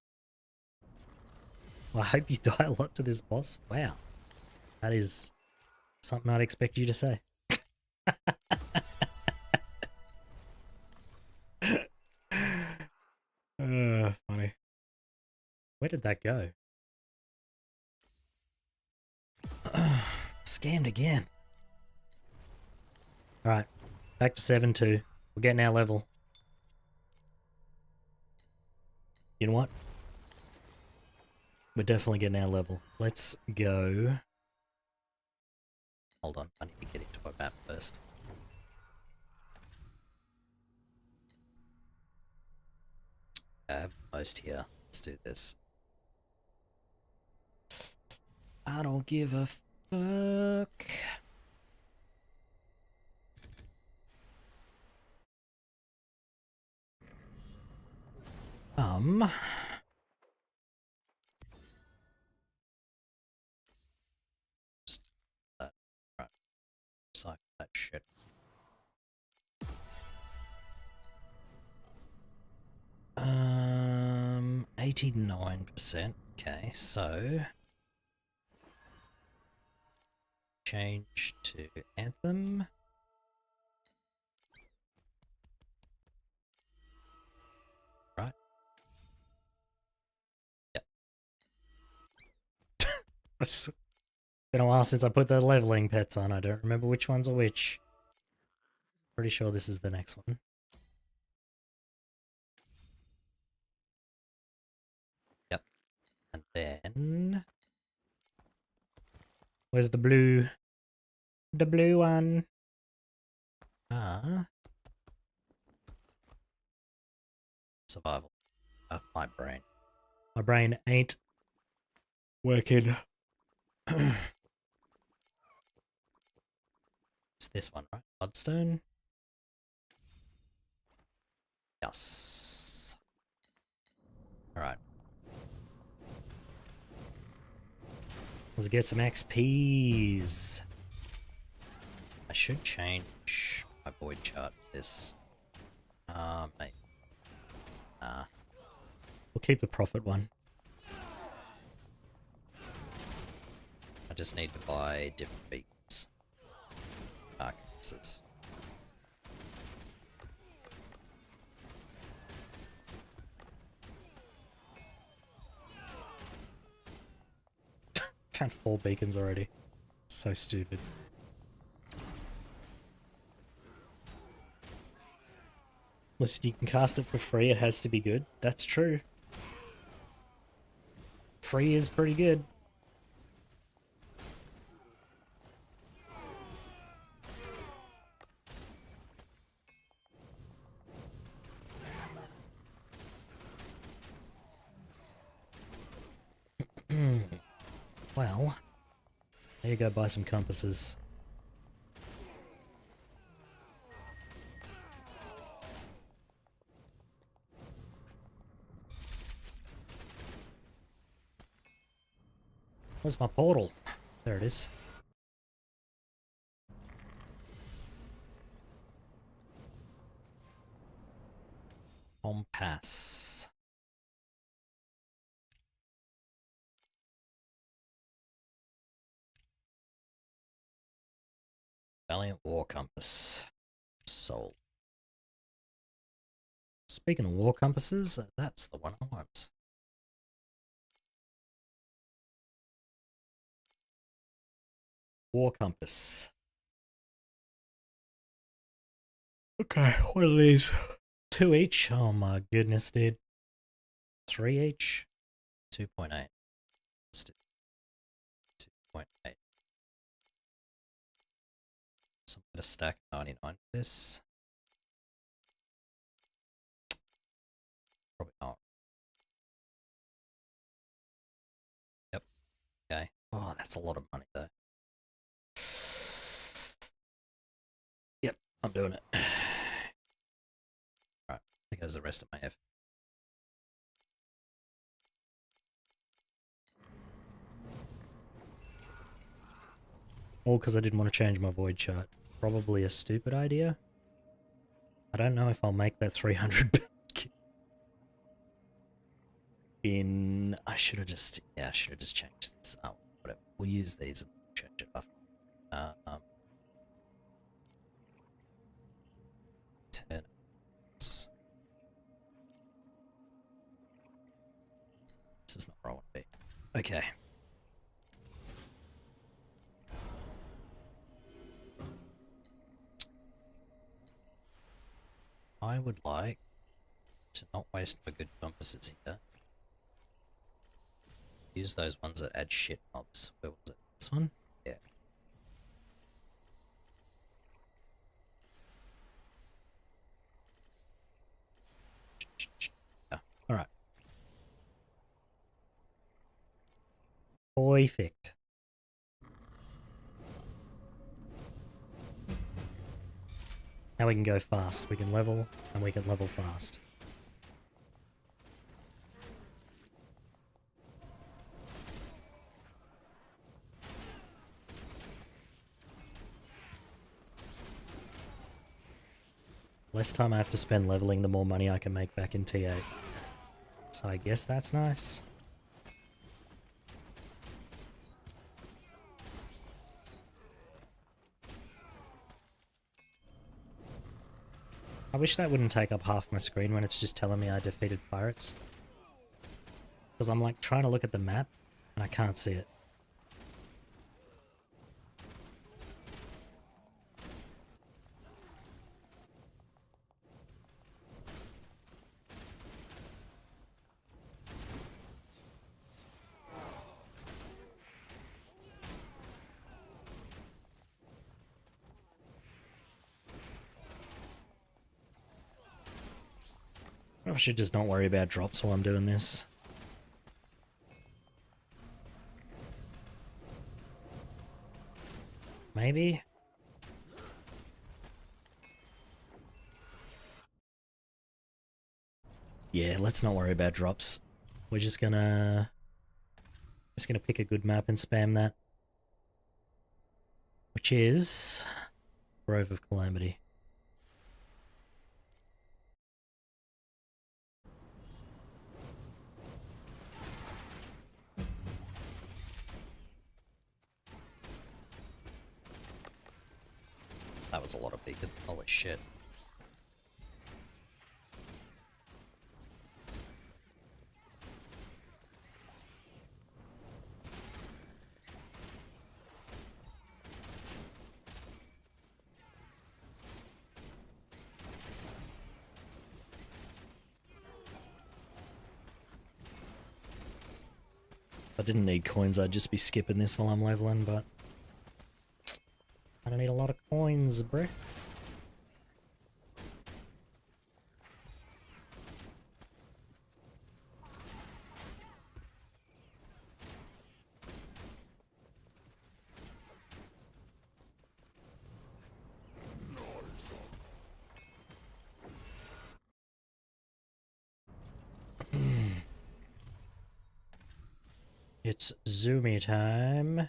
Well, I hope you die a lot to this boss. Wow. That is something I'd expect you to say. Funny. Where did that go? Scammed again. Alright. Back to 7-2. We're getting our level. You know what? We're definitely getting our level. Let's go. Hold on, I need to get into my map first. I have most here. Let's do this. I don't give a fuck. Just that. Right. Recycle that shit. Um, 89%. Okay, so change to Anthem. Right. Yep. It's been a while since I put the leveling pets on. I don't remember which ones are which. Pretty sure this is the next one. Yep. And then where's the blue? The blue one. Ah. Survival. My brain. My brain ain't working. It's this one, right? Bloodstone? Yes. Alright. Let's get some XPs. I should change my void chart for this. Mate. Nah. We'll keep the profit one. I just need to buy different beacons. Darknesses. Found 4 beacons already. So stupid. Listen, you can cast it for free, it has to be good. That's true. Free is pretty good. Well, there you go, buy some compasses. Where's my portal? There it is. Compass. Valiant War Compass. Soul. Speaking of war compasses, that's the one I want. War compass. Okay, what are these? 2 each? Oh my goodness, dude. 3 each? 2.8. Let's do 2.8. So I'm going to stack 99 for this. Probably not. Yep. Okay. Oh, that's a lot of money though. Yep, I'm doing it. Alright, there goes the rest of my effort. All because I didn't want to change my void chart. Probably a stupid idea. I don't know if I'll make that 300 back. I should have just changed this. Oh, whatever. We'll use these and change it after. 10. This is not where I want to be. Okay. I would like to not waste my good compasses here. Use those ones that add shit mobs. Where was it? This one? Yeah. Alright. Perfect. Now we can go fast. We can level, and we can level fast. Less time I have to spend leveling, the more money I can make back in T8. So I guess that's nice. I wish that wouldn't take up half my screen when it's just telling me I defeated pirates. Because I'm like trying to look at the map, and I can't see it. I should just not worry about drops while I'm doing this. Maybe? Yeah, let's not worry about drops. We're just gonna pick a good map and spam that. Which is Grove of Calamity. That was a lot of beacon. Holy shit. If I didn't need coins, I'd just be skipping this while I'm leveling, but I don't need a lot of coins, bruh. It's zoomy time.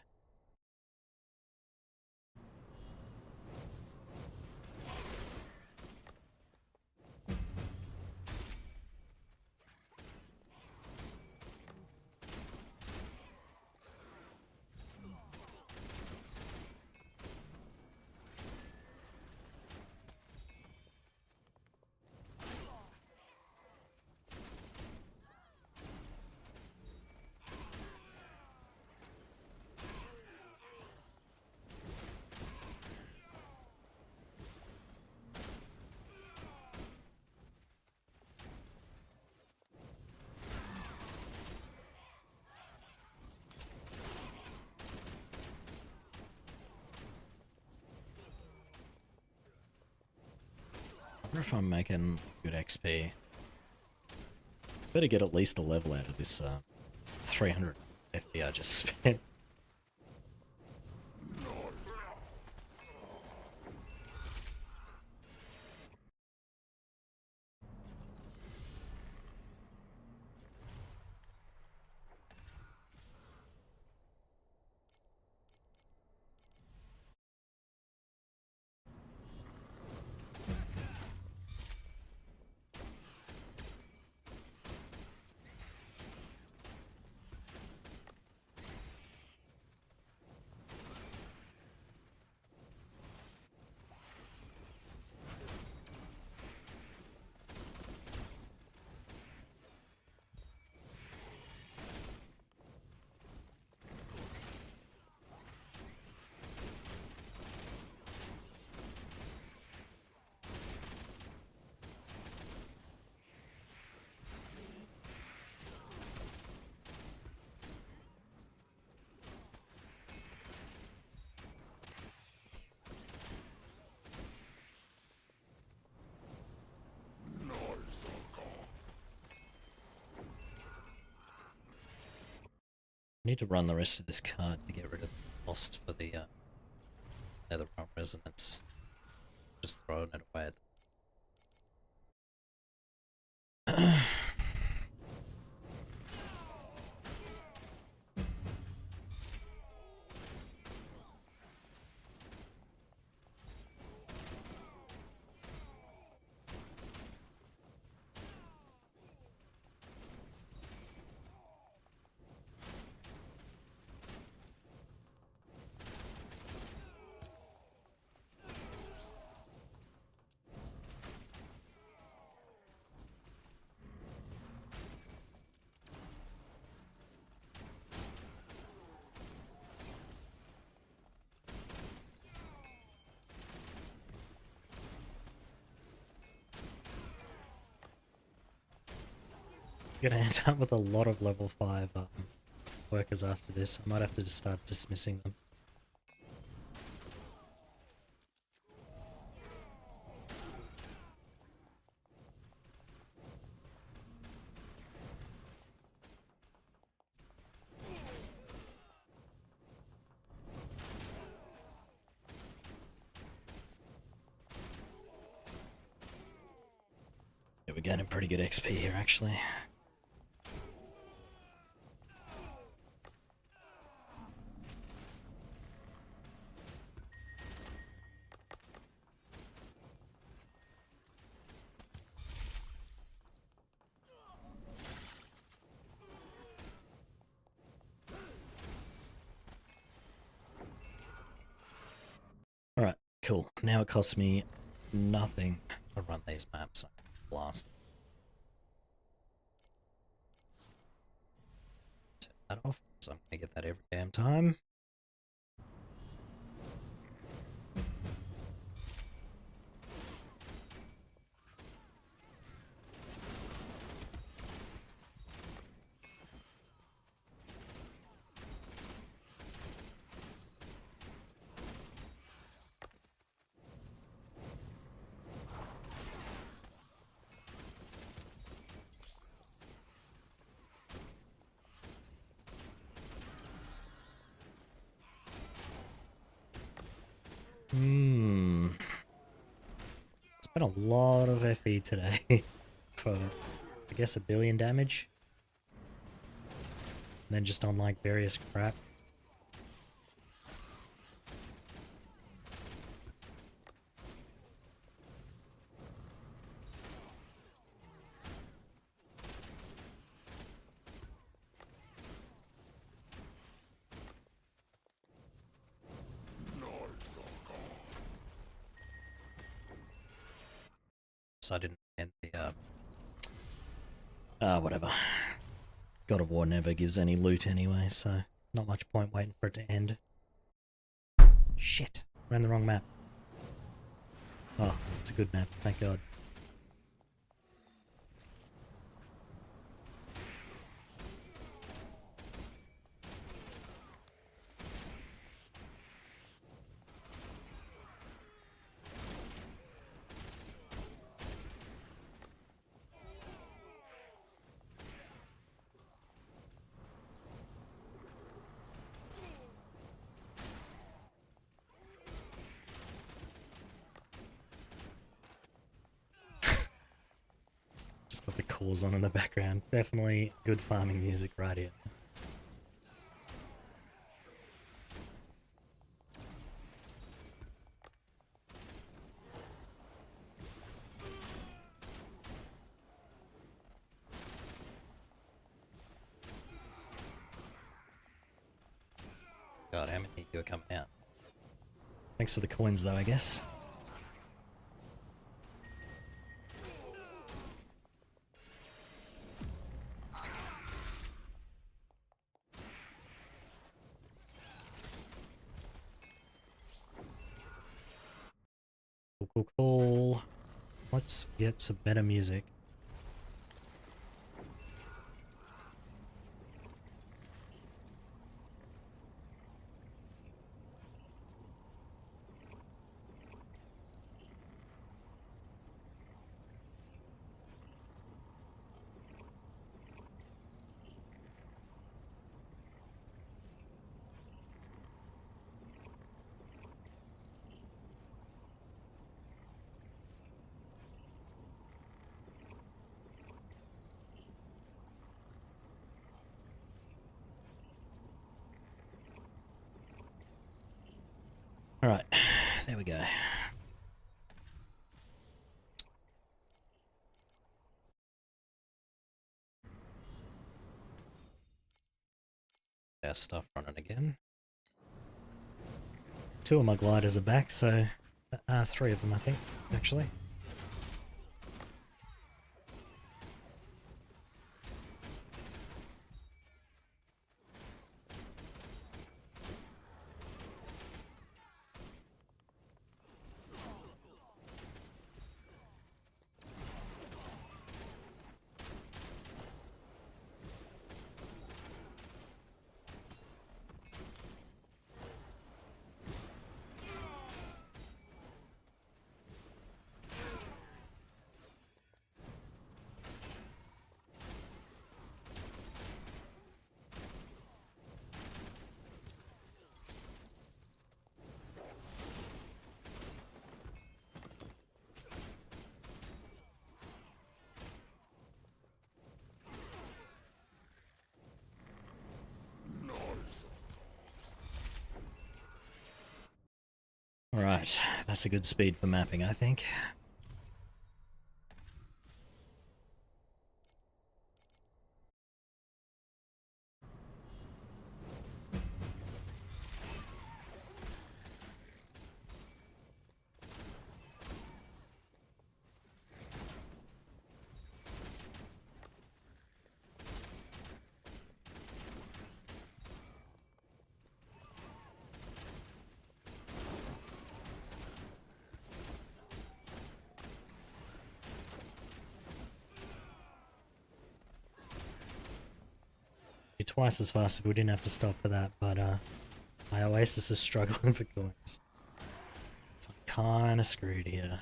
I wonder if I'm making good XP. Better get at least a level out of this 300 FP I just spent. I need to run the rest of this card to get rid of the cost for the Netherrealm Resonance. Just throwing it away at gonna end up with a lot of level 5 workers after this. I might have to just start dismissing them. Yeah, we're getting pretty good XP here, actually. Alright, cool. Now it costs me nothing to run these maps. I can blast them. Turn that off, so I'm gonna get that every damn time. Spent a lot of FE today for, I guess, 1 billion damage. And then just on like various crap. So I didn't end the whatever. God of War never gives any loot anyway, so not much point waiting for it to end. Shit, ran the wrong map. Oh, it's a good map, thank God. Just got the calls on in the background. Definitely good farming music right here. God, how many of you are coming out? Thanks for the coins though, I guess. Cool. Let's get some better music. Alright, there we go. Our stuff running again. 2 of my gliders are back, so 3 of them I think, actually. Right, that's a good speed for mapping, I think. Twice as fast if we didn't have to stop for that, but my Oasis is struggling for coins. So I'm kinda screwed here.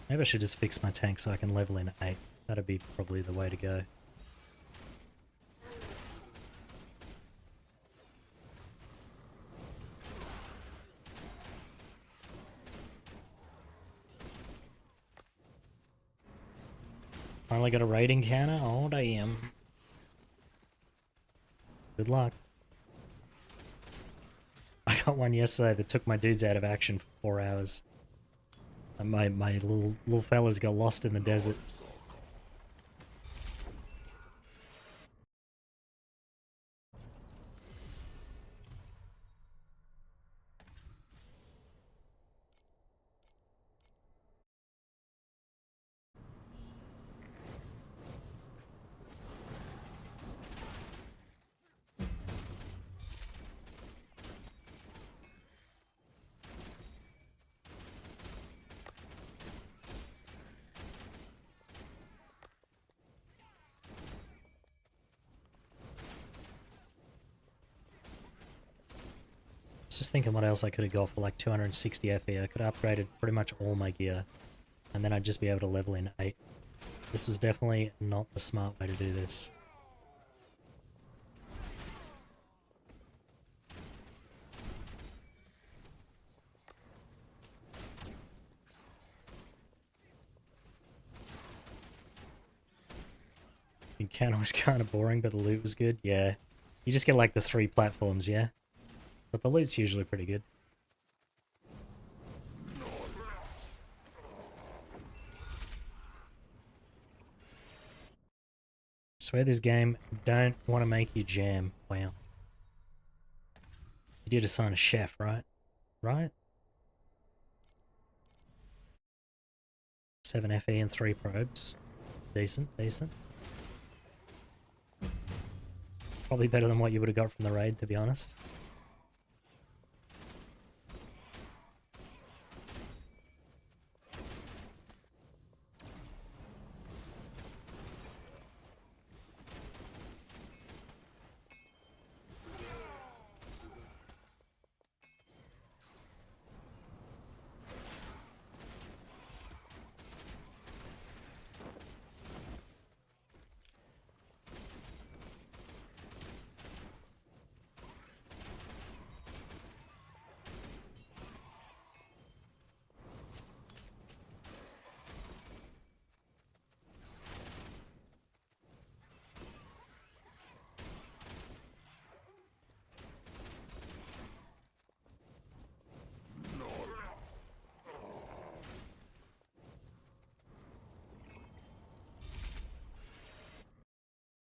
Maybe I should just fix my tank so I can level in at 8. That'd be probably the way to go. Finally got a raid encounter? Oh damn. Good luck. I got one yesterday that took my dudes out of action for 4 hours. And my little fellas got lost in the desert. Just thinking what else I could have got for like 260 FE. I could have upgraded pretty much all my gear, and then I'd just be able to level in 8. This was definitely not the smart way to do this. The encounter was kind of boring, but the loot was good. Yeah, you just get like the 3 platforms, yeah? But the loot's usually pretty good. Swear this game don't want to make you jam. Wow. You did assign a chef, right? Right? 7 FE and 3 probes. Decent, decent. Probably better than what you would have got from the raid, to be honest.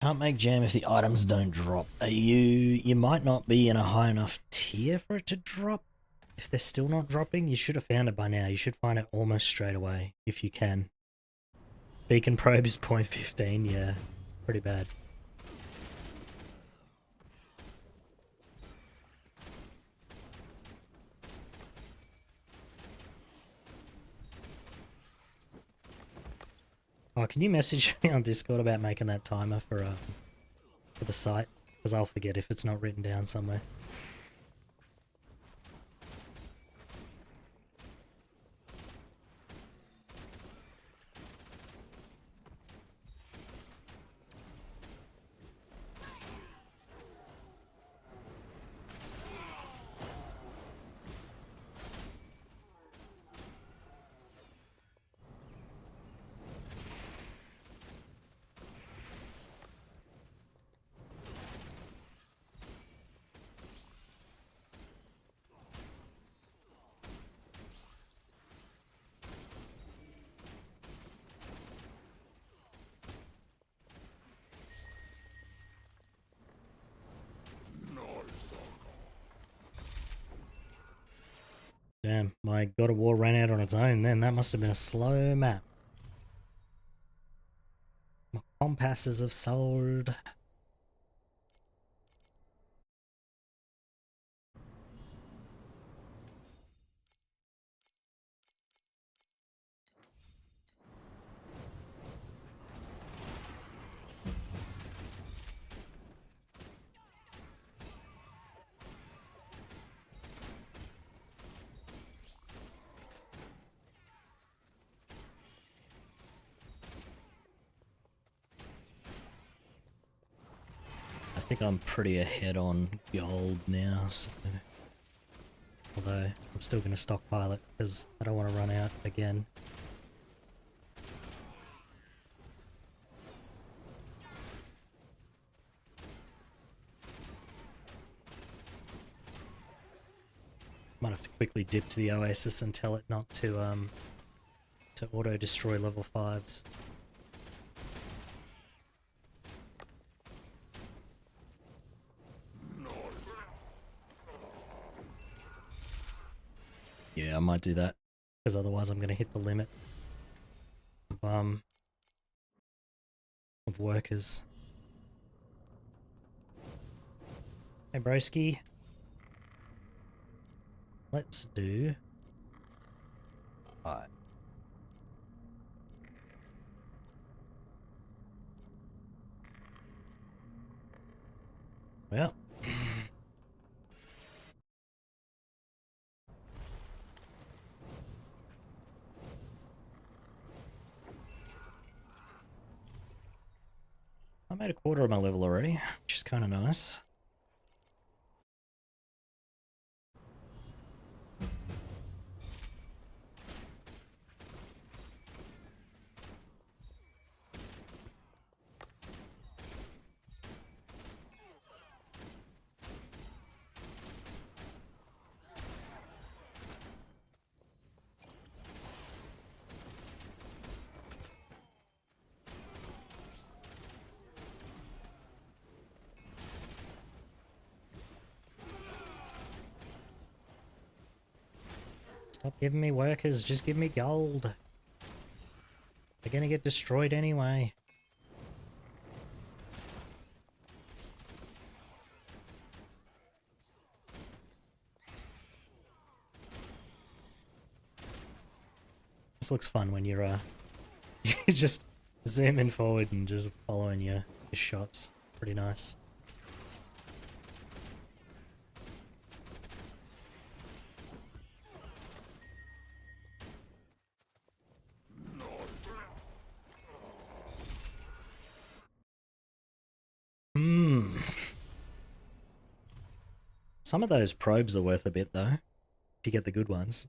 Can't make jam if the items don't drop. You might not be in a high enough tier for it to drop. If they're still not dropping, you should have found it by now. You should find it almost straight away, if you can. Beacon probe is 0.15, yeah. Pretty bad. Oh, can you message me on Discord about making that timer for the site? Because I'll forget if it's not written down somewhere. Damn, my God of War ran out on its own then. That must have been a slow map. My compasses have sold. I think I'm pretty ahead on gold now, so... Although, I'm still going to stockpile it, because I don't want to run out again. Might have to quickly dip to the Oasis and tell it not to auto-destroy level 5s. Yeah, I might do that, because otherwise I'm going to hit the limit of workers. Hey broski, let's do... Alright. Well... I made a quarter of my level already, which is kind of nice. Stop giving me workers, just give me gold. They're gonna get destroyed anyway. This looks fun when you're you're just zooming forward and just following your shots. Pretty nice. Some of those probes are worth a bit though, if you get the good ones.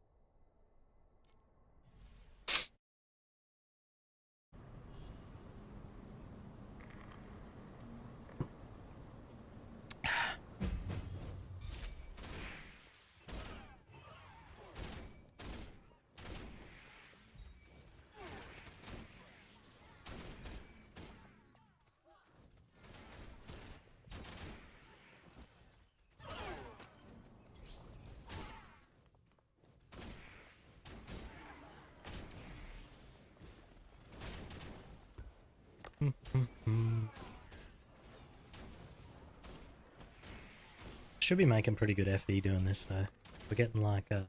Should be making pretty good FE doing this though. We're getting like well,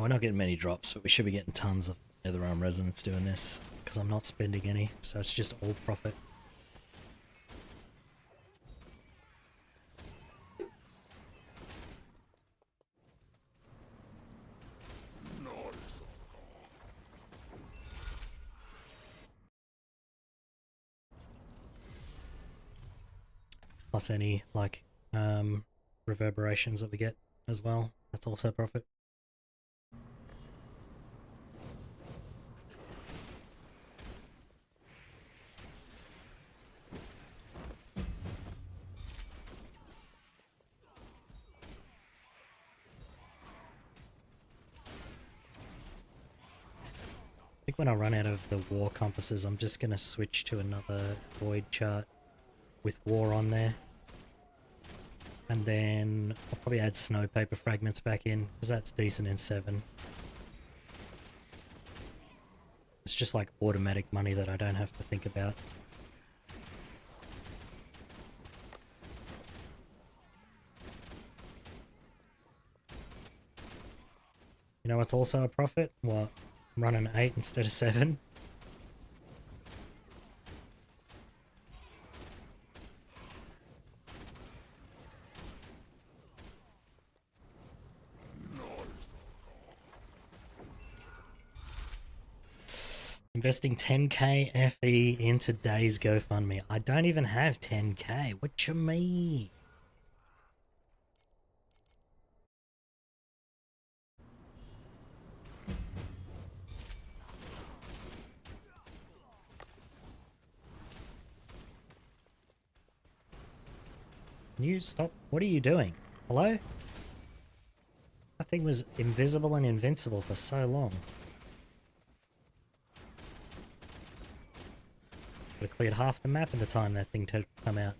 we're not getting many drops, but we should be getting tons of Netherrealm Resonance doing this, because I'm not spending any, so it's just all profit. Plus any, like, reverberations that we get as well. That's also profit. I think when I run out of the war compasses, I'm just going to switch to another void chart with war on there. And then I'll probably add snow paper fragments back in, because that's decent in 7. It's just like automatic money that I don't have to think about. You know what's also a profit? What? I'm running 8 instead of 7. Investing 10k FE in today's GoFundMe. I don't even have 10k. What you mean? Can you stop? What are you doing? Hello? That thing was invisible and invincible for so long. Would have cleared half the map in the time that thing to come out.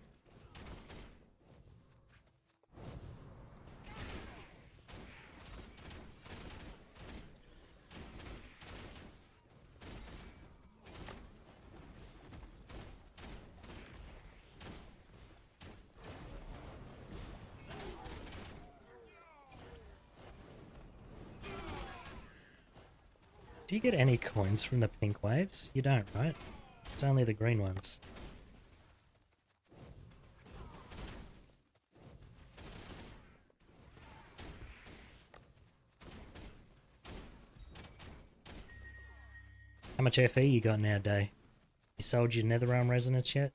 Do you get any coins from the pink waves? You don't, right? It's only the green ones. How much FE you got now, Day? You sold your Netherrealm Resonance yet?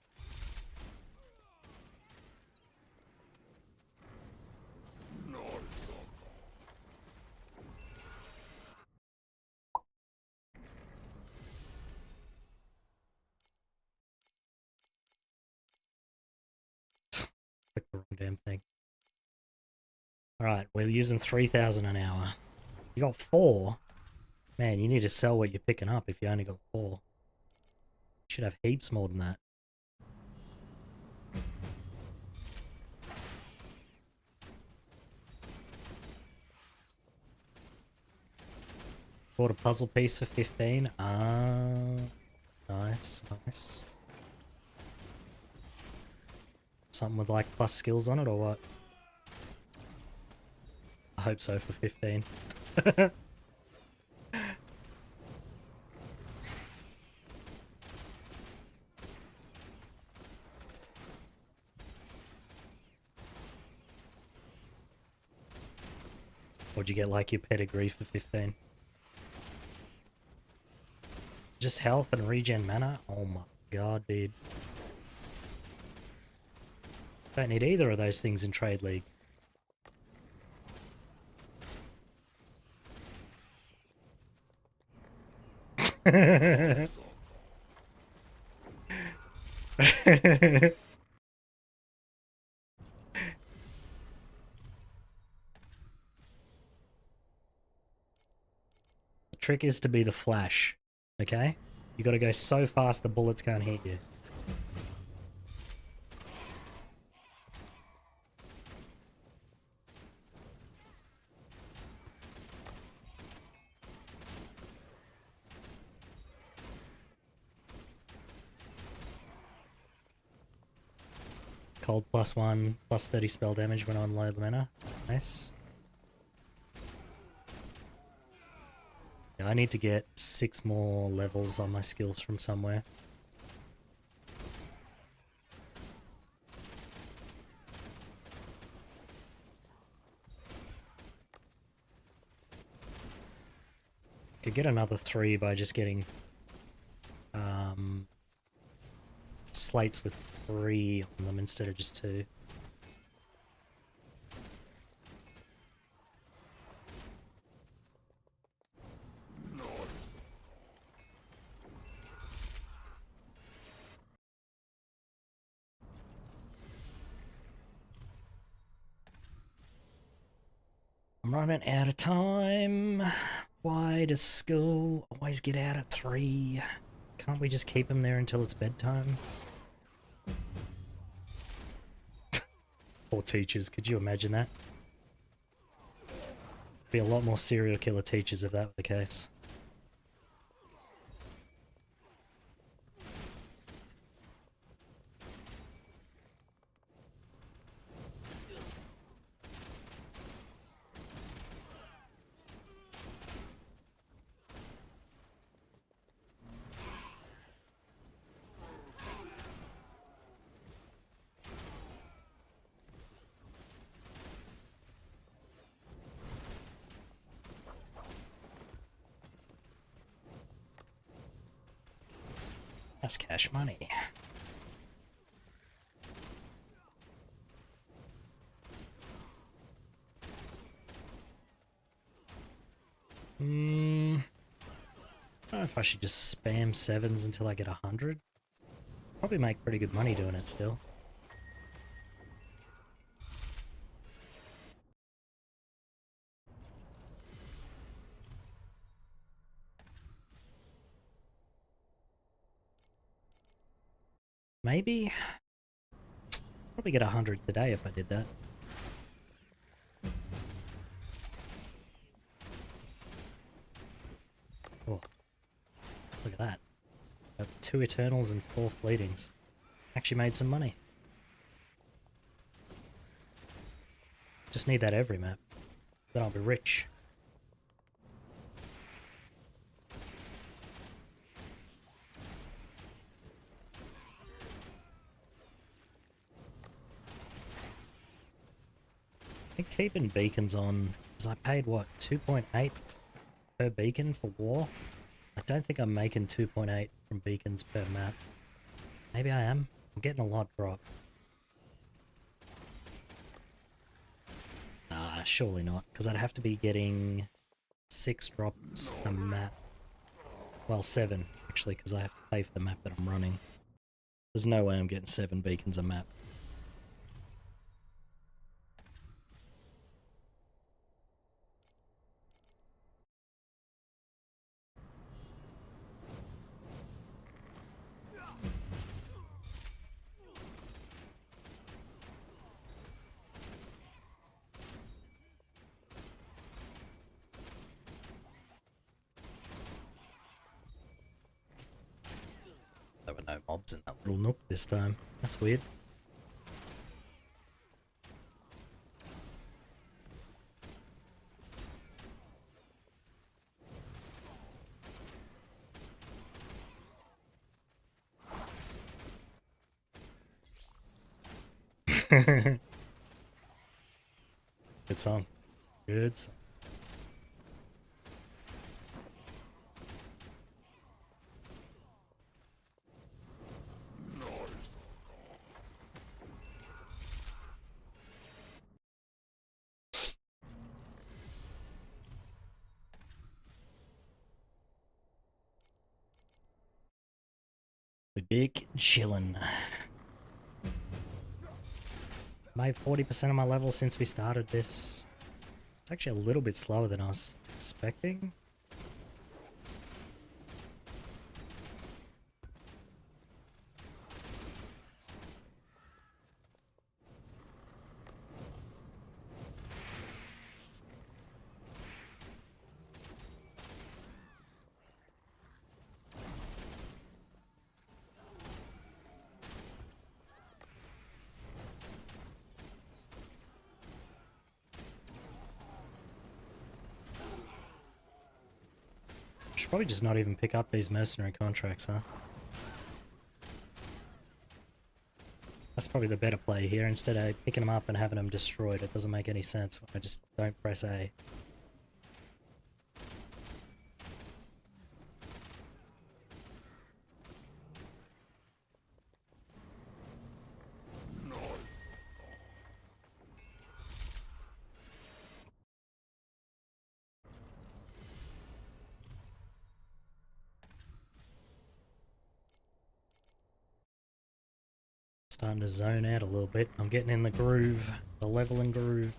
Click the wrong damn thing. Alright, we're using 3,000 an hour. You got 4? Man, you need to sell what you're picking up if you only got 4. You should have heaps more than that. Bought a puzzle piece for 15. Ah, nice, nice. Something with like plus skills on it or what? I hope so for 15. What'd you get like your pedigree for 15? Just health and regen mana? Oh my god, dude. Don't need either of those things in Trade League. The trick is to be the Flash, okay? You gotta go so fast the bullets can't hit you. Cold +1, plus 30 spell damage when on low mana. Nice. Yeah, I need to get 6 more levels on my skills from somewhere. Could get another 3 by just getting slates with 3 on them instead of just 2. I'm running out of time. Why does school always get out at 3? Can't we just keep them there until it's bedtime? Poor teachers, could you imagine that? Be a lot more serial killer teachers if that were the case. That's cash money. I don't know if I should just spam 7s until I get 100. Probably make pretty good money doing it still. Maybe? Probably get 100 today if I did that. Oh, look at that. Got 2 Eternals and 4 Fleetings. Actually made some money. Just need that every map. Then I'll be rich. I think keeping beacons on, because I paid what, 2.8 per beacon for war? I don't think I'm making 2.8 from beacons per map. Maybe I am. I'm getting a lot drop. Nah, surely not, because I'd have to be getting 6 drops a map. Well, 7, actually, because I have to pay for the map that I'm running. There's no way I'm getting 7 beacons a map. There were no mobs in that little nook this time. That's weird. Good song. Good song. We big chillin'. Made 40% of my levels since we started this. It's actually a little bit slower than I was expecting. Should probably just not even pick up these mercenary contracts, huh? That's probably the better play here. Instead of picking them up and having them destroyed, it doesn't make any sense when I just don't press A. Starting to zone out a little bit. I'm getting in the groove, the leveling groove.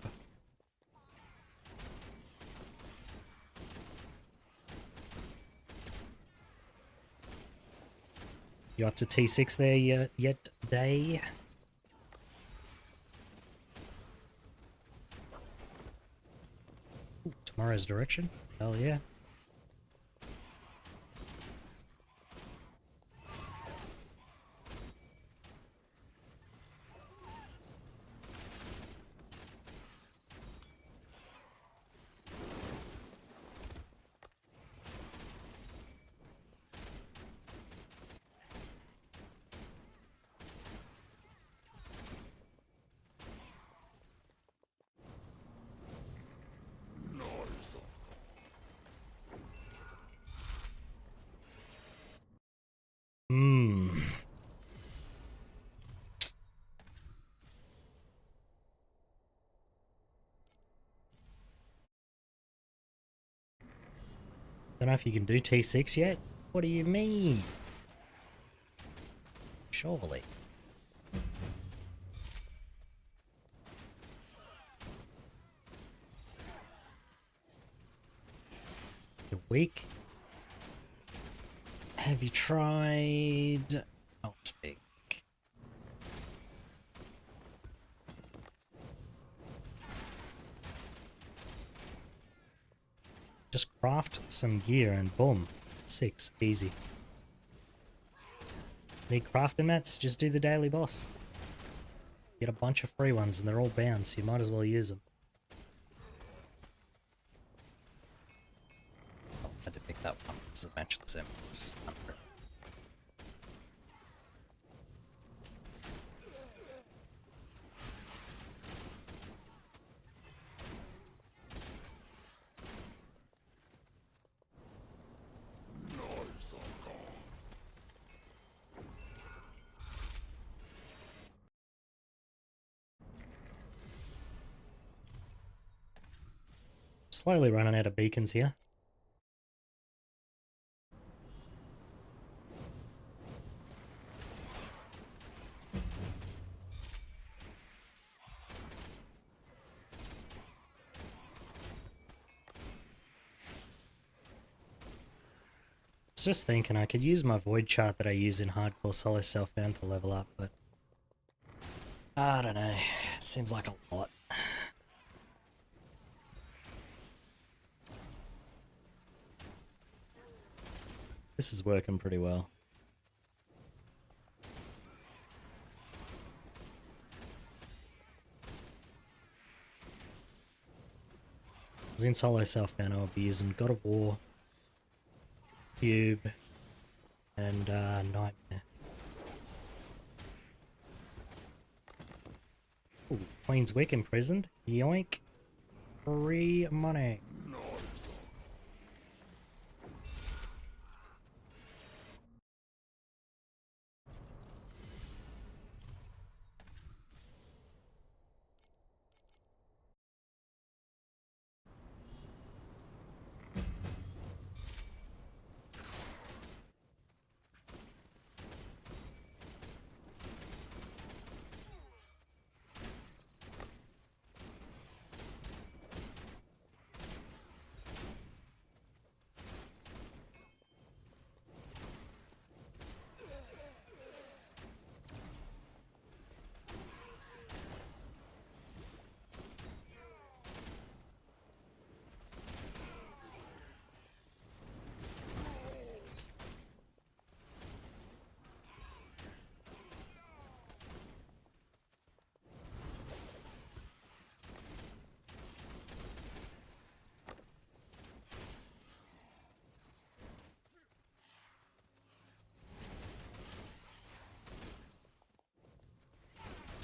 You up to T6 there yet, Day? Ooh, tomorrow's direction? Hell yeah. Don't know if you can do T6 yet? What do you mean? Surely. You're weak? Have you tried... Not big. Just craft some gear and boom. 6. Easy. Need crafting mats? Just do the daily boss. Get a bunch of free ones and they're all bound, so you might as well use them. Oh, I had to pick that one. This is a matchless emeralds. Slowly running out of beacons here. I was just thinking I could use my void chart that I use in hardcore solo self-found to level up, but I don't know. Seems like a lot. This is working pretty well. As in solo self-found, I'll be using God of War, Cube, and Nightmare. Ooh, Queen's Wick imprisoned. Yoink. Free money.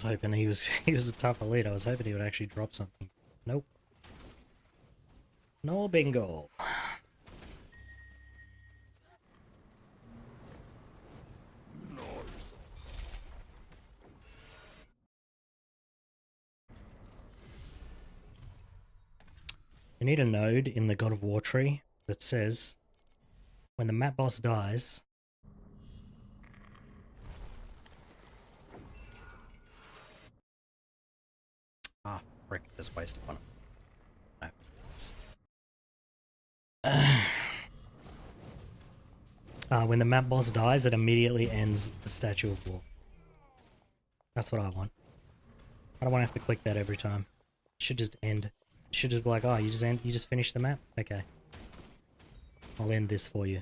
was hoping he was he was a tough elite. I was hoping he would actually drop something. Nope. No bingo. You need a node in the God of War tree that says when the map boss dies, frick, just wasted one. When the map boss dies, it immediately ends the Statue of War. That's what I want. I don't want to have to click that every time. It should just end. It should just be like, oh, you just finished the map? Okay. I'll end this for you.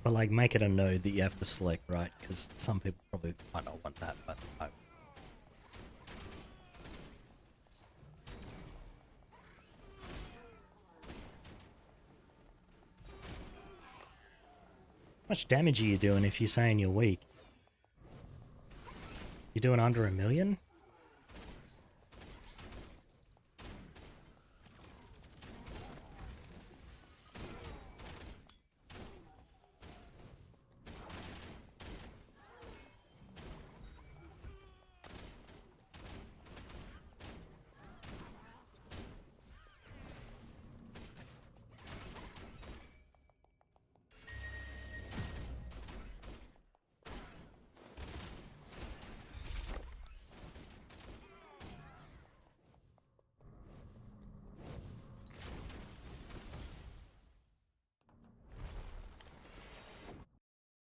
But like, make it a node that you have to select, right? Because some people probably might not want that, but no. How much damage are you doing if you're saying you're weak? You're doing under 1 million?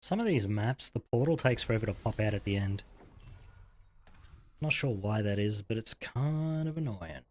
Some of these maps, the portal takes forever to pop out at the end. Not sure why that is, but it's kind of annoying.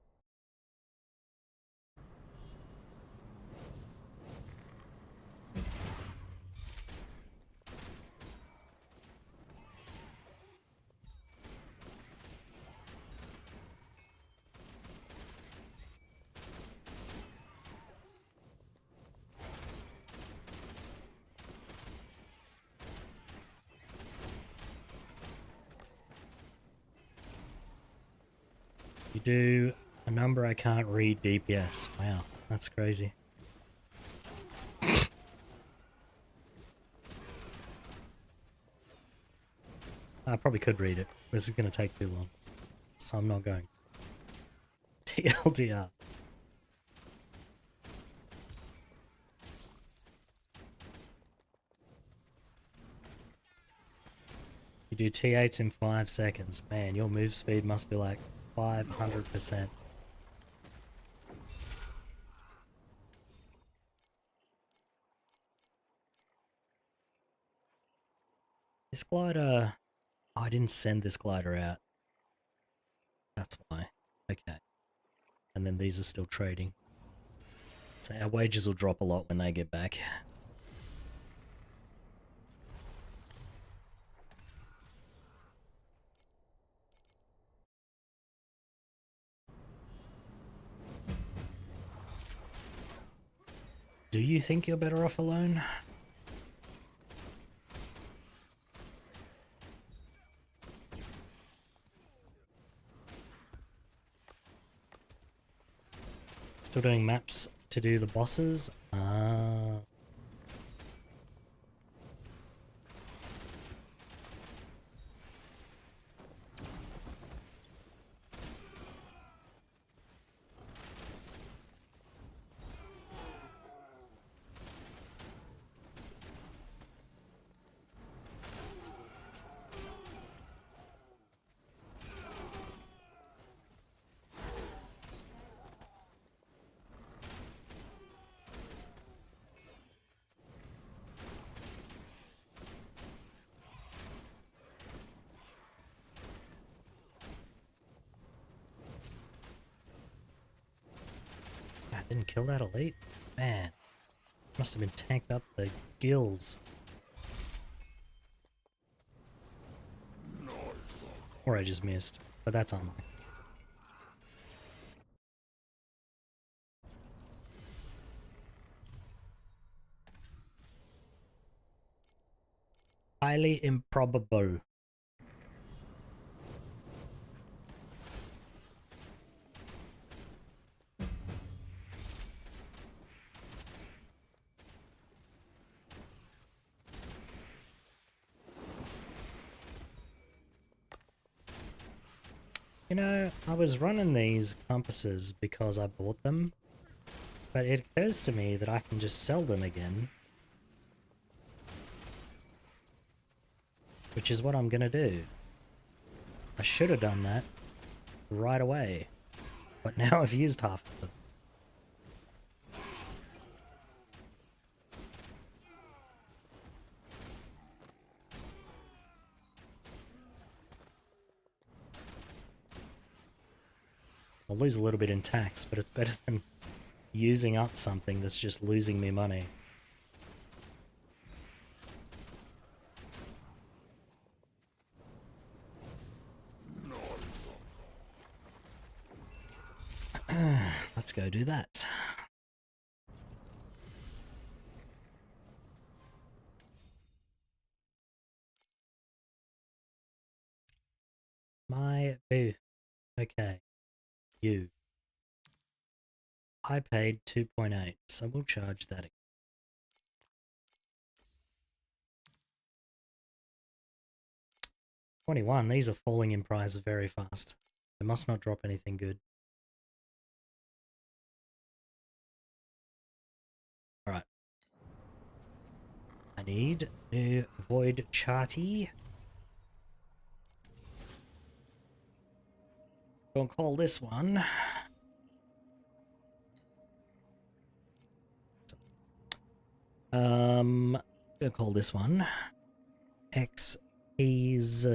You do a number I can't read DPS. Wow, that's crazy. I probably could read it, but this is going to take too long. So I'm not going. TLDR. You do T8s in 5 seconds. Man, your move speed must be like 500%. This glider... Oh, I didn't send this glider out. That's why. Okay. And then these are still trading. So our wages will drop a lot when they get back. Do you think you're better off alone? Still doing maps to do the bosses? Didn't kill that elite? Man. Must have been tanked up the gills. Or I just missed. But that's on me. highly improbable. You know, I was running these compasses because I bought them, but it occurs to me that I can just sell them again. Which is what I'm gonna do. I should have done that right away, but now I've used half of them. I'll lose a little bit in tax, but it's better than using up something that's just losing me money. Let's go do that. My booth. Okay. You. I paid 2.8, so we'll charge that again. $21. These are falling in price very fast. They must not drop anything good. Alright. I need new void charty. Gonna call this one. Gonna call this one XP's.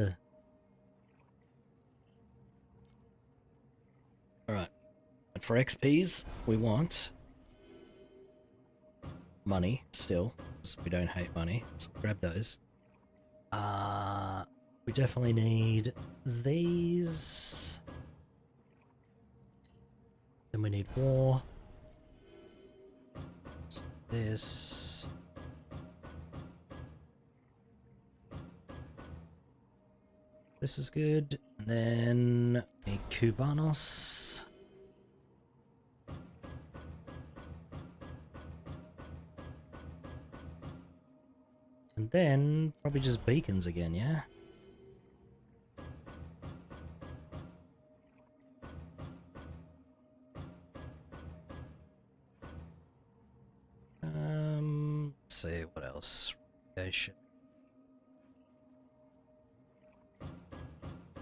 Alright. And for XP's, we want money still, because we don't hate money, so grab those. We definitely need these. Then we need war. So this. This is good. And then a Cubanos. And then probably just beacons again, yeah? Let's see what else. Reputation.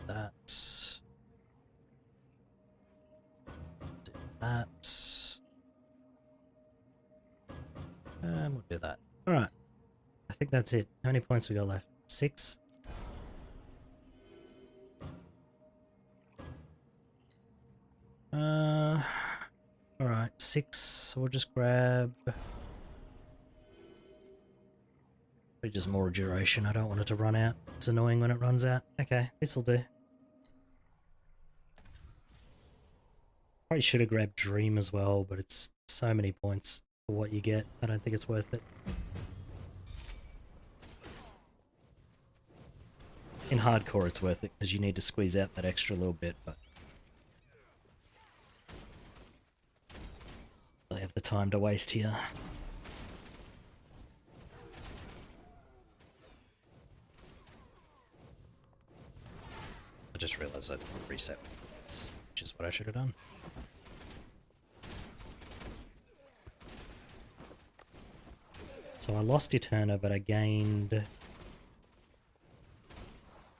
That. Do that. We'll do that. Alright. I think that's it. How many points we got left? 6? Alright, 6. So we'll just grab... just more duration. I don't want it to run out. It's annoying when it runs out. Okay, this'll do. Probably should have grabbed Dream as well, but it's so many points for what you get. I don't think it's worth it. In hardcore it's worth it, because you need to squeeze out that extra little bit, but... I have the time to waste here. I just realised I didn't reset, which is what I should have done. So I lost Eterna, but I gained...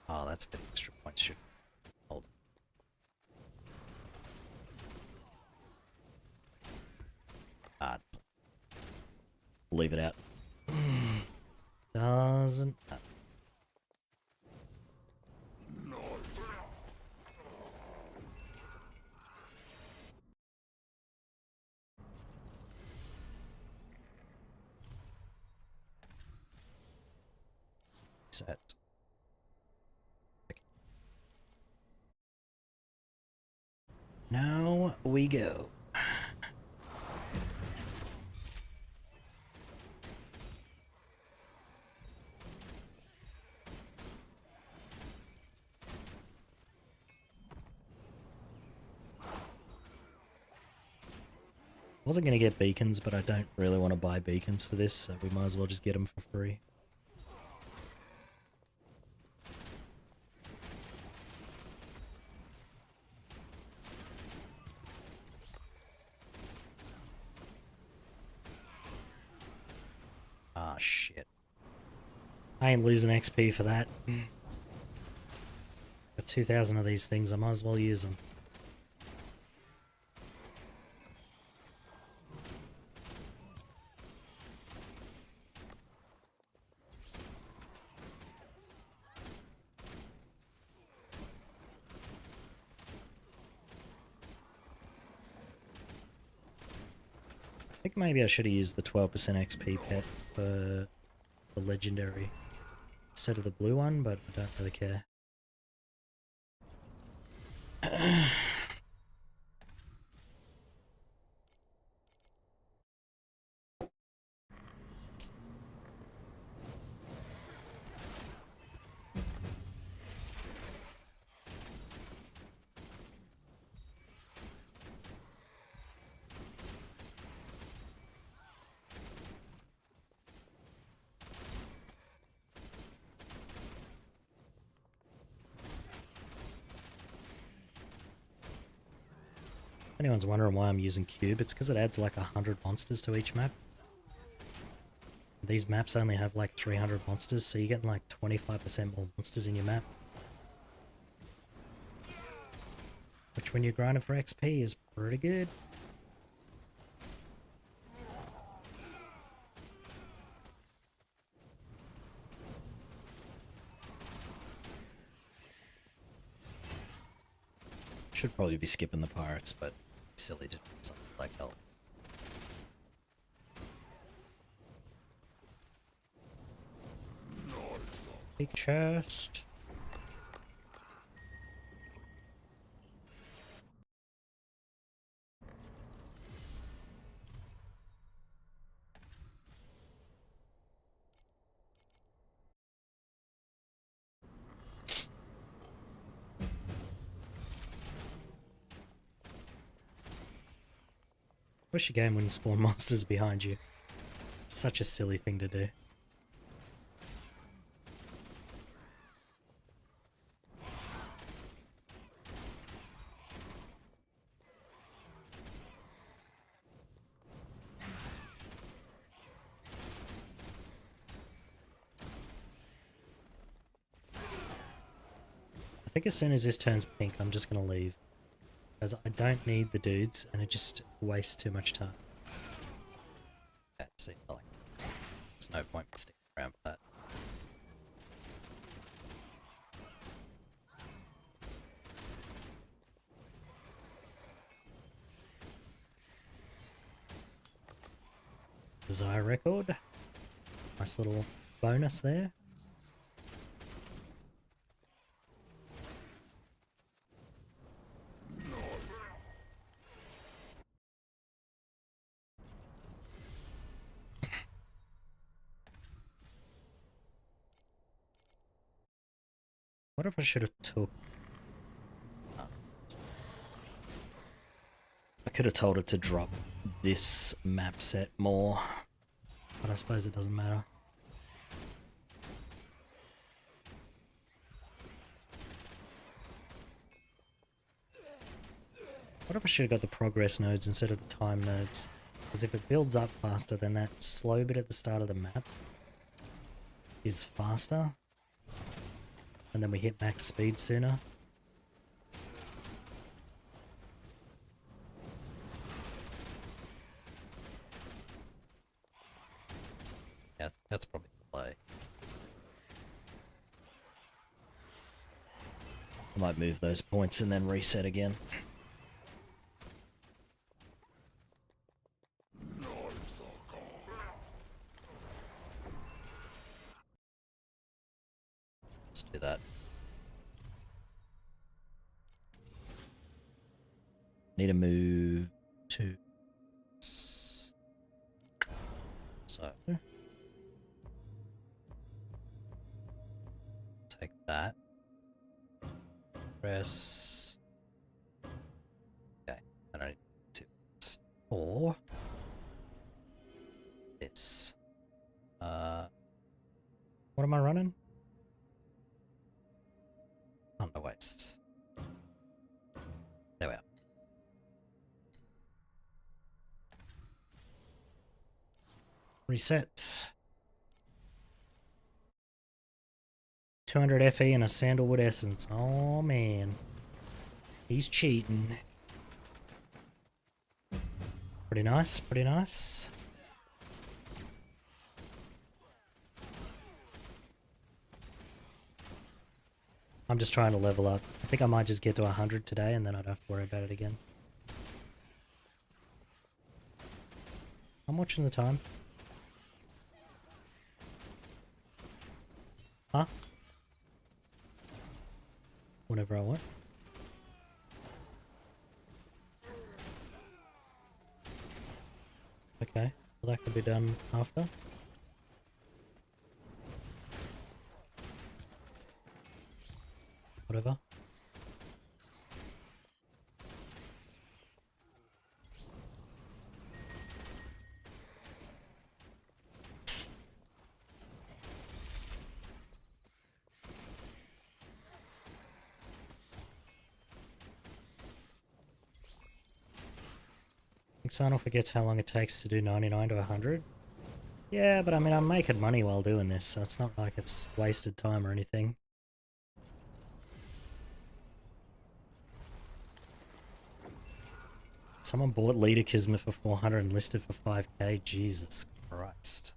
Oh, that's a bit of extra points. Should hold. Leave it out. Doesn't matter. Set. Now we go. wasn't going to get beacons, but I don't really want to buy beacons for this, so we might as well just get them for free. Ah, shit. I ain't losing XP for that. Got 2,000 of these things, I might as well use them. I think maybe I should have used the 12% XP pet for the legendary instead of the blue one, but I don't really care. If anyone's wondering why I'm using Cube, it's because it adds like 100 monsters to each map. These maps only have like 300 monsters, so you're getting like 25% more monsters in your map. Which when you're grinding for XP is pretty good. Should probably be skipping the pirates, but silly to do something like hell. Big chest. Wish your game wouldn't spawn monsters behind you. Such a silly thing to do. I think as soon as this turns pink, I'm just gonna leave. Because I don't need the dudes, and it just wastes too much time. Okay, see, there's no point in sticking around for that. Desire record. Nice little bonus there. What if I should have took... I could have told it to drop this map set more, but I suppose it doesn't matter. What if I should have got the progress nodes instead of the time nodes? Because if it builds up faster, then that slow bit at the start of the map is faster. And then we hit max speed sooner. Yeah, that's probably the play. I might move those points and then reset again. Let's do that. Need to move to... So... Take that. Press... Okay, I don't need to... 4. this. What am I running? Thunder Waste. There we are. Reset. 200 FE and a Sandalwood Essence. Oh man. He's cheating. Pretty nice, pretty nice. I'm just trying to level up. I think I might just get to 100 today and then I don't have to worry about it again. I'm watching the time. Huh? Whenever I want. Okay, well that can be done after. Whatever. I think Sano forgets how long it takes to do 99 to 100. Yeah, but I mean, I'm making money while doing this, so it's not like it's wasted time or anything. Someone bought Leader Kismet for 400 and listed for 5k. Jesus Christ.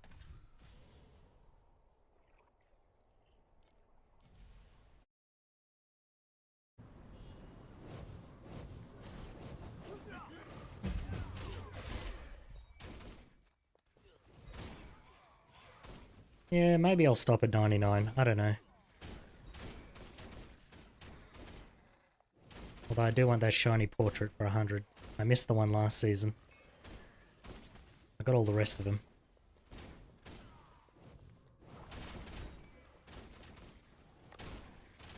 Yeah, maybe I'll stop at 99. I don't know. Although I do want that shiny portrait for 100. I missed the one last season. I got all the rest of them.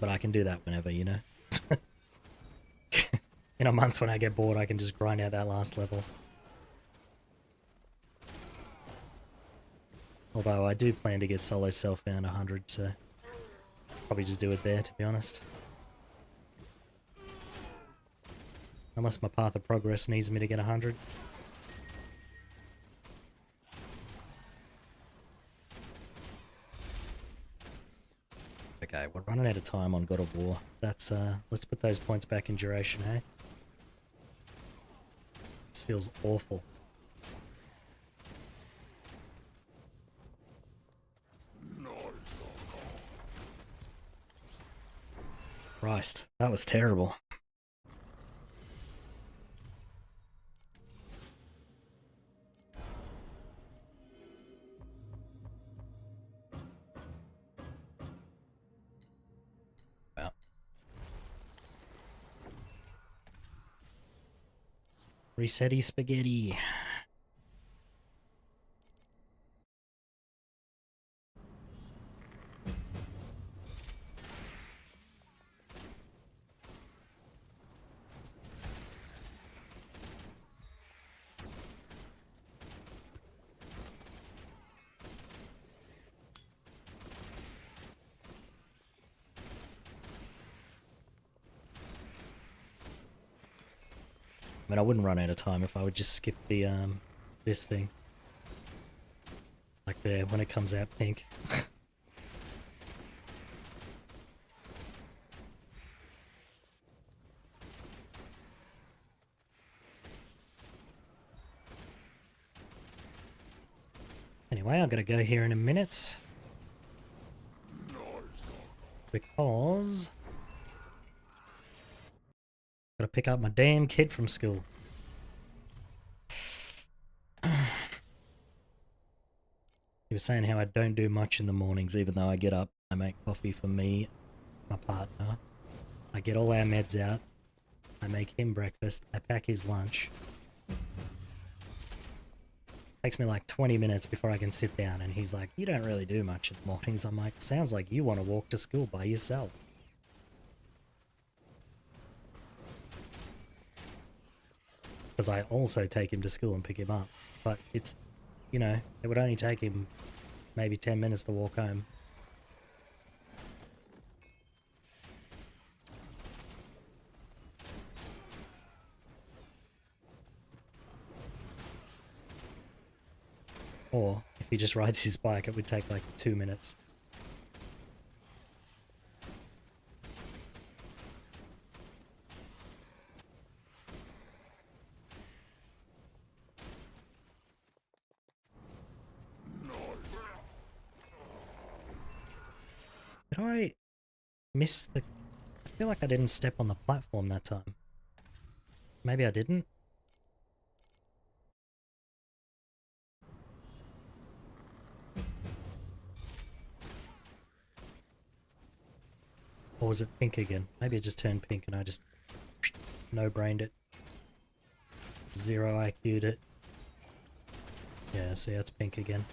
But I can do that whenever, you know. In a month when I get bored, I can just grind out that last level. Although I do plan to get solo self-found 100, so probably just do it there, to be honest. Unless my path of progress needs me to get 100. Okay, we're running out of time on God of War. That's, let's put those points back in duration, hey? This feels awful. Christ, that was terrible. Wow. Resetty spaghetti. I mean, I wouldn't run out of time if I would just skip the, this thing. Like there, when it comes out pink. Anyway, I'm gonna go here in a minute. Because gotta pick up my damn kid from school. He was saying how I don't do much in the mornings, even though I get up, I make coffee for me, my partner. I get all our meds out. I make him breakfast. I pack his lunch. Takes me like 20 minutes before I can sit down, and he's like, "You don't really do much in the mornings." I'm like, "Sounds like you want to walk to school by yourself." Because I also take him to school and pick him up. But it's you know, it would only take him maybe 10 minutes to walk home. Or if he just rides his bike, it would take like 2 minutes. Did I miss the... I feel like I didn't step on the platform that time. Maybe I didn't? Or was it pink again? Maybe it just turned pink and I just no-brained it. Zero IQ'd it. Yeah, see, that's pink again.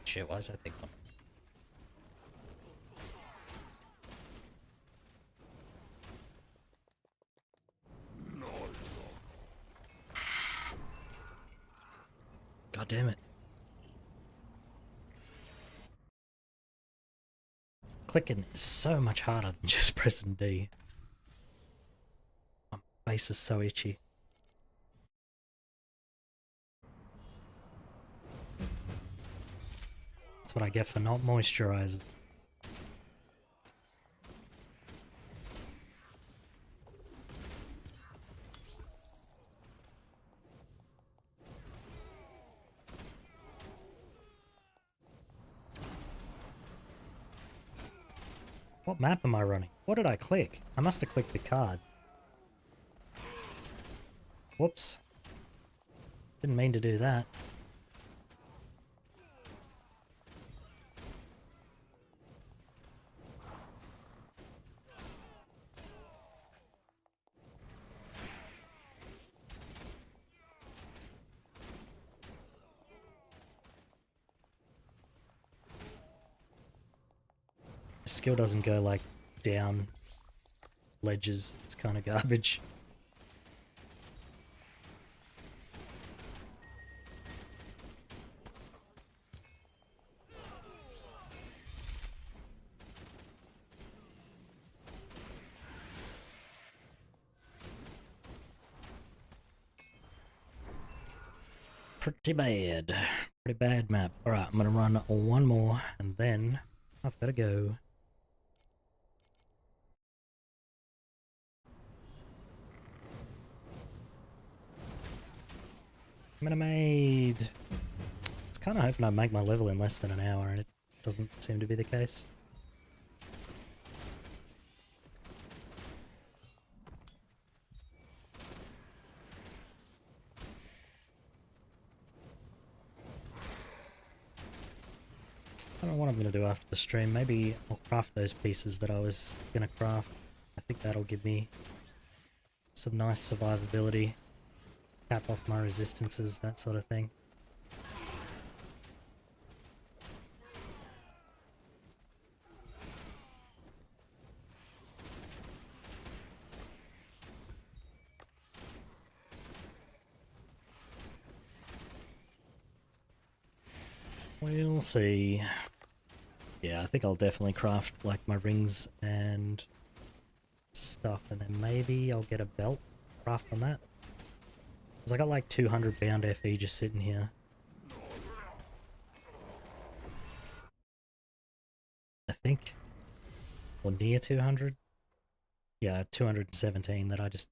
Shit, why is that thing on? God damn it. Clicking is so much harder than just pressing D. My face is so itchy. That's what I get for not moisturizing. What map am I running? What did I click? I must have clicked the card. Whoops. Didn't mean to do that. Skill doesn't go like down ledges. It's kind of garbage. Pretty bad. Pretty bad map. Alright, I'm gonna run one more and then I've gotta go. Made. It's kind of hoping I make my level in less than an hour, and it doesn't seem to be the case. I don't know what I'm going to do after the stream. Maybe I'll craft those pieces that I was going to craft. I think that'll give me some nice survivability. Cap off my resistances, that sort of thing. We'll see. Yeah, I think I'll definitely craft like my rings and stuff, and then maybe I'll get a belt craft on that. Because I got like 200 bound FE just sitting here. I think. Or near 200. Yeah, 217 that I just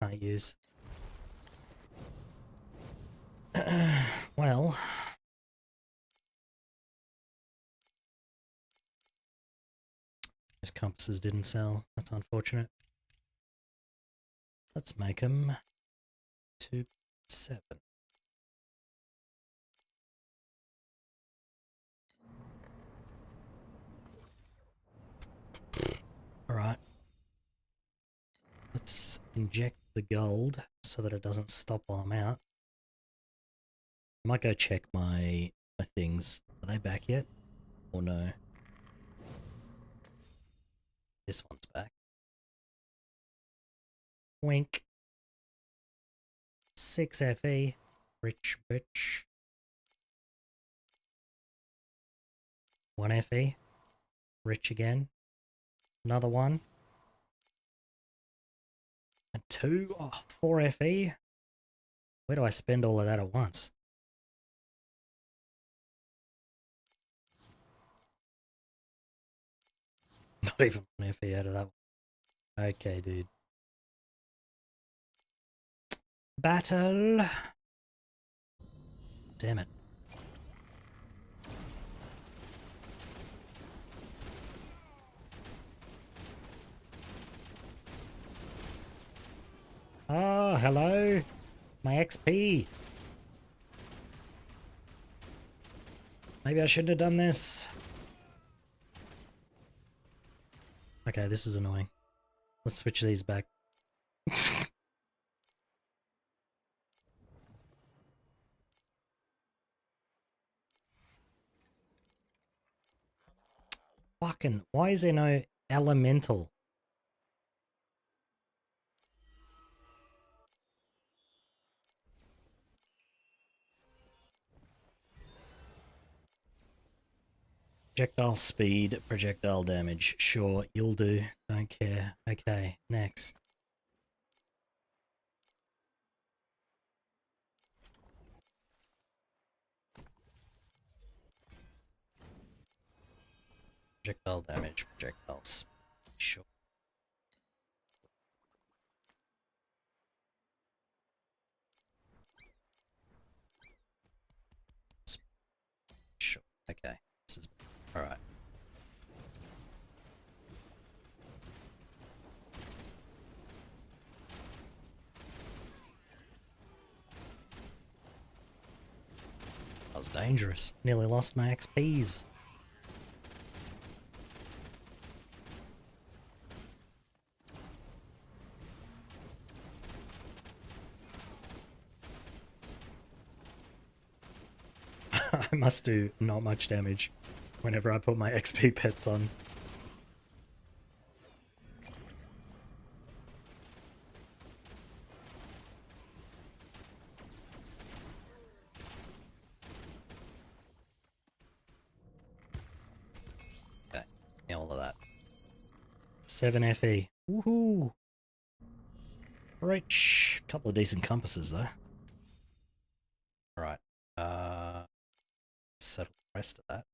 can't use. Well, those compasses didn't sell. That's unfortunate. Let's make them 2-7. Alright. Let's inject the gold so that it doesn't stop while I'm out. I might go check my things. Are they back yet? Or no? This one's back. Wink. 6 FE. Rich bitch. 1 FE. Rich again. Another one. And 2. Oh, 4 FE. Where do I spend all of that at once? Not even 1 FE out of that one. Okay, dude. Battle. Damn it. Oh, hello. My XP. Maybe I shouldn't have done this. Okay, this is annoying. Let's switch these back. Fucking, why is there no elemental? Projectile speed, projectile damage. Sure, you'll do. Don't care. Okay, next. Projectile damage, projectile speed. Sure. Sure. Okay. This is alright. That was dangerous. Nearly lost my XPs. I must do not much damage whenever I put my XP pets on. Okay, all of that. 7 FE. Woohoo! Rich. Couple of decent compasses though. Alright. Settle the rest of that.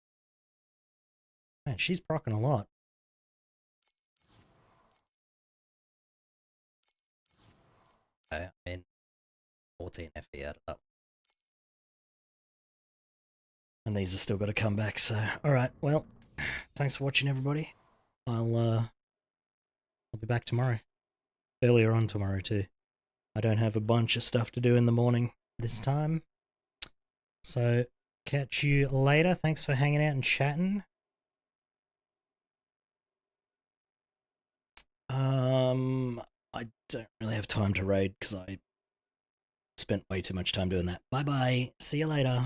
Man, she's proccing a lot. Okay, I mean 14 FE out of that. And these are still got to come back, so alright, well, thanks for watching everybody. I'll be back tomorrow. Earlier on tomorrow too. I don't have a bunch of stuff to do in the morning this time. So catch you later. Thanks for hanging out and chatting. I don't really have time to raid because I spent way too much time doing that. Bye bye. See you later.